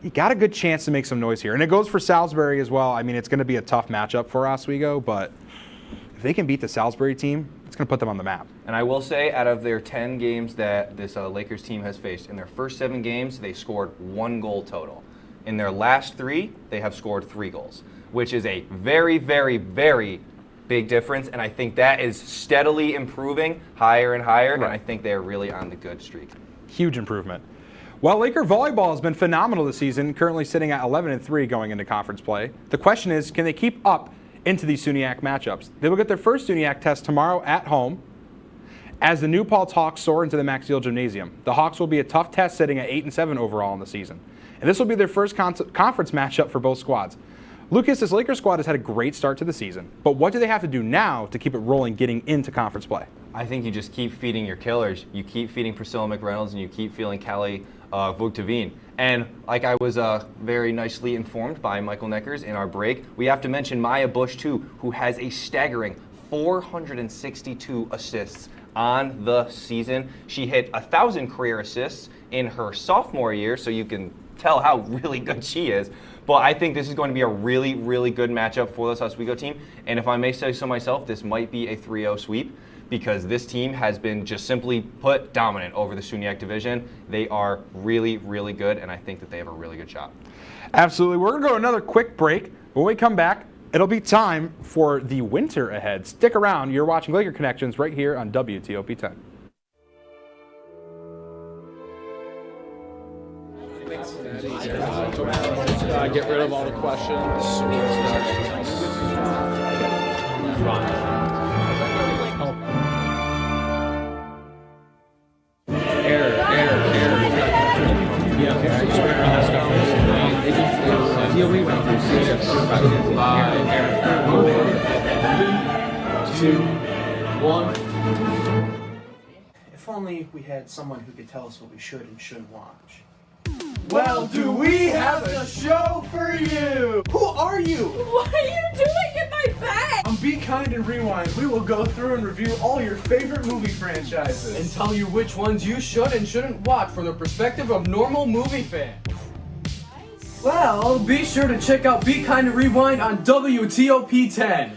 you got a good chance to make some noise here. And it goes for Salisbury as well. I mean, it's going to be a tough matchup for Oswego, but if they can beat the Salisbury team, it's going to put them on the map. And I will say, out of their 10 games that this Lakers team has faced, in their first 7 games, they scored 1 goal total. In their last 3, they have scored 3 goals, which is a very, very, very big difference. And I think that is steadily improving higher and higher, and I think they are really on the good streak. Huge improvement. Well, Laker volleyball has been phenomenal this season, currently sitting at 11-3 going into conference play. The question is, can they keep up into these SUNYAC matchups? They will get their first SUNYAC test tomorrow at home as the New Paltz Hawks soar into the Max Field Gymnasium. The Hawks will be a tough test, sitting at 8-7 overall in the season. And this will be their first conference matchup for both squads. Lucas, this Lakers squad has had a great start to the season, but what do they have to do now to keep it rolling getting into conference play? I think you just keep feeding your killers. You keep feeding Priscilla McReynolds, and you keep feeding Callie Vugtavine. And like I was very nicely informed by Michael Neckers in our break, we have to mention Maya Bush too, who has a staggering 462 assists on the season. She hit 1,000 career assists in her sophomore year, so you can tell how really good she is. But I think this is going to be a really, really good matchup for this Oswego team. And if I may say so myself, this might be a 3-0 sweep, because this team has been just simply put dominant over the SUNYAC division. They are really, really good, and I think that they have a really good shot. Absolutely. We're going to go another quick break. When we come back, it'll be time for the winter ahead. Stick around. You're watching Laker Connections right here on WTOP-10. Get rid of all the questions. If only we had someone who could tell us what we should and shouldn't watch. Well, do we have a show for you? Who are you? What are you doing in my bed? On Be Kind and Rewind, we will go through and review all your favorite movie franchises and tell you which ones you should and shouldn't watch from the perspective of normal movie fans. Well, be sure to check out Be Kind and Rewind on WTOP-10.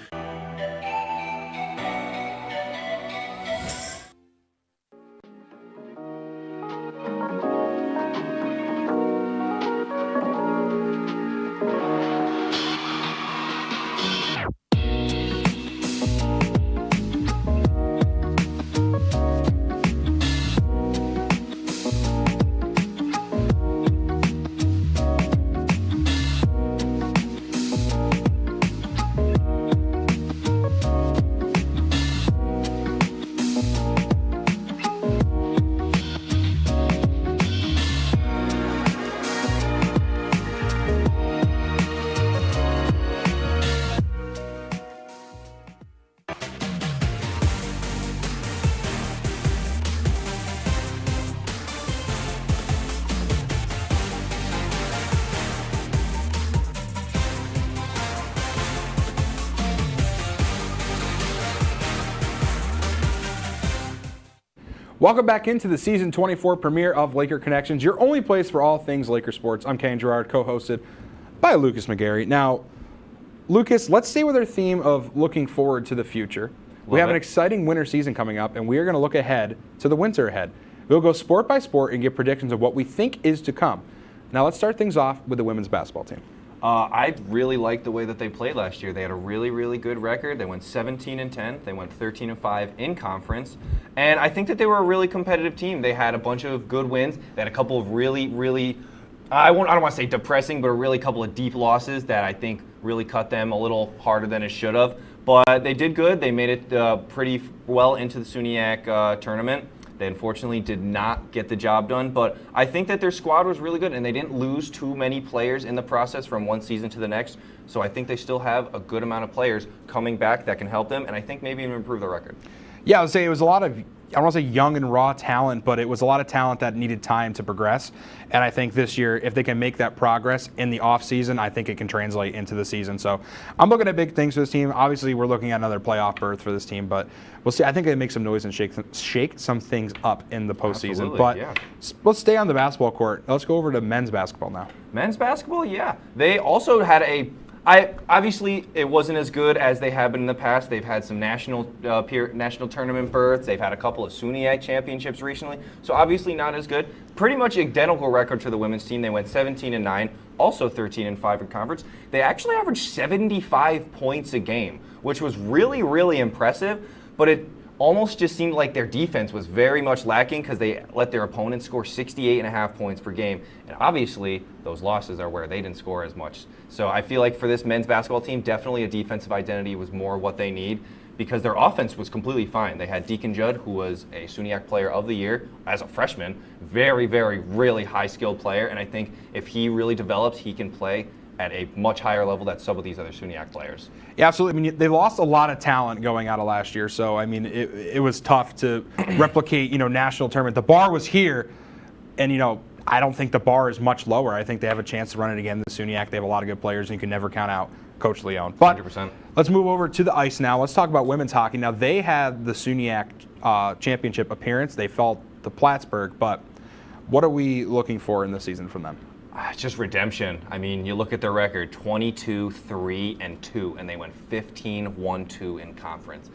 Welcome back into the Season 24 premiere of Laker Connections, your only place for all things Laker sports. I'm Ken Gerard, co-hosted by Lucas McGarry. Now, Lucas, let's stay with our theme of looking forward to the future. We have an exciting winter season coming up, and we are going to look ahead to the winter ahead. We'll go sport by sport and give predictions of what we think is to come. Now, let's start things off with the women's basketball team. I really liked the way that they played last year. They had a really, really good record. They went 17-10. They went 13-5 in conference. And I think that they were a really competitive team. They had a bunch of good wins. They had a couple of really, really, I don't want to say depressing, but a really couple of deep losses that I think really cut them a little harder than it should have. But they did good. They made it pretty well into the SUNYAC tournament. They unfortunately did not get the job done, but I think that their squad was really good, and they didn't lose too many players in the process from one season to the next. So I think they still have a good amount of players coming back that can help them, and I think maybe even improve their record. Yeah, I would say it was a lot of, I don't want to say young and raw talent, but it was a lot of talent that needed time to progress. And I think this year, if they can make that progress in the offseason, I think it can translate into the season. So I'm looking at big things for this team. Obviously, we're looking at another playoff berth for this team, but we'll see. I think they make some noise and shake some things up in the postseason. Absolutely, but yeah. Let's stay on the basketball court. Let's go over to men's basketball now. Men's basketball, yeah. They also had obviously, it wasn't as good as they have been in the past. They've had some national tournament berths. They've had a couple of SUNYAC championships recently. So obviously not as good. Pretty much identical record to the women's team. They went 17-9, also 13-5 in conference. They actually averaged 75 points a game, which was really, really impressive. But it almost just seemed like their defense was very much lacking because they let their opponents score 68.5 points per game. And obviously, those losses are where they didn't score as much. So I feel like for this men's basketball team, definitely a defensive identity was more what they need because their offense was completely fine. They had Deacon Judd, who was a SUNYAC Player of the Year as a freshman. Very, very, really high-skilled player. And I think if he really develops, he can play at a much higher level than some of these other SUNYAC players. Yeah, absolutely. I mean, they lost a lot of talent going out of last year, so I mean, it was tough to replicate, national tournament. The bar was here, and I don't think the bar is much lower. I think they have a chance to run it again. The SUNYAC, they have a lot of good players, and you can never count out Coach Leone. But 100%. Let's move over to the ice now. Let's talk about women's hockey. Now, they had the SUNYAC championship appearance. They fell to Plattsburgh, but what are we looking for in this season from them? It's just redemption. I mean, you look at their record, 22-3-2, and they went 15-1-2 in conference.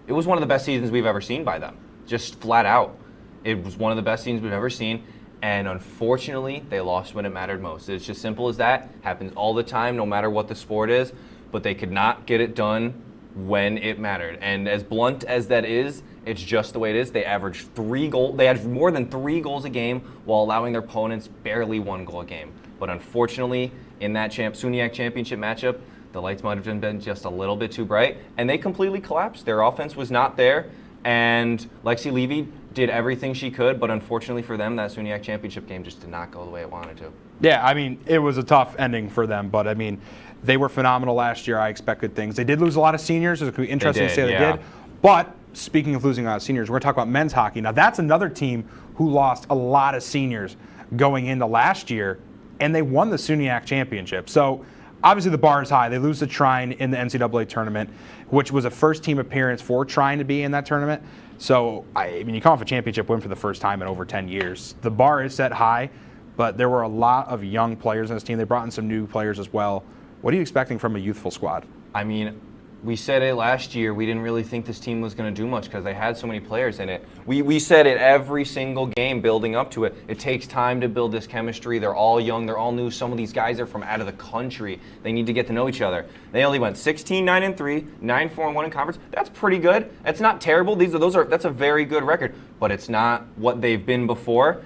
It was one of the best seasons we've ever seen by them, just flat out. It was one of the best seasons we've ever seen, and unfortunately, they lost when it mattered most. It's just simple as that. Happens all the time, no matter what the sport is, but they could not get it done when it mattered. And as blunt as that is, it's just the way it is. They averaged 3 goals. They had more than 3 goals a game while allowing their opponents barely 1 goal a game. But unfortunately, in that SUNYAC championship matchup, the lights might have been just a little bit too bright, and they completely collapsed. Their offense was not there, and Lexi Levy did everything she could, but unfortunately for them, that SUNYAC championship game just did not go the way it wanted to. Yeah, I mean, it was a tough ending for them, but I mean, they were phenomenal last year. I expect good things. They did lose a lot of seniors. It's going to be interesting to say they did. But speaking of losing a lot of seniors, we're going to talk about men's hockey. Now, that's another team who lost a lot of seniors going into last year, and they won the SUNYAC championship. So obviously the bar is high. They lose to Trine in the NCAA tournament, which was a first-team appearance for Trine to be in that tournament. So, I mean, you come off a championship win for the first time in over 10 years. The bar is set high, but there were a lot of young players on this team. They brought in some new players as well. What are you expecting from a youthful squad? I mean, we said it last year. We didn't really think this team was going to do much because they had so many players in it. We said it every single game building up to it. It takes time to build this chemistry. They're all young. They're all new. Some of these guys are from out of the country. They need to get to know each other. They only went 16-9-3, 9-4-1 in conference. That's pretty good. That's not terrible. That's a very good record, but it's not what they've been before.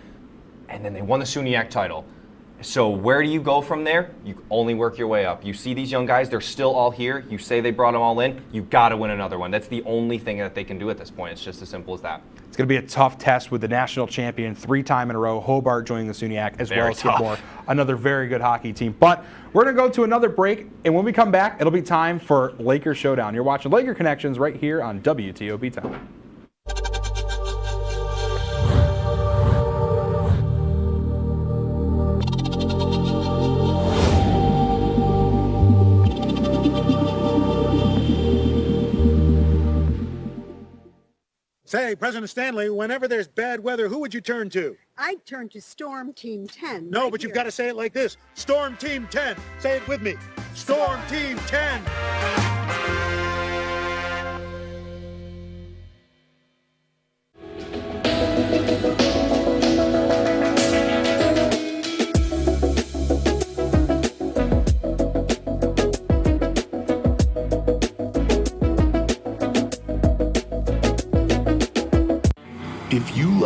And then they won the SUNYAC title. So where do you go from there? You only work your way up. You see these young guys, they're still all here. You say they brought them all in. You've got to win another one. That's the only thing that they can do at this point. It's just as simple as that. It's going to be a tough test with the national champion 3 times in a row, Hobart joining the SUNYAC, as well as Skidmore, another very good hockey team. But we're going to go to another break, and when we come back, it'll be time for Laker Showdown. You're watching Laker Connections right here on WTOP-10. Say, President Stanley, whenever there's bad weather, who would you turn to? I'd turn to Storm Team 10. No, but you've got to say it like this. Storm Team 10. Say it with me. Storm Team 10.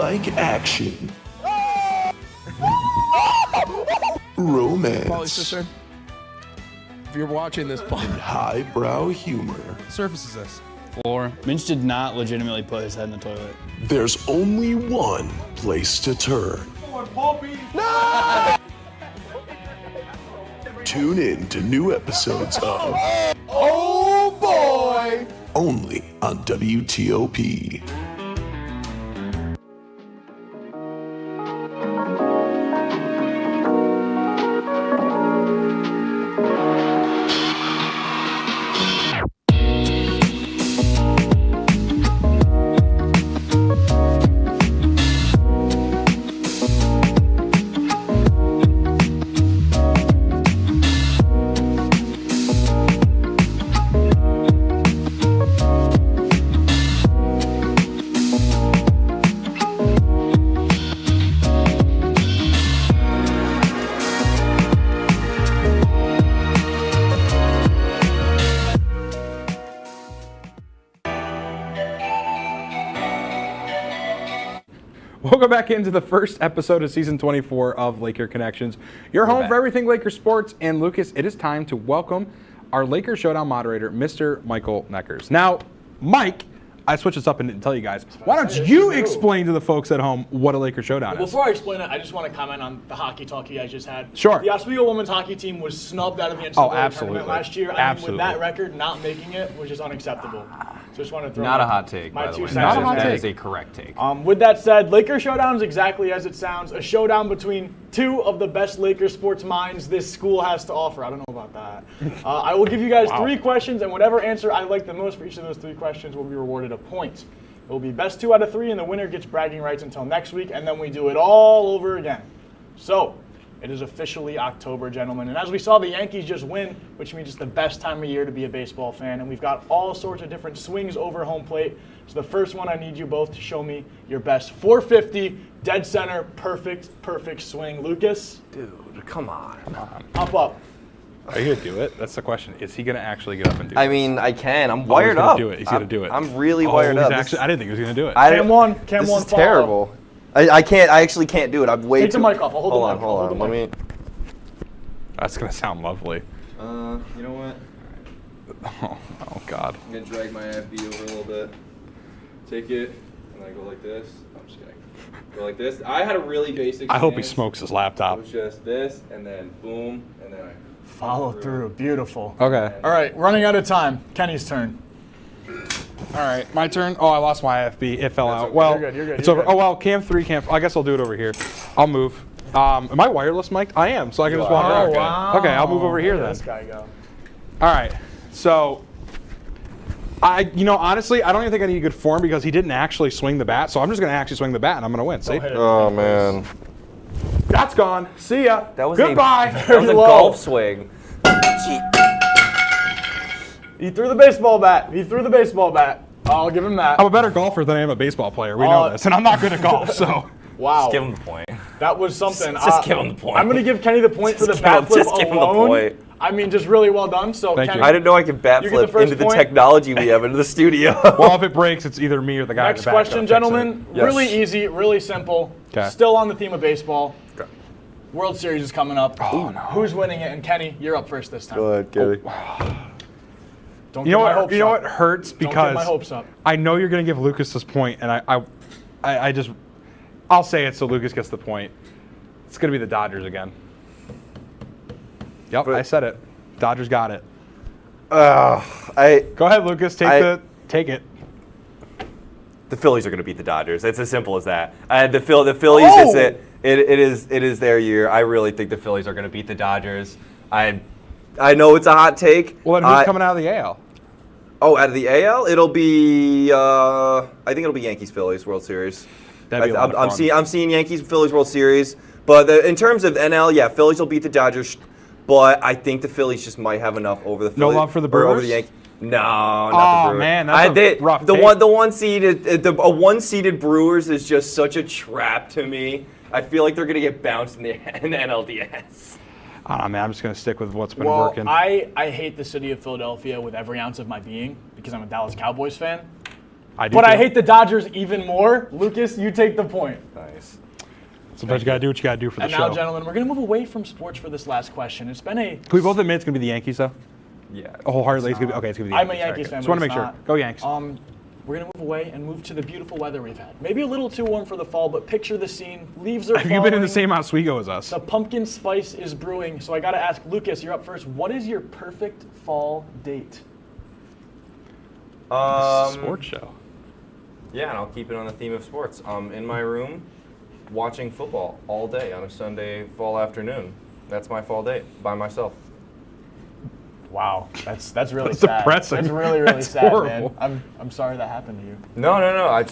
like action, romance, if you're watching this, and highbrow humor. Surface is this? Floor. Minch did not legitimately put his head in the toilet. There's only one place to turn. No! Tune in to new episodes of Oh boy! only on WTOP. Welcome back into the first episode of season 24 of Laker Connections. Your home for everything Laker sports. And Lucas, it is time to welcome our Laker Showdown moderator, Mr. Michael Neckers. Now, Mike, I switched this up and didn't tell you guys. Why don't you explain to the folks at home what a Laker Showdown is? Before I explain it, I just want to comment on the hockey talk you guys just had. Sure. The Oswego women's hockey team was snubbed out of the NCAA tournament last year. I mean, with that record, not making it was just unacceptable. So just want to throw Not a hot take, my by the two way. cents Not a in hot there. take. That is a correct take. With that said, Laker Showdown is exactly as it sounds. A showdown between two of the best Laker sports minds this school has to offer. I don't know about that. I will give you guys 3 questions, and whatever answer I like the most for each of those 3 questions will be rewarded a point. It will be best 2 out of 3, and the winner gets bragging rights until next week, and then we do it all over again. So, it is officially October, gentlemen. And as we saw, the Yankees just win, which means it's the best time of year to be a baseball fan. And we've got all sorts of different swings over home plate. So the first one, I need you both to show me your best 450, dead center, perfect swing. Lucas? Dude, come on. Up, up. Are you going to do it? That's the question. Is he going to actually get up and do it? I mean, I can. I'm wired up. He's going to do it. I'm really wired up. I didn't think he was going to do it. Cam one, This is terrible. I can't. I actually can't do it. I'm way Take too. the mic off. I'll hold the mic. Hold on. Let me. That's going to sound lovely. You know what? Oh God. I'm gonna drag my FB over a little bit. Take it, and I go like this. I'm just kidding. Go like this. I had a really basic. I hope he stance. smokes his laptop. It was just this, and then boom, and then I follow through. Beautiful. Okay. All right, running out of time. Kenny's turn. All right, my turn. Oh, I lost my FB. It fell out. Okay. Well, You're good. It's over. Oh well, cam 3, cam. I guess I'll do it over here. I'll move. Am I wireless mic'd? I am, so I can just walk around. Wow. Okay, I'll move over here Where then. did this guy go? All right. So, honestly, I don't even think I need good form because he didn't actually swing the bat. So I'm just gonna actually swing the bat and I'm gonna win. See? Oh man. That's gone. See ya. That was Goodbye. That was a golf swing. He threw the baseball bat. I'll give him that. I'm a better golfer than I am a baseball player. We know this, and I'm not good at golf. So. Wow. Just give him the point. That was something. Just give him the point. I'm going to give Kenny the point for the bat flip just give him the alone. point. I mean, just really well done. So, Thank Kenny, you. I didn't know I could bat you get the flip first into point. the technology we have into the studio. Well, if it breaks, it's either me or the guy Next in the back. question, gentlemen. Yes. Really easy, really simple. Okay. Still on the theme of baseball. Okay. World Series is coming up. Oh, no. Who's winning it? And Kenny, you're up first this time. Go ahead, Kenny. Don't You get know my what? hopes You know up. what hurts Don't get because my hopes up. I know you're going to give Lucas this point, and I just, I'll say it so Lucas gets the point. It's going to be the Dodgers again. Yep, I said it. Dodgers got it. Go ahead, Lucas. Take it. The Phillies are going to beat the Dodgers. It's as simple as that. The Phillies is it. It is their year. I really think the Phillies are going to beat the Dodgers. I know it's a hot take. Well, then who's coming out of the AL? Oh, out of the AL, it'll be. I think it'll be Yankees Phillies World Series. That'd be a lot of fun. I'm seeing Yankees Phillies World Series, but in terms of NL, yeah, Phillies will beat the Dodgers, but I think the Phillies just might have enough over the Phillies. No love for the or over Brewers? the Yankees. No, not the Brewers. Man, that's rough. The one-seeded Brewers is just such a trap to me. I feel like they're gonna get bounced in the NLDS. Man, I'm just gonna stick with what's been Well, working. I hate the city of Philadelphia with every ounce of my being because I'm a Dallas Cowboys fan. But I hate the Dodgers even more. Lucas, you take the point. Nice. Sometimes you got to do what you got to do for the And show. now, gentlemen, we're going to move away from sports for this last question. It's been a... Can we both admit it's going to be the Yankees, though? Yeah. Wholeheartedly, it's going to be, okay, it's going to be the I'm a Yankees. Yankees fan, Just but want to it's make sure. not. Go Yanks. We're going to move away and move to the beautiful weather we've had. Maybe a little too warm for the fall, but picture the scene. Leaves are Have you been in the falling. same Oswego as us? The pumpkin spice is brewing. So I got to ask, Lucas, you're up first. What is your perfect fall date? Sports show. Yeah, and I'll keep it on the theme of sports. In my room, watching football all day on a Sunday fall afternoon. That's my fall date, by myself. Wow, that's really That's sad. depressing. That's really That's sad, horrible. man. I'm sorry that happened to you. No.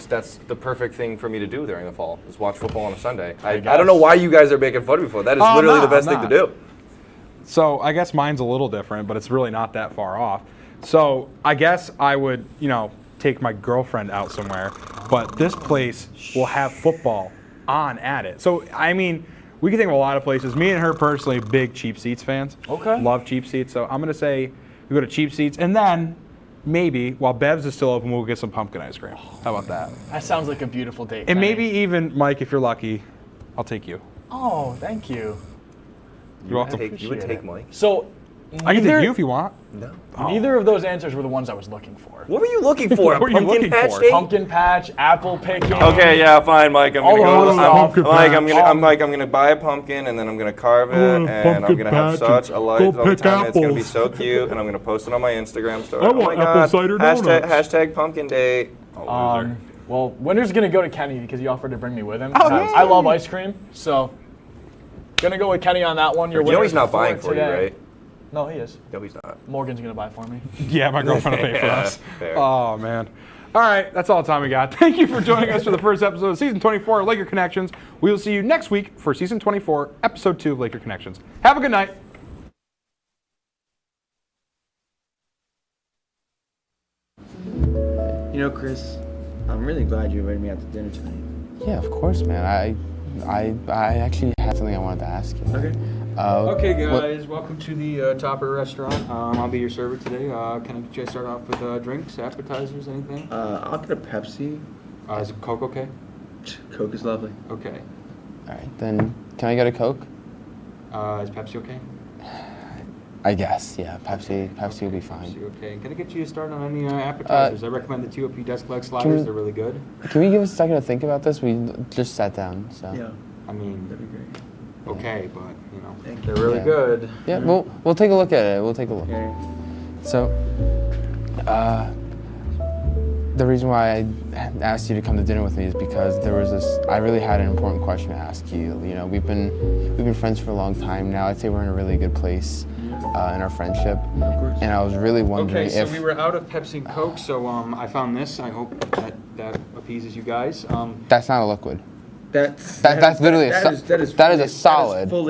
That's the perfect thing for me to do during the fall, is watch football on a Sunday. I guess. don't know why you guys are making fun of me for that. That is literally the best thing to do. So I guess mine's a little different, but it's really not that far off. So I guess I would, take my girlfriend out somewhere, but this place will have football on at it. So, I mean, we can think of a lot of places. Me and her personally, big Cheap Seats fans. Okay. Love Cheap Seats. So I'm going to say we go to Cheap Seats, and then maybe, while Bev's is still open, we'll get some pumpkin ice cream. How about that? That sounds like a beautiful date. And Kenny. maybe even, Mike, if you're lucky, I'll take you. Oh, thank you. You're welcome. You would take Mike. So, I can take you if you want. No. Neither of those answers were the ones I was looking for. What were you looking for? What were you Pumpkin looking patch for? date? Pumpkin patch, apple picking. Okay, yeah, fine, Mike. I'm All gonna of go. those stuff. I'm gonna buy a pumpkin and then I'm gonna carve it and I'm gonna have such a light all the time. It's gonna be so cute and I'm gonna post it on my Instagram story. I Oh my want god! apple cider donuts. Hashtag pumpkin date. Well, winner's gonna go to Kenny because he offered to bring me with him. Oh, I love ice cream, so gonna go with Kenny on that one. Your You know winner he's not for buying for you, today. right? No, he is. No, he's not. Morgan's gonna buy for me. Yeah, my girlfriend will pay for Yeah, us. fair. Oh, man. All right, that's all the time we got. Thank you for joining us for the first episode of Season 24 of Laker Connections. We will see you next week for Season 24, Episode 2 of Laker Connections. Have a good night. You know, Chris, I'm really glad you invited me out to dinner tonight. Yeah, of course, man. I actually had something I wanted to ask you. Okay. Okay, guys, welcome to the Topper restaurant. I'll be your server today. Can I get you to start off with drinks, appetizers, anything? I'll get a Pepsi. Is Coke okay? Coke is lovely. Okay. All right, then can I get a Coke? Is Pepsi okay? I guess, yeah. Pepsi will be fine. Pepsi okay. Can I get you to start on any appetizers? I recommend the TOP desk leg sliders. They're really good. Can we give us a second to think about this? We just sat down, so. Yeah. I mean, that'd be great. Okay, but Thank you. They're really good. Yeah, we'll take a look at it. We'll take a look. Okay. So, the reason why I asked you to come to dinner with me is because there was this. I really had an important question to ask you. You know, we've been friends for a long time now. I'd say we're in a really good place in our friendship. Of course. And I was really wondering Okay, so if we were out of Pepsi and Coke, so I found this. I hope that appeases you guys. That's not a liquid. That's literally that is a solid. fully